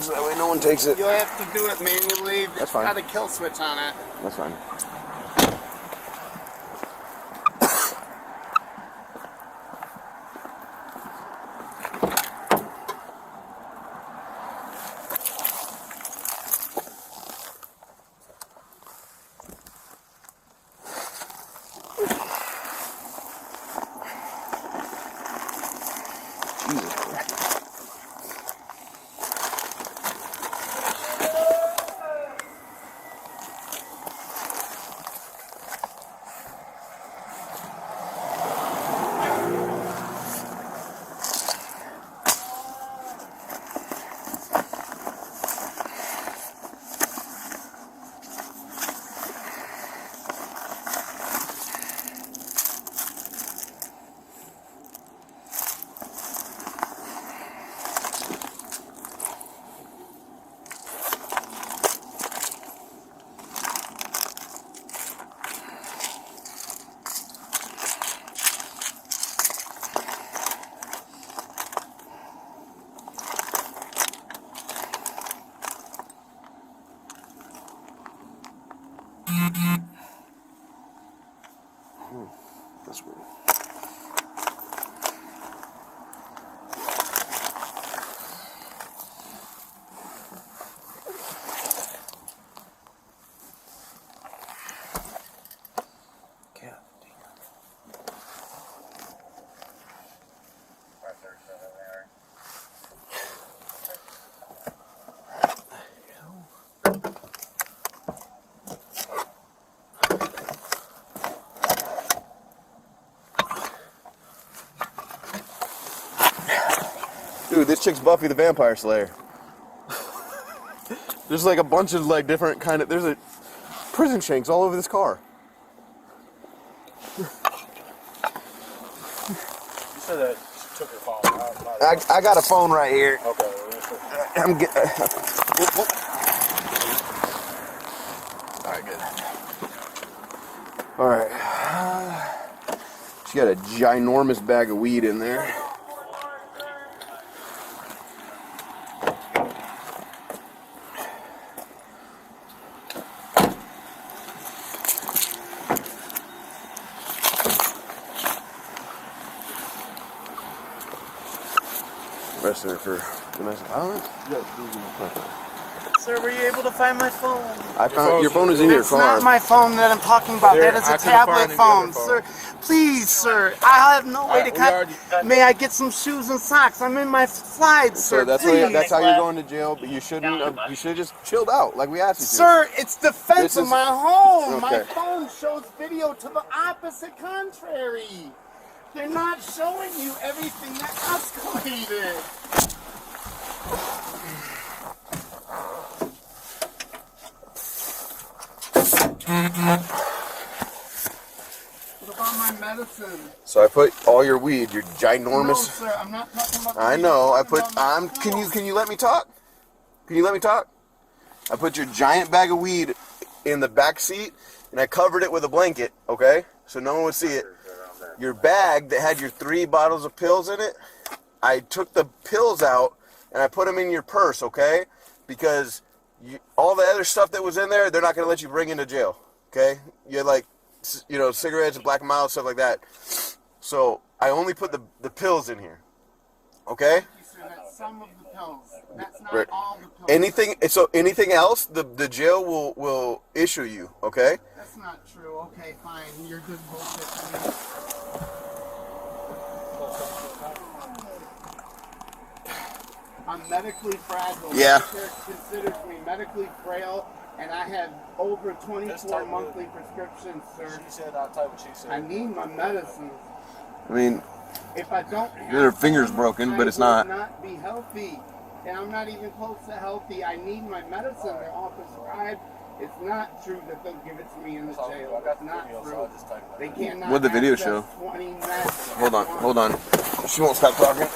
So that way no one takes it. You'll have to do it manually. That's fine. It's got a kill switch on it. That's fine. Jesus Christ. That's weird. Dude, this chick's Buffy the Vampire Slayer. There's like a bunch of like different kind of. There's a prison shanks all over this car. You said that she took her phone. I got a phone right here. Okay. I'm get. All right, good. All right. She got a ginormous bag of weed in there. Arrested her for domestic violence? Sir, were you able to find my phone? I found your phone is in your It's car. not my phone that I'm talking about. There, That is I a couldn't tablet find any phone, other sir. Please, sir. I have no way to we already- May I get some shoes and socks? I'm in my slides, So sir. that's Please. how you're going to jail, but you shouldn't. You should have just chilled out like we asked you to. Sir, it's defense This of is- my home. My Okay. phone shows video to the opposite contrary. They're not showing you everything that escalated. What about my medicine? So I put all your weed, your ginormous. No, sir, I'm not talking about. I know. I put. Can you let me talk? Can you let me talk? I put your giant bag of weed in the back seat, and I covered it with a blanket. Okay, so no one would see it. Your bag that had your 3 bottles of pills in it, I took the pills out and I put them in your purse. Okay, because all the other stuff that was in there, they're not going to let you bring into jail. Okay, you had like, cigarettes and Black Miles, stuff like that. So I only put the pills in here. Okay. That's some of the pills. That's not Right. all the pills. Anything else, the jail will issue you. Okay. That's not true. Okay, fine. You're good bullshit to me. I'm medically fragile. Yeah. Medicare considers me medically frail, and I have over 24 monthly prescriptions, sir. She said, I'll tell you what she said. I need my medicine. I mean, If I don't have her finger's them, broken, but it's I not. would not be healthy. And I'm not even close to healthy. I need my medicine. They're all prescribed. It's not true that they'll give it to me in the jail. It's not true. They cannot. What'd the video access show? 20 meds. Hold on. She won't stop talking.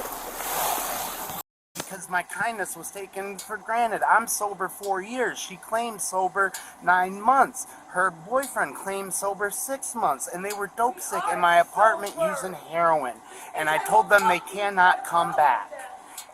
Because my kindness was taken for granted. I'm sober 4 years. She claimed sober 9 months. Her boyfriend claimed sober 6 months. And they were dope sick in my apartment using heroin. And I told them they cannot come back.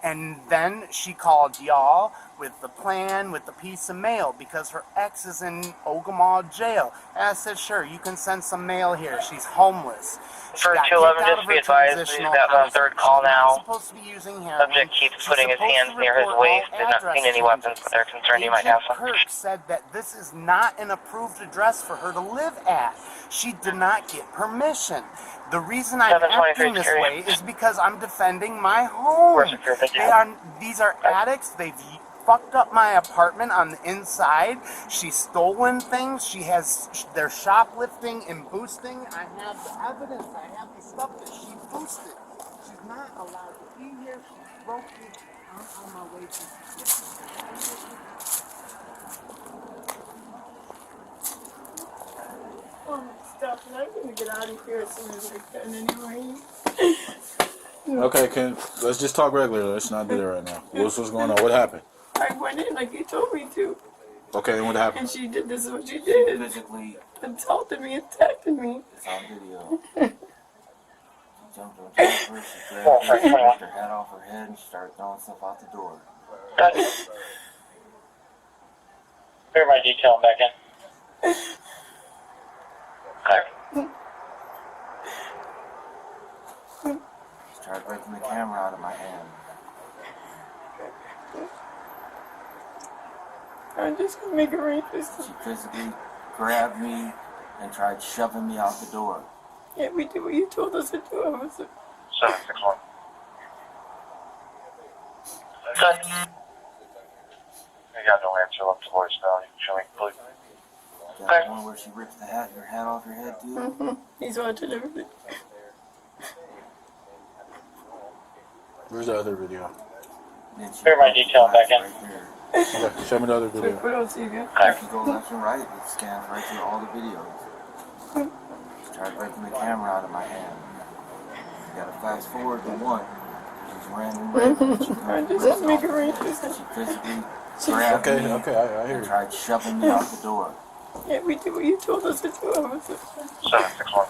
And then she called y'all with the plan, with the piece of mail, because her ex is in Ogemaw jail. And I said, sure, you can send some mail here. She's homeless. For 211, just be advised, we've got on third call now. Subject keeps putting his hands near his waist. They've not seen any weapons, but they're concerned he might have some. Kirk said that this is not an approved address for her to live at. She did not get permission. The reason I'm acting this way is because I'm defending my home. These are addicts. They've fucked up my apartment on the inside. She's stolen things. They're shoplifting and boosting. I have the evidence. I have the stuff that she boosted. She's not allowed to be here. She broke me. I'm on my way to stuff, and I'm gonna get out of here as soon as I can anyway. Okay, let's just talk regularly. Let's not do that right now. What's going on? What happened? I went in like you told me to. Okay, and what happened? And she did this is what she did. Physically Insulted me, attacked me. it's on video. Jumped on top of her, she grabbed her, she ripped her hat off her head, and she started throwing stuff out the door. Clear my detail and back in. She tried breaking the camera out of my hand. I'm just gonna make a rapist. She physically grabbed me and tried shoving me out the door. Yeah, we did what you told us to do. I was 761. Cut. I got no answer left to voicemail. You can show me, please. Got one where she ripped her hat off her head too. He's watching everything. Where's the other video? Clear my detail and back in. Right there. Okay, show me the other video. What else you got? If you go left and right, it scans right through all the videos. Tried breaking the camera out of my hand. You gotta fast forward to one. She's random rape. Just make it right. She physically grabbed me I hear and you. tried shoving me out the door. Yeah, we did what you told us to do. 761.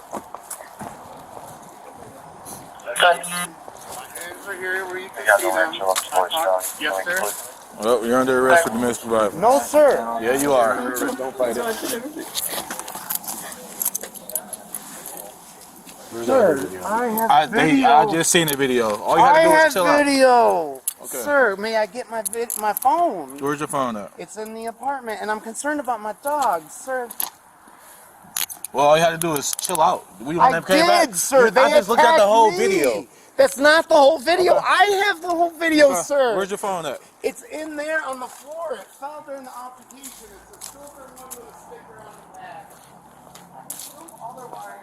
Hands are here where you We can got see no them. range of employees down. Yes, sir. Well, you're under arrest for domestic violence. No, sir. Yeah, you are. Don't fight it. Where's that other Sir, video? I have video. I just seen the video. All you I gotta do have is chill out. video. Okay. Sir, may I get my phone? Where's your phone at? It's in the apartment, and I'm concerned about my dog, sir. Well, all you had to do is chill out. We I did, sir. They I just looked at the attacked whole me. video. That's not the whole video. Okay. I have the whole video, Okay. sir. Where's your phone at? It's in there on the floor. It fell during the altercation. It's a silver one with a sticker on the back. Otherwise,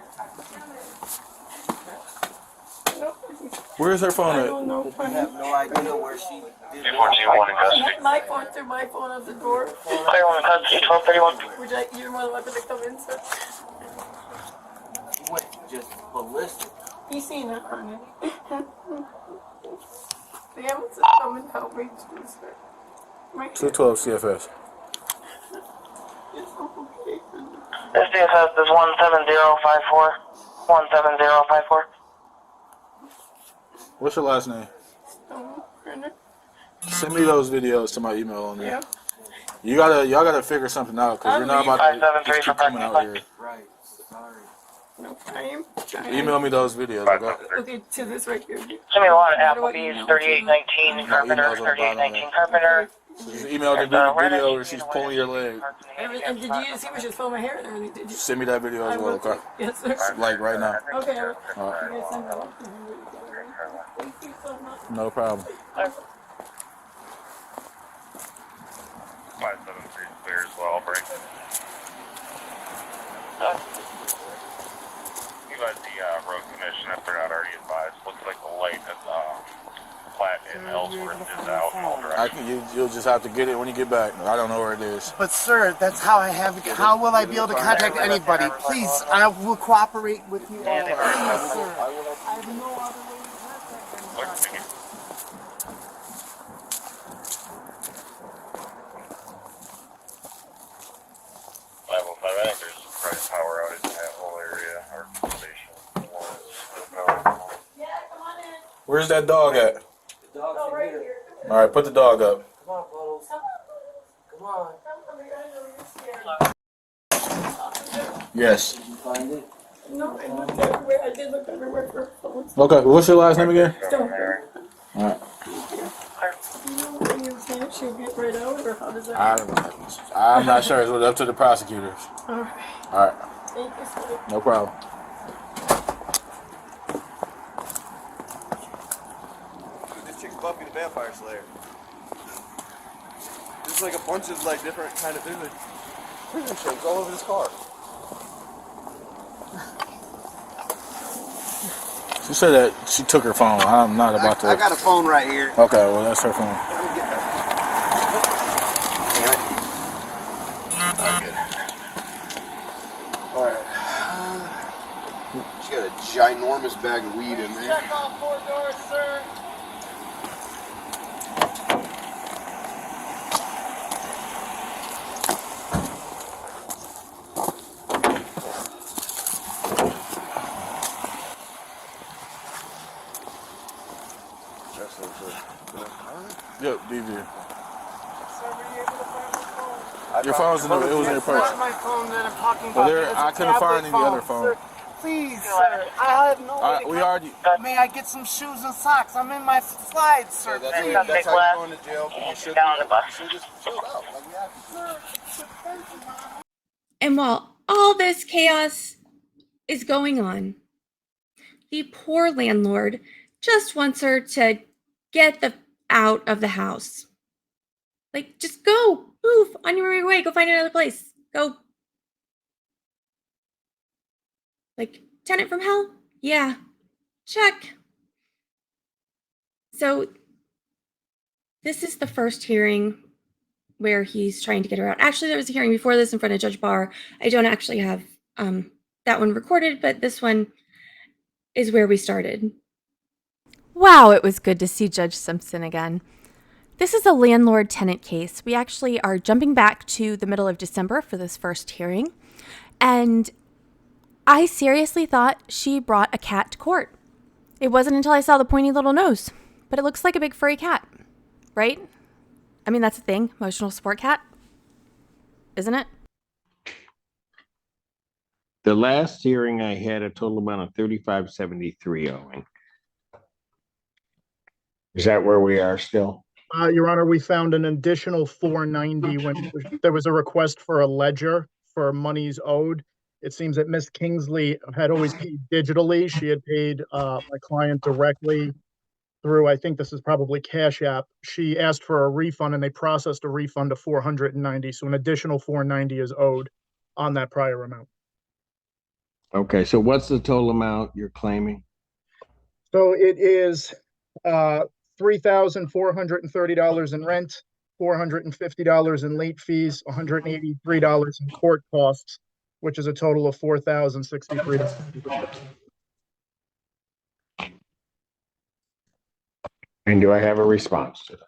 Where's her phone I at? don't know. I have no idea where she did it. 241 I investigate. left my phone through my phone at the door. Clear one, custody, 1231. Would you, you're more than welcome to come in, sir. She went just ballistic. You seen it, honey. The ambulance is coming to help me too, sir. My 212 CFS. It's okay. This DFS is 17054. 17054. What's your last name? Stone printer. Send me those videos to my email on there. Yeah. Y'all gotta figure something out because you're not about to just keep coming out here. Right. Sorry. No, I am trying. Email me those videos, okay? Okay, to this right here. Send me a lot of Applebee's, 3819 Carpenter, 3819 Carpenter. Just email the video where she's pulling your leg. And did you see when she was pulling my hair and everything? Did you? Send me that video as I well, will. okay? Yes, sir. Like right now. Okay. All right. You guys send that off to me. Thank you so much. No problem. 573 clear as well, break. You guys, the road commission, if they're not already advised, looks like the light at Platt and Ellsworth is out in all directions. You'll just have to get it when you get back. I don't know where it is. But sir, that's how I have. How will I be able to contact anybody? Please, I will cooperate with you all. Please, sir. I have no other way to contact anybody. I think there's probably a power outage in that whole area, or station. Yeah, come on in. Where's that dog at? The dog's Oh, right here. here. All right, put the dog up. Come on, Puddles. Come on. Come here. I know you're scared. Yes. Did you find it? No, I looked everywhere. I did look everywhere for phones. Okay, what's your last name again? Stone. All right. You know when you can't, she'll get right out, or how does that I don't know. I'm not sure. It's up to the prosecutors. All right. All right. Thank you, sir. No problem. This chick's Buffy the Vampire Slayer. There's like a bunch of like different kind of there's like prison shapes all over this car. She said that she took her phone. I'm not about to. I got a phone right here. Okay, well that's her phone. Alright. She got a ginormous bag of weed in there. Check all 4 doors, sir. Yep, DV. Sir, were you able to find my phone? Your phone's in the, it was in your It's not purse. my phone that I'm talking Well, about. there, It's a I couldn't tablet find any other phone. Sir, please, sir. I have no way to We con- already. May I get some shoes and socks? I'm in my slides, sir. That's Please. how you're going to jail. You should just chill out. Like we have to. And while all this chaos is going on, the poor landlord just wants her to get the out of the house. Like, just go, move on your merry way, go find another place. Go. Like, tenant from hell? Yeah. Check. So, this is the first hearing where he's trying to get her out. Actually, there was a hearing before this in front of Judge Barr. I don't actually have that one recorded, but this one is where we started. Wow, it was good to see Judge Simpson again. This is a landlord-tenant case. We actually are jumping back to the middle of December for this first hearing, and I seriously thought she brought a cat to court. It wasn't until I saw the pointy little nose, but it looks like a big furry cat, right? I mean, that's a thing, emotional support cat, isn't it? The last hearing I had a total amount of $35.73 owing. Is that where we are still? Your Honor, we found an additional $490 when there was a request for a ledger for monies owed. It seems that Miss Kingsley had always paid digitally. She had paid my client directly through, I think this is probably CashApp. She asked for a refund and they processed a refund of $490. So an additional $490 is owed on that prior amount. Okay, so what's the total amount you're claiming? So it is $3,430 in rent, $450 in late fees, $183 in court costs, which is a total of $4,063. And do I have a response to that?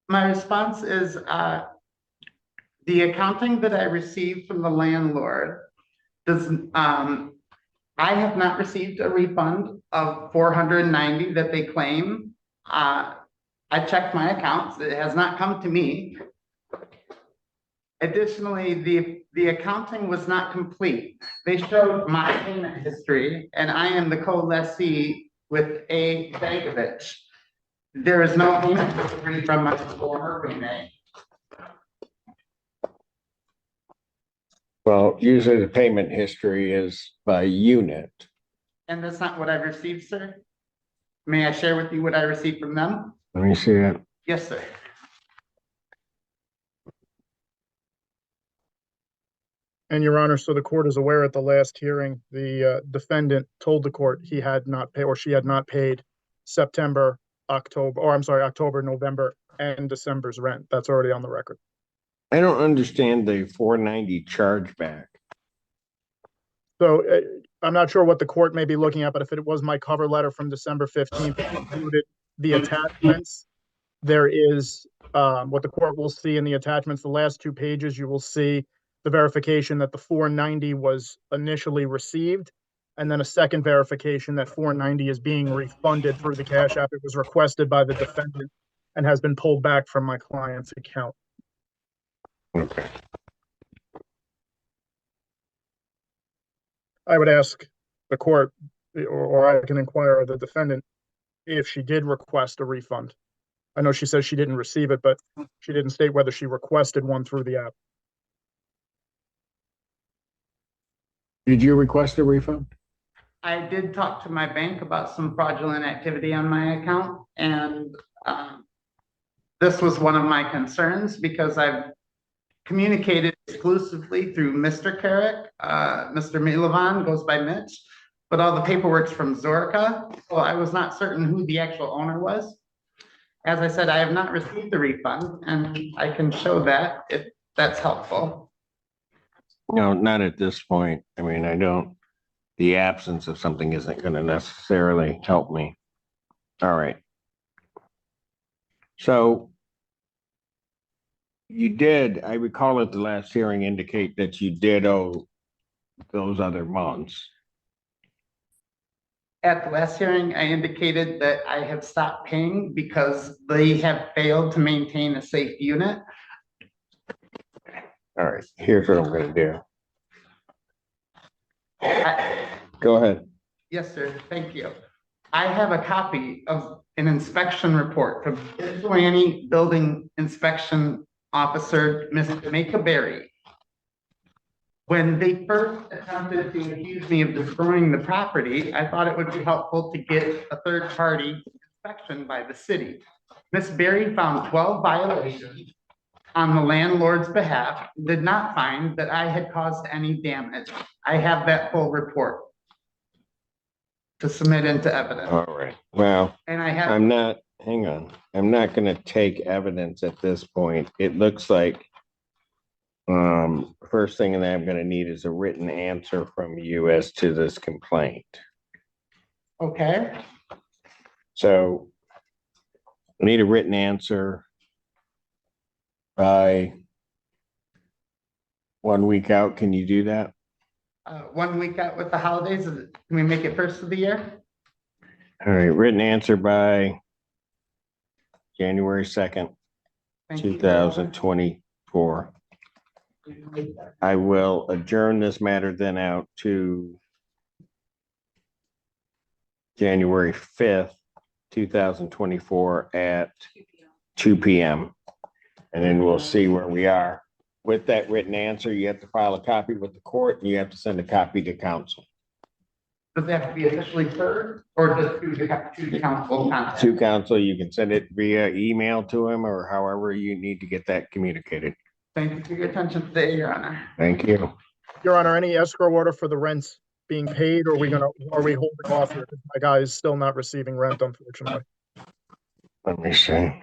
My response is the accounting that I received from the landlord does I have not received a refund of $490 that they claim. I checked my accounts. It has not come to me. Additionally, the accounting was not complete. They showed my payment history, and I am the co-lessee with Advocacy. There is no payment history from my former roommate. Well, usually the payment history is by unit. And that's not what I received, sir. May I share with you what I received from them? Let me see it. Yes, sir. And Your Honor, so the court is aware at the last hearing, the defendant told the court he had not paid, or she had not paid October, November, and December's rent. That's already on the record. I don't understand the $490 chargeback. So I'm not sure what the court may be looking at, but if it was my cover letter from December 15th, it included the attachments. There is what the court will see in the attachments. The last 2 pages, you will see the verification that the $490 was initially received, and then a second verification that $490 is being refunded through the Cash App. It was requested by the defendant and has been pulled back from my client's account. Okay. I would ask the court, or I can inquire of the defendant, if she did request a refund. I know she says she didn't receive it, but she didn't state whether she requested one through the app. Did you request a refund? I did talk to my bank about some fraudulent activity on my account, and this was one of my concerns because I've communicated exclusively through Mr. Carrick. Mr. Milovan goes by Mitch, but all the paperwork's from Zorka, so I was not certain who the actual owner was. As I said, I have not received the refund, and I can show that if that's helpful. No, not at this point. I mean, the absence of something isn't going to necessarily help me. All right. So you did, I recall at the last hearing, indicate that you did owe those other months. At the last hearing, I indicated that I have stopped paying because they have failed to maintain a safe unit. All right, here's what I'm going to do. Go ahead. Yes, sir. Thank you. I have a copy of an inspection report from Ypsilanti Building Inspection Officer, Ms. Jamaica Berry. When they first attempted to accuse me of destroying the property, I thought it would be helpful to get a third-party inspection by the city. Ms. Berry found 12 violations on the landlord's behalf, did not find that I had caused any damage. I have that full report to submit into evidence. All right. Well, and I have, I'm not hang on. I'm not gonna take evidence at this point. It looks like first thing that I'm gonna need is a written answer from you as to this complaint. Okay. So I need a written answer by 1 week out. Can you do that? 1 week out with the holidays, can we make it first of the year? All right, written answer by January 2nd, Thank you. 2024. I will adjourn this matter then out to January 5th, 2024 at 2 p.m. And then we'll see where we are. With that written answer, you have to file a copy with the court and you have to send a copy to council. Does it have to be officially heard or just to the council contact? To council, you can send it via email to him or however you need to get that communicated. Thank you for your attention today, Your Honor. Thank you. Your Honor, any escrow order for the rents being paid, or are we holding off here? 'Cause my guy is still not receiving rent, unfortunately. Let me see.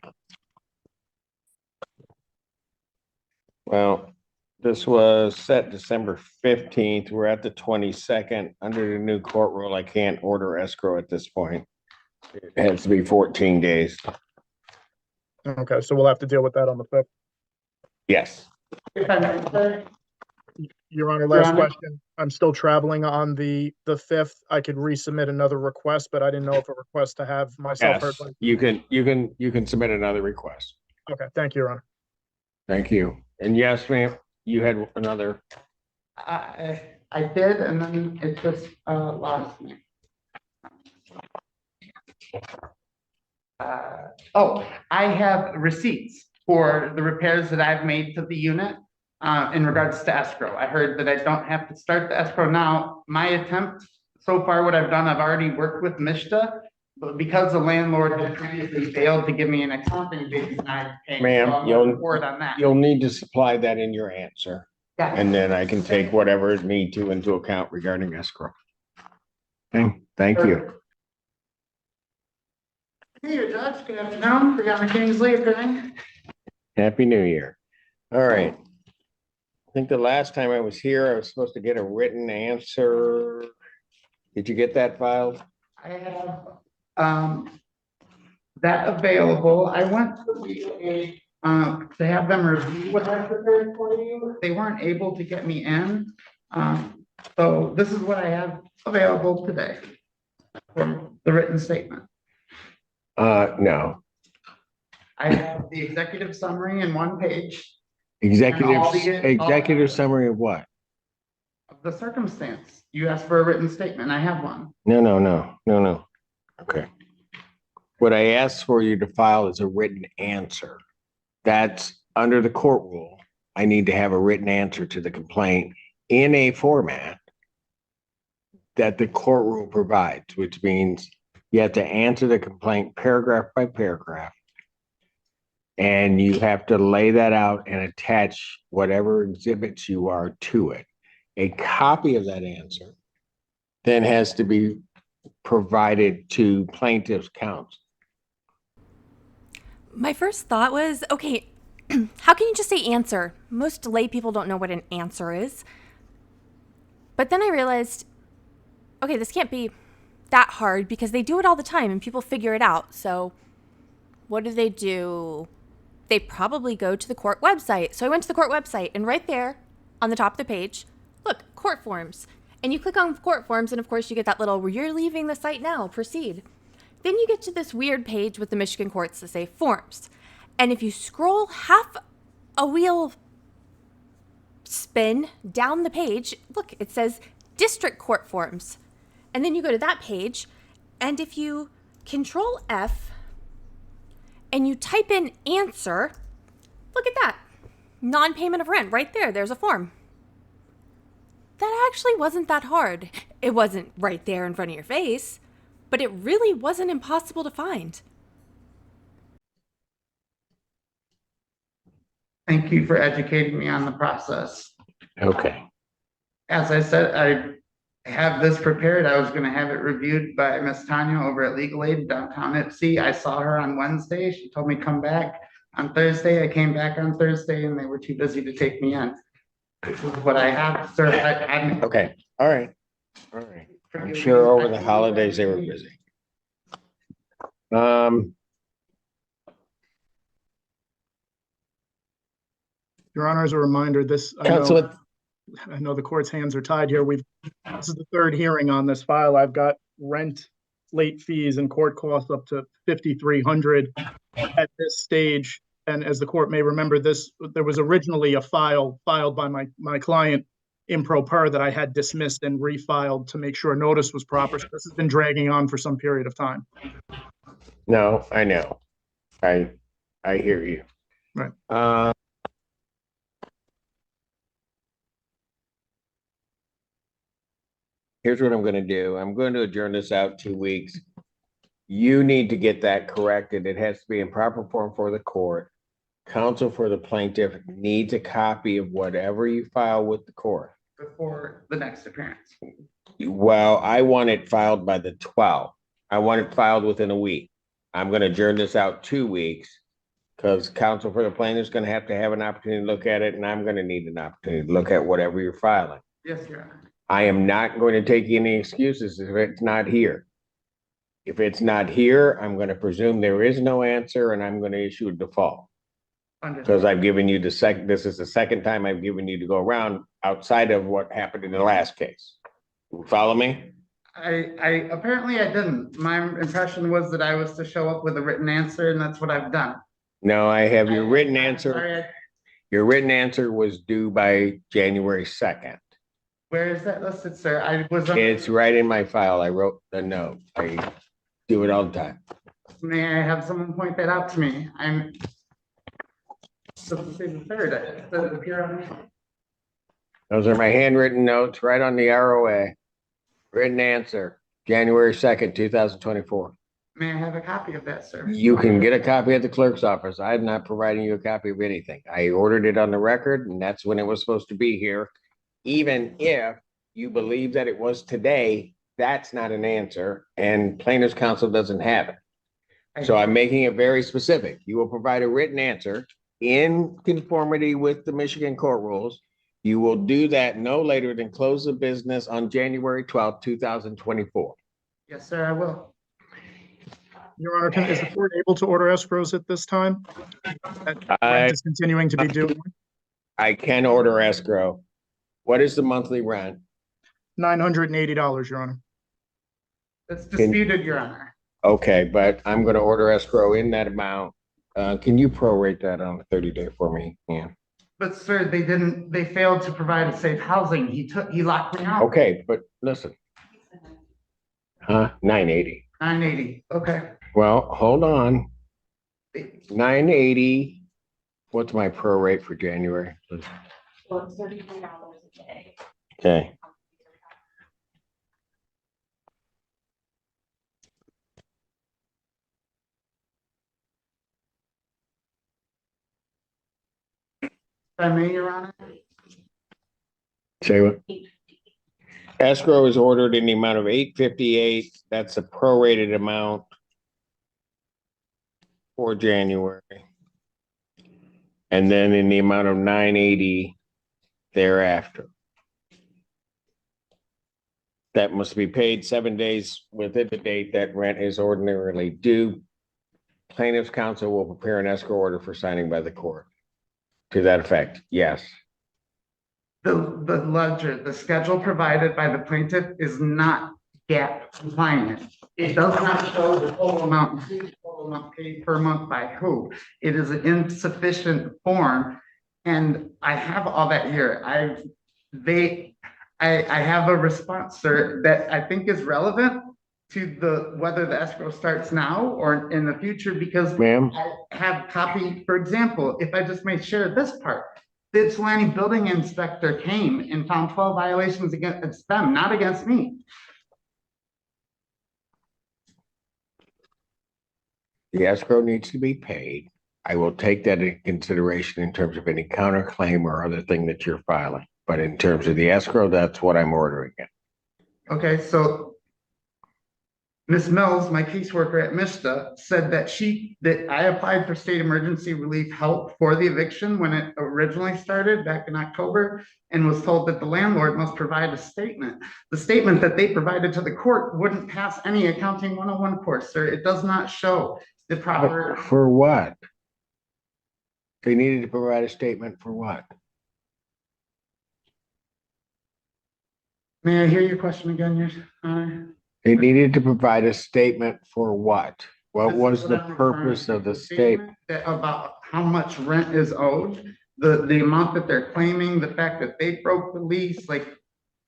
Well, this was set December 15th. We're at the 22nd. Under the new court rule, I can't order escrow at this point. It has to be 14 days. Okay, so we'll have to deal with that on the 5th. Yes. Your Honor, last Honor. question. I'm still traveling on the 5th. I could resubmit another request, but I didn't know if a request to have myself heard. Yes, you can submit another request. Okay, thank you, Your Honor. Thank you. And yes, ma'am, you had another. I did, and then it just lost me. I have receipts for the repairs that I've made to the unit in regards to escrow. I heard that I don't have to start the escrow now. My attempt so far, what I've done, I've already worked with Mishta, but because the landlord had previously failed to give me an accounting, they denied paying. Ma'am, So I'm you'll- looking forward on that. You'll need to supply that in your answer. Yeah. And then I can take whatever is need to into account regarding escrow. Okay, thank you. Hey, your Judge, good afternoon. Brianna Kingsley, attorney. Happy New Year. All right. I think the last time I was here, I was supposed to get a written answer. Did you get that filed? I have that available. I went to have them review what I prepared for you. They weren't able to get me in. So this is what I have available today for the written statement. No. I have the executive summary in one page. Executive summary of what? Of the circumstance. You asked for a written statement. I have one. No. Okay. What I asked for you to file is a written answer. That's under the court rule. I need to have a written answer to the complaint in a format that the court rule provides, which means you have to answer the complaint paragraph by paragraph. And you have to lay that out and attach whatever exhibits you are to it. A copy of that answer then has to be provided to plaintiff's counsel. My first thought was, okay, how can you just say answer? Most lay people don't know what an answer is. But then I realized, okay, this can't be that hard because they do it all the time and people figure it out. So what do? They probably go to the court website. So I went to the court website and right there on the top of the page, look, court forms. And you click on court forms and of course you get that little, you're leaving the site now, proceed. Then you get to this weird page with the Michigan courts that say forms. And if you scroll half a wheel spin down the page, look, it says district court forms. And then you go to that page, and if you Control F and you type in answer, look at that. Non-payment of rent right there. There's a form. That actually wasn't that hard. It wasn't right there in front of your face, but it really wasn't impossible to find. Thank you for educating me on the process. Okay. As I said, I have this prepared. I was gonna have it reviewed by Miss Tanya over at Legal Aid downtown Ipsy. I saw her on Wednesday. She told me come back on Thursday. I came back on Thursday and they were too busy to take me in. This is what I have, sir. I'm Okay, all right, all right. I'm sure over the holidays they were busy. Your Honor, as a reminder, Councilman, I know the court's hands are tied here. This is the third hearing on this file. I've got rent, late fees, and court costs up to $5,300 at this stage. And as the court may remember, there was originally a file filed by my client in pro per that I had dismissed and refiled to make sure notice was proper. So this has been dragging on for some period of time. no, I know. I hear you. Right. Here's what I'm going to do. I'm going to adjourn this out 2 weeks. You need to get that corrected. It has to be in proper form for the court. Counsel for the plaintiff needs a copy of whatever you file with the court. before the next appearance. Well, I want it filed by the 12th. I want it filed within a week. I'm going to adjourn this out 2 weeks because counsel for the plaintiff is going to have an opportunity to look at it, and I'm going to need an opportunity to look at whatever you're filing. Yes, Your Honor. I am not going to take any excuses if it's not here. If it's not here, I'm going to presume there is no answer and I'm going to issue a default. Because I've given you this is the second time I've given you to go around outside of what happened in the last case. You follow me? I apparently I didn't. My impression was that I was to show up with a written answer, and that's what I've done. No, I have your written answer. Sorry, Your written answer was due by January 2nd. where is that listed, sir? It's right in my file. I wrote the note. I do it all the time. May I have someone point that out to me? I'm supposed to say the third. Does it appear on there? Those are my handwritten notes right on the ROA. Written answer, January 2nd, 2024. May I have a copy of that, sir? You can get a copy at the clerk's office. I'm not providing you a copy of anything. I ordered it on the record, and that's when it was supposed to be here. Even if you believe that it was today, that's not an answer, and plaintiff's counsel doesn't have it. So I'm making it very specific. You will provide a written answer in conformity with the Michigan court rules. You will do that no later than close of business on January 12th, 2024. Yes, sir, I will. Your Honor, is the court able to order escrows at this time? Rent is continuing to be due. I can order escrow. What is the monthly rent? $980, Your Honor. That's disputed, Your Honor. Okay, but I'm going to order escrow in that amount. Can you prorate that on a 30-day for me? Yeah. But sir, they failed to provide a safe housing. He locked me out. Okay, but listen. 980. 980, okay. Well, hold on. 980. What's my prorate for January? Well, it's $33 a day. Okay. If I may, Your Honor. Say what? Escrow is ordered in the amount of $858. That's a prorated amount for January. And then in the amount of $980 thereafter. That must be paid 7 days within the date that rent is ordinarily due. Plaintiff's counsel will prepare an escrow order for signing by the court. To that effect, yes. The ledger, the schedule provided by the plaintiff is not GAAP compliant. It does not show the total amount paid per month by who. It is an insufficient form, and I have all that here. I have a response, sir, that I think is relevant to whether the escrow starts now or in the future, because I have copy, for example, if I just may share this part. The Ypsilanti building inspector came and found 12 violations against them, not against me. The escrow needs to be paid. I will take that into consideration in terms of any counterclaim or other thing that you're filing. But in terms of the escrow, that's what I'm ordering it. Okay, so Ms. Mills, my caseworker at MISTA, said that I applied for state emergency relief help for the eviction when it originally started back in October, and was told that the landlord must provide a statement. The statement that they provided to the court wouldn't pass any accounting 101 course, sir. It does not show the proper. For what? They needed to provide a statement for what? May I hear your question again, Your Honor? They needed to provide a statement for what? What This is was what the I'm purpose referring of to, the statement? About how much rent is owed, the amount that they're claiming, the fact that they broke the lease, like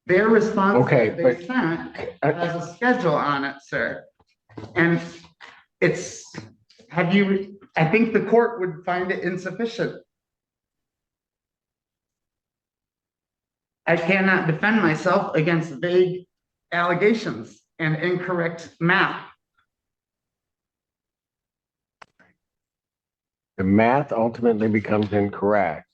their response Okay, that they but sent has a schedule on it, sir. And I think the court would find it insufficient. I cannot defend myself against vague allegations and incorrect math. the math ultimately becomes incorrect.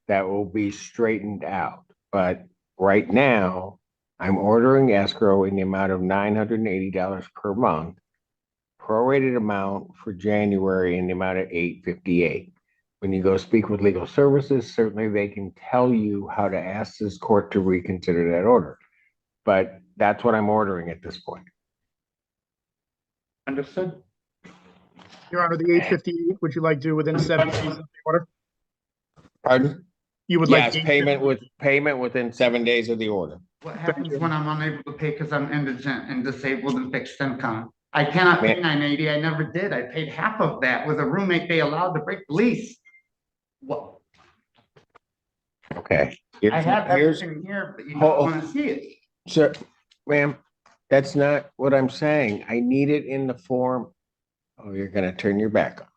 That will be straightened out. But right now, I'm ordering escrow in the amount of $980 per month, prorated amount for January in the amount of $858. When you go speak with legal services, certainly they can tell you how to ask this court to reconsider that order. But that's what I'm ordering at this point. Understood. Your Honor, the 858, would you like to within 7 days of the order? Pardon? You would Yes, like payment within 7 days of the order. What happens when I'm unable to pay because I'm indigent and disabled and fixed income? I cannot pay $980. I never did. I paid half of that with a roommate they allowed to break the lease. What? Okay. I have everything here, but you don't want to see it. Sir, ma'am, that's not what I'm saying. I need it in the form. Oh, you're gonna turn your back on.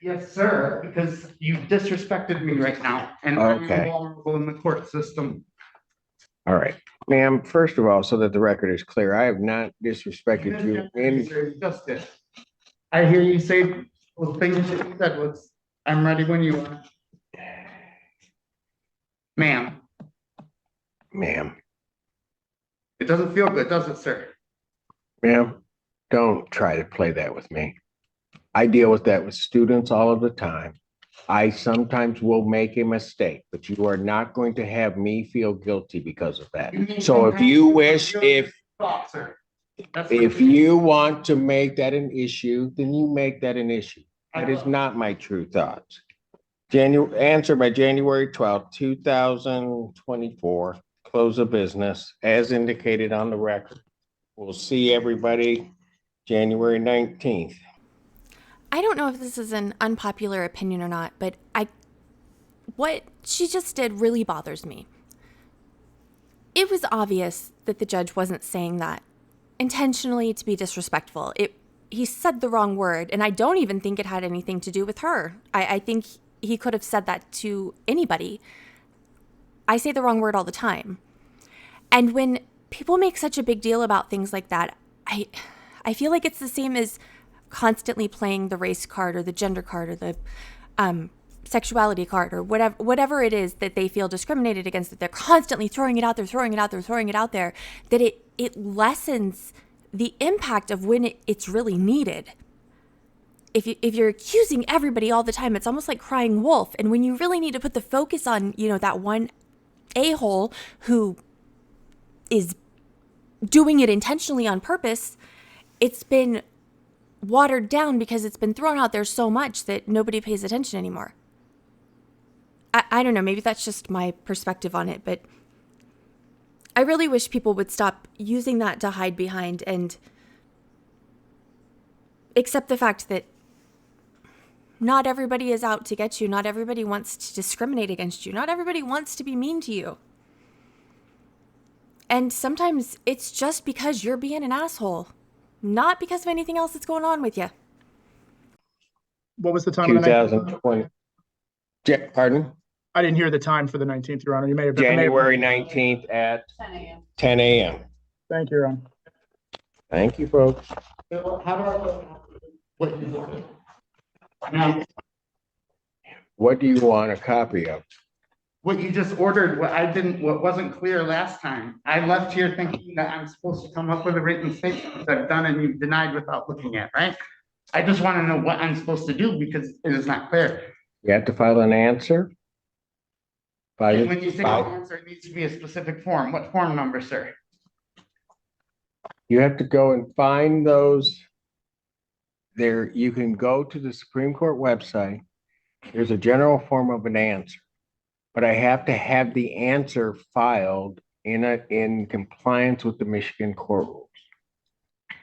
Yes, sir, because you disrespected me right now and I'm Okay. vulnerable in the court system. All right, ma'am, first of all, so that the record is clear, I have not disrespected you in. Just did. I hear you say, well, things that you said was, I'm ready when you are. Ma'am. Ma'am, It doesn't feel good, does it, sir? ma'am, don't try to play that with me. I deal with that with students all of the time. I sometimes will make a mistake, but you are not going to have me feel guilty because of that. So if you wish, if you want to make that an issue, then you make that an issue. That is not my true thoughts. Answer by January 12th, 2024, close of business as indicated on the record. We'll see everybody January 19th. I don't know if this is an unpopular opinion or not, but what she just did really bothers me. It was obvious that the judge wasn't saying that intentionally to be disrespectful. He said the wrong word, and I don't even think it had anything to do with her. I think he could have said that to anybody. I say the wrong word all the time. And when people make such a big deal about things like that, I feel like it's the same as constantly playing the race card or the gender card or the sexuality card or whatever it is that they feel discriminated against, that they're constantly throwing it out there, that it lessens the impact of when it's really needed. If you're accusing everybody all the time, it's almost like crying wolf. And when you really need to put the focus on, that one a-hole who is doing it intentionally on purpose, it's been watered down because it's been thrown out there so much that nobody pays attention anymore. I don't know, maybe that's just my perspective on it, but I really wish people would stop using that to hide behind and accept the fact that not everybody is out to get you. Not everybody wants to discriminate against you. Not everybody wants to be mean to you. And sometimes it's just because you're being an asshole, not because of anything else that's going on with you. What was the time? 2020. Pardon? I didn't hear the time for the 19th, Your Honor. You may have. January 19th at 10 a.m. Thank you, Your Honor. Thank you, folks. What? What do you want a copy of? What you just ordered, what wasn't clear last time. I left here thinking that I'm supposed to come up with a written statement, which I've done and you've denied without looking at, right? I just want to know what I'm supposed to do because it is not clear. You have to file an answer. And when you say an answer, it needs to be a specific form. What form number, sir? You have to go and find those. There, you can go to the Supreme Court website. There's a general form of an answer, but I have to have the answer filed in compliance with the Michigan court rules.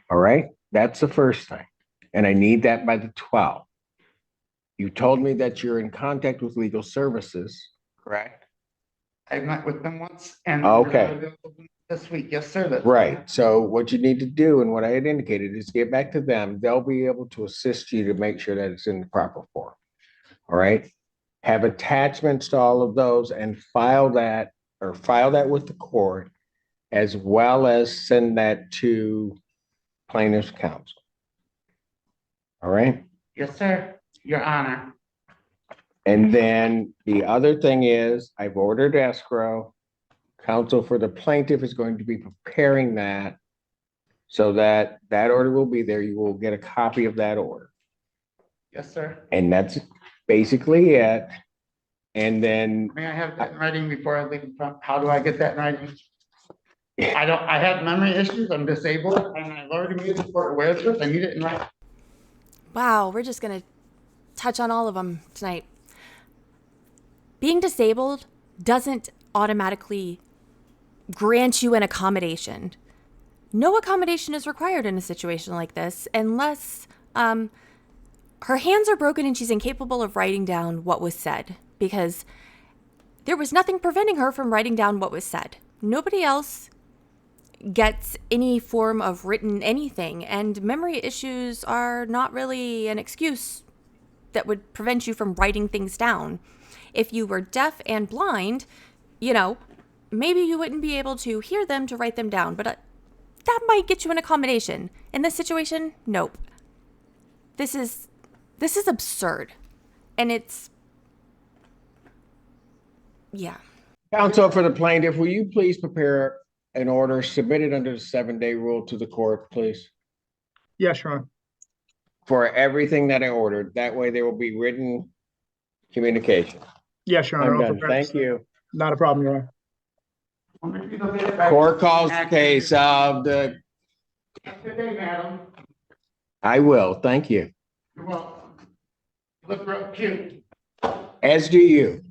All right, that's the first thing, and I need that by the 12th. You told me that you're in contact with legal services, correct? I met with them once and Okay. this week, yes, sir. That's Right. So what you need to do, and what I had indicated, is get back to them. They'll be able to assist you to make sure that it's in the proper form. All right. Have attachments to all of those and file that with the court, as well as send that to plaintiff's counsel. All right. Yes, sir. Your Honor. And then the other thing is, I've ordered escrow. Counsel for the plaintiff is going to be preparing that so that that order will be there. You will get a copy of that order. Yes, sir. And that's basically it. And then May I have that in writing before I leave? How do I get that in writing? I have memory issues. I'm disabled and I've already made the court aware of this. I need it in writing. Wow, we're just going to touch on all of them tonight. Being disabled doesn't automatically grant you an accommodation. No accommodation is required in a situation like this unless her hands are broken and she's incapable of writing down what was said, because there was nothing preventing her from writing down what was said. Nobody else gets any form of written anything, and memory issues are not really an excuse that would prevent you from writing things down. If you were deaf and blind, maybe you wouldn't be able to hear them to write them down, but that might get you an accommodation. In this situation, nope. This is absurd. And yeah. counsel for the plaintiff, will you please prepare an order submitted under the 7-day rule to the court, please? Yes, Your Honor. For everything that I ordered. That way there will be written communication. Yes, Your Honor. I'm I'll done. prepare Thank you. Not a problem, Your Honor. Court calls the case of the. Good day, madam. I will. Thank you. You're welcome. You look real cute. As do you.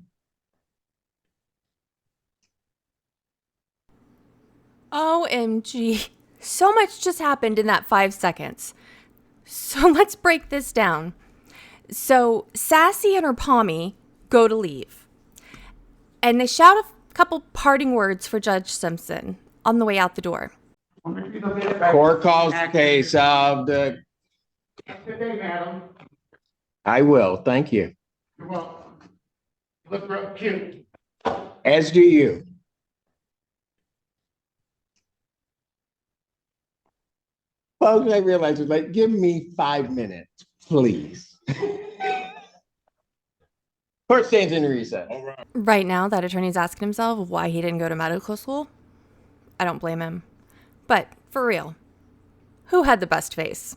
OMG. So much just happened in that 5 seconds. So let's break this down. So Sassy and her pommy go to leave. And they shout a couple parting words for Judge Simpson on the way out the door. Court calls the case of the. Good day, madam. I will. Thank you. You're welcome. You look real cute. As do you. Folks, I realize it's like, give me 5 minutes, please. Court stands in recess. Right now, that attorney's asking himself why he didn't go to medical school. I don't blame him. But for real, who had the best face?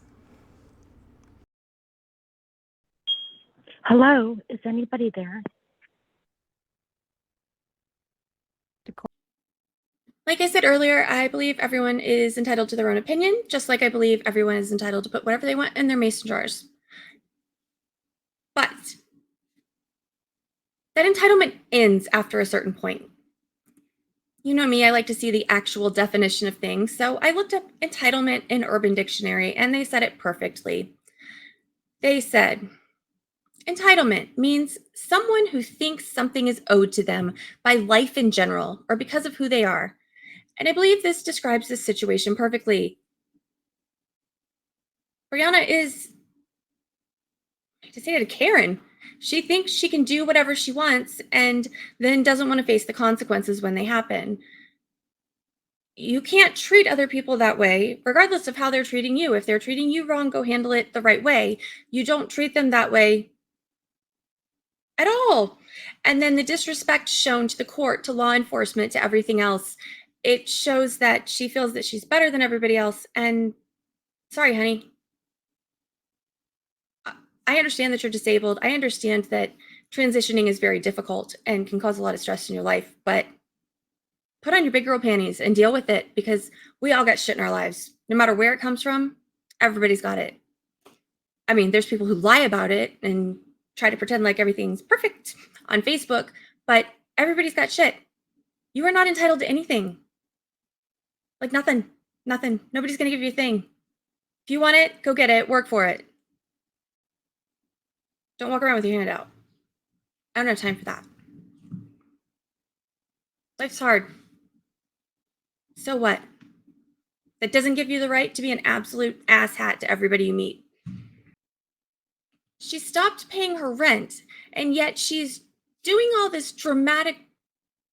Hello, is anybody there? Like I said earlier, I believe everyone is entitled to their own opinion, just like I believe everyone is entitled to put whatever they want in their mason jars. But that entitlement ends after a certain point. You know me, I like to see the actual definition of things, so I looked up entitlement in Urban Dictionary, and they said it perfectly. They said, entitlement means someone who thinks something is owed to them by life in general, or because of who they are. And I believe this describes this situation perfectly. Brianna is, to say it to Karen, she thinks she can do whatever she wants and then doesn't want to face the consequences when they happen. You can't treat other people that way, regardless of how they're treating you. If they're treating you wrong, go handle it the right way. You don't treat them that way at all. And then the disrespect shown to the court, to law enforcement, to everything else, it shows that she feels that she's better than everybody else. And sorry, honey. I understand that you're disabled. I understand that transitioning is very difficult and can cause a lot of stress in your life, but put on your big girl panties and deal with it, because we all got shit in our lives. No matter where it comes from, everybody's got it. I mean, there's people who lie about it and try to pretend like everything's perfect on Facebook, but everybody's got shit. You are not entitled to anything. Like nothing. Nobody's going to give you a thing. If you want it, go get it, work for it. Don't walk around with your hand out. I don't have time for that. Life's hard. So what? That doesn't give you the right to be an absolute asshat to everybody you meet. She stopped paying her rent, and yet she's doing all this dramatic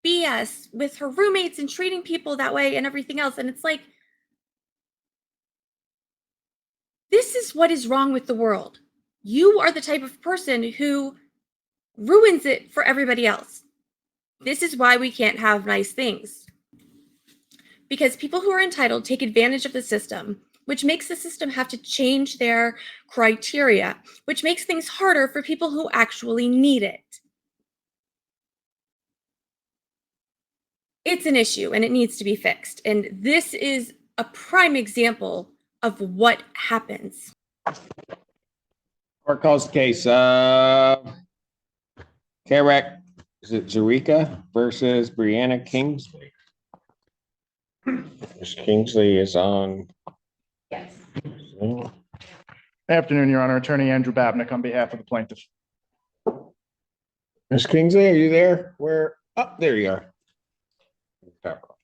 BS with her roommates and treating people that way and everything else. And it's like, this is what is wrong with the world. You are the type of person who ruins it for everybody else. This is why we can't have nice things. Because people who are entitled take advantage of the system, which makes the system have to change their criteria, which makes things harder for people who actually need it. It's an issue and it needs to be fixed. And this is a prime example of what happens. Court calls the case of Carrack, is it Zurika versus Brianna Kingsley? Ms. Kingsley is on. Yes. Afternoon, Your Honor. Attorney Andrew Babnick on behalf of the plaintiff. Ms. Kingsley, are you there? Where? Oh, there you are.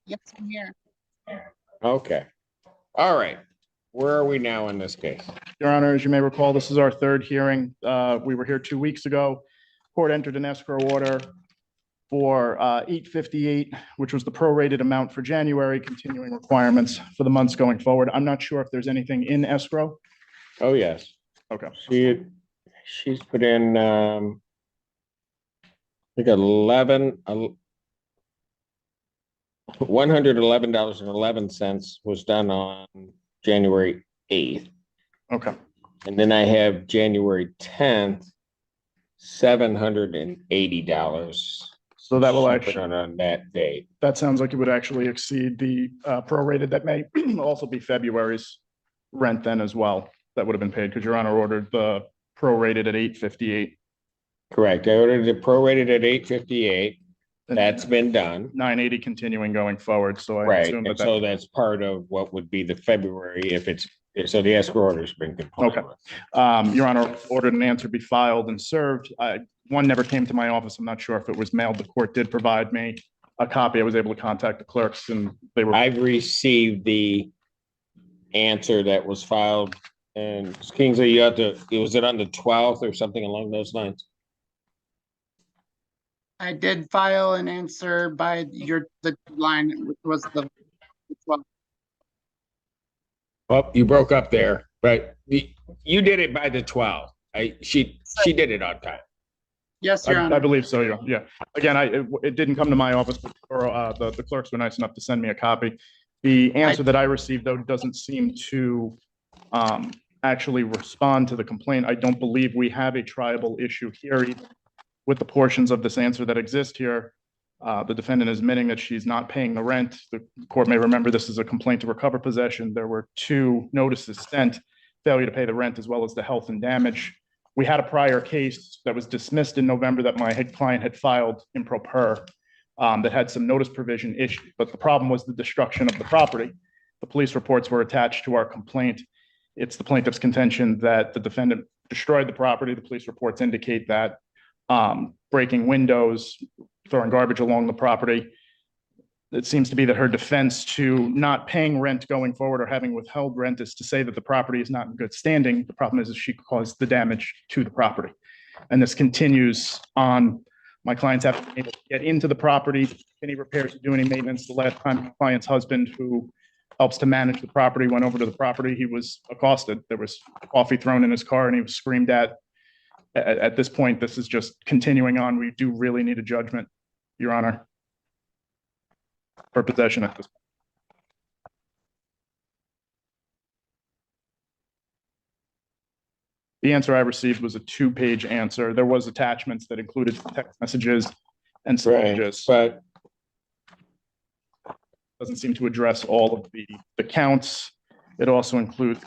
Yes, I'm here. Okay. All right. Where are we now in this case? Your Honor, as you may recall, this is our third hearing. We were here 2 weeks ago. Court entered an escrow order for $858, which was the prorated amount for January, continuing requirements for the months going forward. I'm not sure if there's anything in escrow. Oh, yes. Okay. She's put in, I think $111.11 was done on January 8th. Okay. And then I have January 10th, $780. So that will She actually, put on that date. that sounds like it would actually exceed the prorated that may also be February's rent then as well. That would have been paid because Your Honor ordered the prorated at $858. Correct. I ordered it prorated at $858. That's been done. $980 continuing going forward. So I Right. assume And that so that's part of what would be the February if it's, so the escrow order's been complied Okay. with. Your Honor ordered an answer be filed and served. One never came to my office. I'm not sure if it was mailed. The court did provide me a copy. I was able to contact the clerks and they were. I've received the answer that was filed, and Kingsley, you have to, was it on the 12th or something along those lines? I did file an answer by the line, which was the 12th. Well, you broke up there, but you did it by the 12th. She did it on time. Yes, Your Honor. I believe so, yeah. Again, it didn't come to my office, but the clerks were nice enough to send me a copy. The answer that I received, though, doesn't seem to actually respond to the complaint. I don't believe we have a triable issue here either. With the portions of this answer that exist here, the defendant is admitting that she's not paying the rent. The court may remember this is a complaint to recover possession. There were 2 notices sent, failure to pay the rent as well as the health and damage. We had a prior case that was dismissed in November that my client had filed improper that had some notice provision issued, but the problem was the destruction of the property. The police reports were attached to our complaint. It's the plaintiff's contention that the defendant destroyed the property. The police reports indicate that breaking windows, throwing garbage along the property. It seems to be that her defense to not paying rent going forward or having withheld rent is to say that the property is not in good standing. The problem is she caused the damage to the property. And this continues on. My clients haven't been able to get into the property, any repairs, do any maintenance. The last time my client's husband, who helps to manage the property, went over to the property, he was accosted. There was coffee thrown in his car and he was screamed at. at this point, this is just continuing on. We do really need a judgment, Your Honor, for possession at this point. The answer I received was a 2-page answer. There was attachments that included text messages and some images, but doesn't seem to address all of the counts. It also includes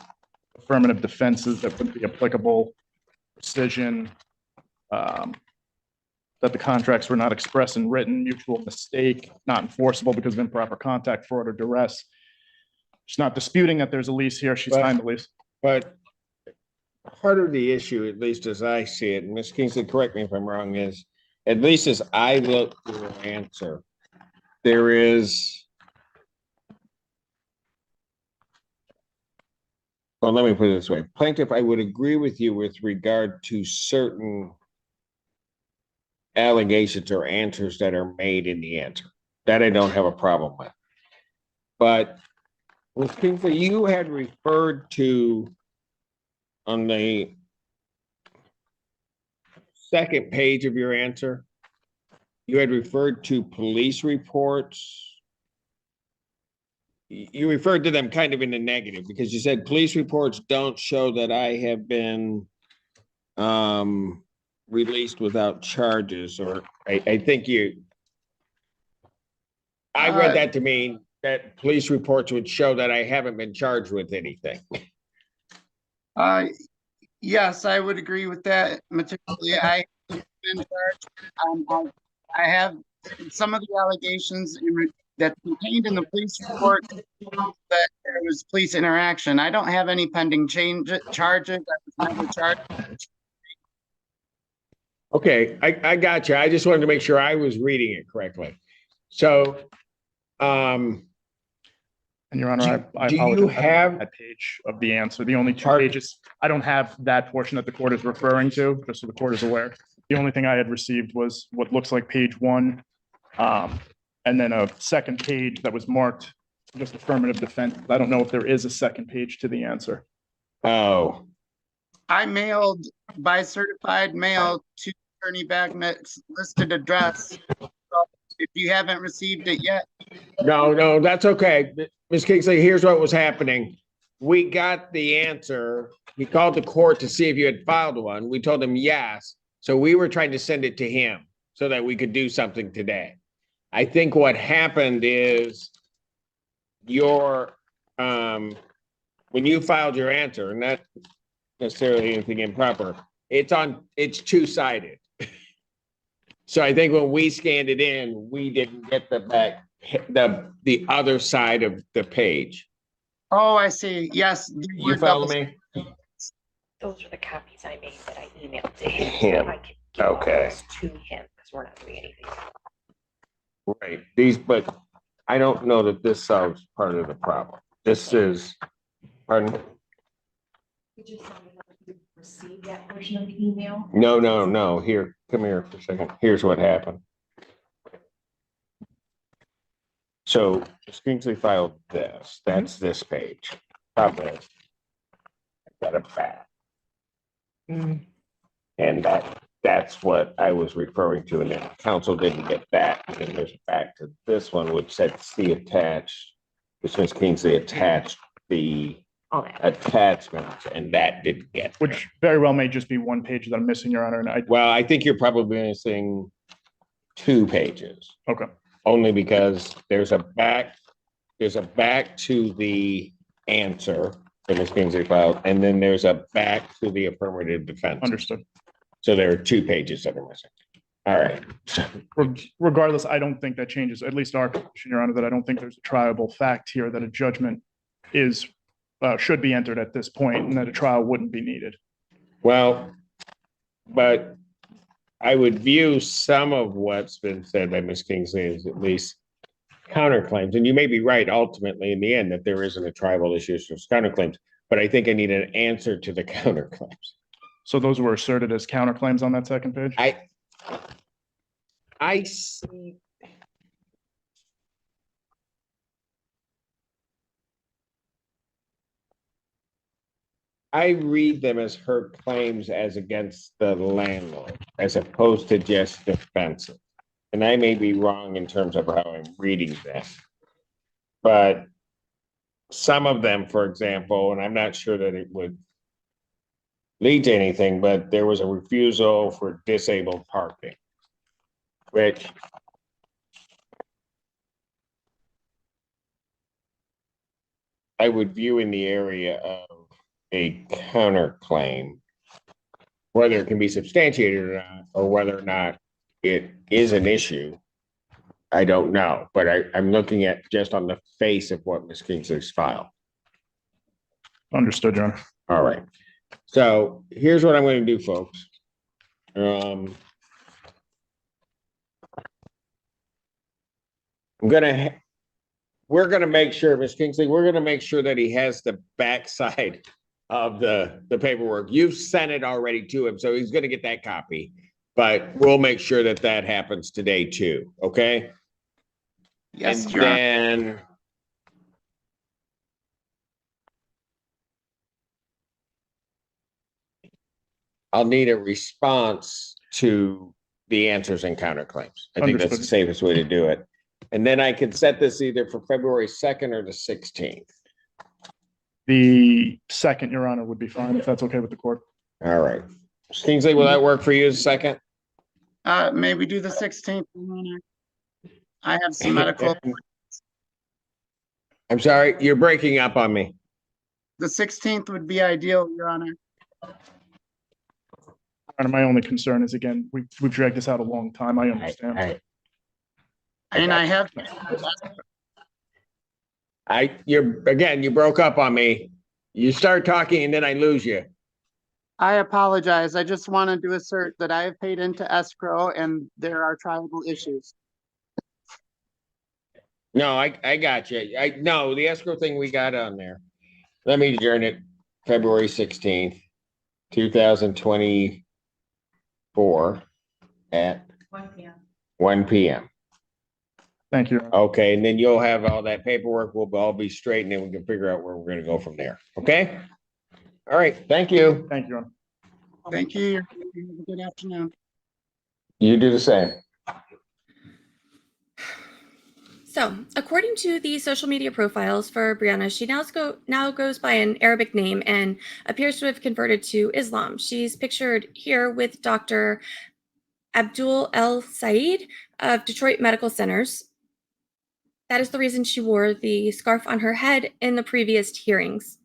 affirmative defenses that would be applicable, rescission, that the contracts were not expressed and written, mutual mistake, not enforceable because of improper contact, fraud, or duress. She's not disputing that there's a lease here. She signed the lease. But part of the issue, at least as I see it, and Ms. Kingsley, correct me if I'm wrong, is at least as I look through her answer, there is, well, let me put it this way. Plaintiff, I would agree with you with regard to certain allegations or answers that are made in the answer. That I don't have a problem with. But Ms. Kingsley, you had referred to on the second page of your answer, you had referred to police reports. You referred to them kind of in the negative because you said police reports don't show that I have been released without charges, or I think I read that to mean that police reports would show that I haven't been charged with anything. Yes, I would agree with that materially. I have been charged. I have some of the allegations that contained in the police report that there was police interaction. I don't have any pending charges. I was never charged. Okay, I got you. I just wanted to make sure I was reading it correctly. So, and Your Honor, I do apologize. you have that page of the answer? The only 2 pages, I don't have that portion that the court is referring to, just so the court is aware. The only thing I had received was what looks like page 1, and then a second page that was marked just affirmative defense. I don't know if there is a second page to the answer. Oh. I mailed by certified mail to Attorney Bagnet's listed address. So if you haven't received it yet. No, that's okay. Ms. Kingsley, here's what was happening. We got the answer. We called the court to see if you had filed one. We told him yes. So we were trying to send it to him so that we could do something today. I think what happened is your, when you filed your answer, and not necessarily anything improper, it's two-sided. So I think when we scanned it in, we didn't get the other side of the page. Oh, I see. Yes. You follow me? Those are the copies I made that I emailed to him. So I can give Okay. those to him because we're not doing anything. Right. But I don't know that this solves part of the problem. This is, pardon? Did you receive that portion of the email? No. Here, come here for a second. Here's what happened. So Ms. Kingsley filed this. That's this page. Top list. I got it back. And that's what I was referring to. And then counsel didn't get that. And then there's back to this one, which said see attached, which Ms. Kingsley attached the attachments, and that didn't get. Which very well may just be one page that I'm missing, Your Honor. And well, I think you're probably missing 2 pages. Okay. Only because there's a back to the answer that Ms. Kingsley filed, and then there's a back to the affirmative defense. Understood. So there are 2 pages that are missing. All right. Regardless, I don't think that changes, at least our position, Your Honor, that I don't think there's a triable fact here that a judgment is should be entered at this point, and that a trial wouldn't be needed. Well, but I would view some of what's been said by Ms. Kingsley as at least counterclaims, and you may be right ultimately in the end that there isn't a tribal issue as counterclaims, but I think I need an answer to the counterclaims. So those were asserted as counterclaims on that second page? I see. I read them as her claims as against the landlord, as opposed to just defensive. And I may be wrong in terms of how I'm reading this. But some of them, for example, and I'm not sure that it would lead to anything, but there was a refusal for disabled parking, which I would view in the area of a counterclaim, whether it can be substantiated or not, or whether or not it is an issue. I don't know, but I'm looking at just on the face of what Ms. Kingsley's filed. Understood, Your Honor. All right. So here's what I'm going to do, folks. We're going to make sure, Ms. Kingsley, we're going to make sure that he has the backside of the paperwork. You've sent it already to him, so he's going to get that copy. But we'll make sure that that happens today too. Okay. Yes, and Your Honor. then I'll need a response to the answers and counterclaims. I think that's the Understood. safest way to do it. And then I can set this either for February 2nd or the 16th. The 2nd, Your Honor, would be fine if that's okay with the court. All right. Ms. Kingsley, will that work for you as a second? Maybe do the 16th, Your Honor. I have some medical. I'm sorry, you're breaking up on me. The 16th would be ideal, Your Honor. And my only concern is, again, we've dragged this out a long time. I understand. And I have. You broke up on me. You start talking and then I lose you. I apologize. I just wanted to assert that I have paid into escrow and there are tribal issues. No, I got you. No, the escrow thing we got on there. Let me adjourn it February 16th, 2024 at 1 p.m. 1 p.m. Thank you. Okay, and then you'll have all that paperwork. We'll all be straight and then we can figure out where we're going to go from there. Okay? All right. Thank you. Thank you, Your Honor. Thank you. Have a good afternoon. You do the same. So, according to the social media profiles for Brianna, she now goes by an Arabic name and appears to have converted to Islam. She's pictured here with Dr. Abdul El Said of Detroit Medical Centers. That is the reason she wore the scarf on her head in the previous hearings.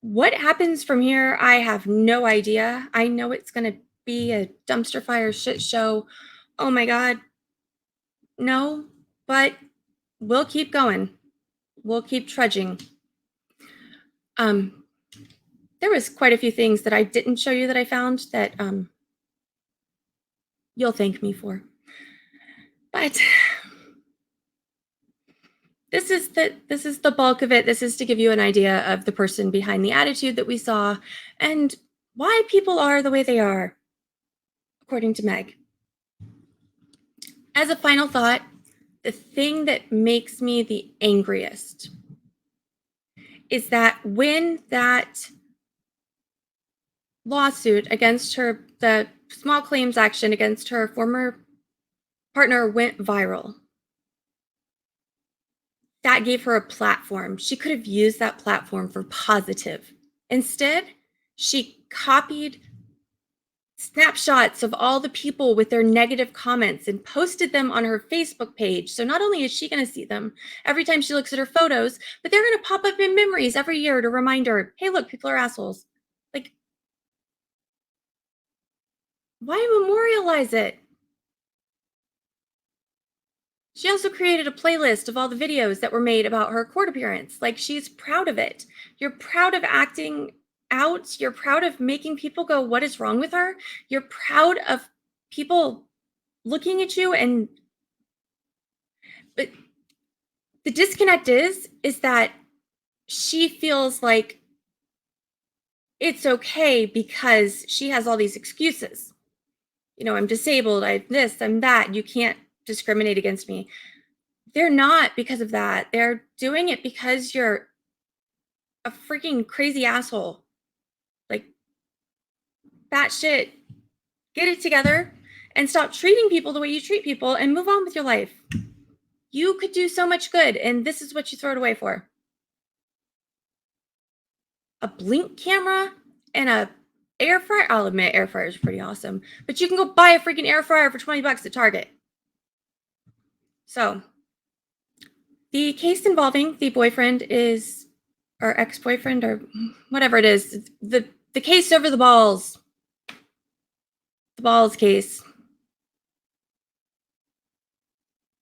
What happens from here, I have no idea. I know it's going to be a dumpster fire shit show. Oh my God. No. But we'll keep going. We'll keep trudging. There was quite a few things that I didn't show you that I found that you'll thank me for. But this is the bulk of it. This is to give you an idea of the person behind the attitude that we saw and why people are the way they are, according to Meg. As a final thought, the thing that makes me the angriest is that when that lawsuit against her, the small claims action against her former partner went viral, that gave her a platform. She could have used that platform for positive. Instead, she copied snapshots of all the people with their negative comments and posted them on her Facebook page. So not only is she going to see them every time she looks at her photos, but they're going to pop up in memories every year to remind her, hey, look, people are assholes. Like, why memorialize it? She also created a playlist of all the videos that were made about her court appearance. Like, she's proud of it. You're proud of acting out. You're proud of making people go, what is wrong with her? You're proud of people looking at you but the disconnect is that she feels like it's okay because she has all these excuses. You know, I'm disabled, I have this, I'm that, you can't discriminate against me. They're not because of that. They're doing it because you're a freaking crazy asshole. batshit, get it together, and stop treating people the way you treat people and move on with your life. You could do so much good, and this is what you throw it away for. A Blink camera and a air fryer. I'll admit air fryers are pretty awesome, but you can go buy a freaking air fryer for $20 at Target. So the case involving the boyfriend is, or ex-boyfriend, or whatever it is, the case over the balls case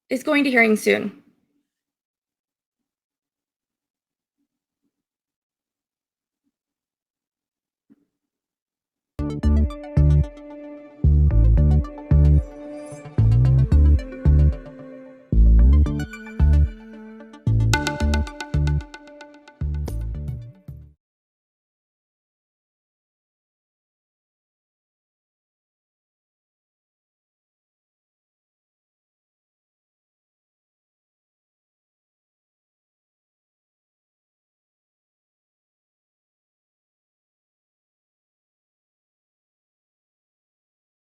is going to hearing soon.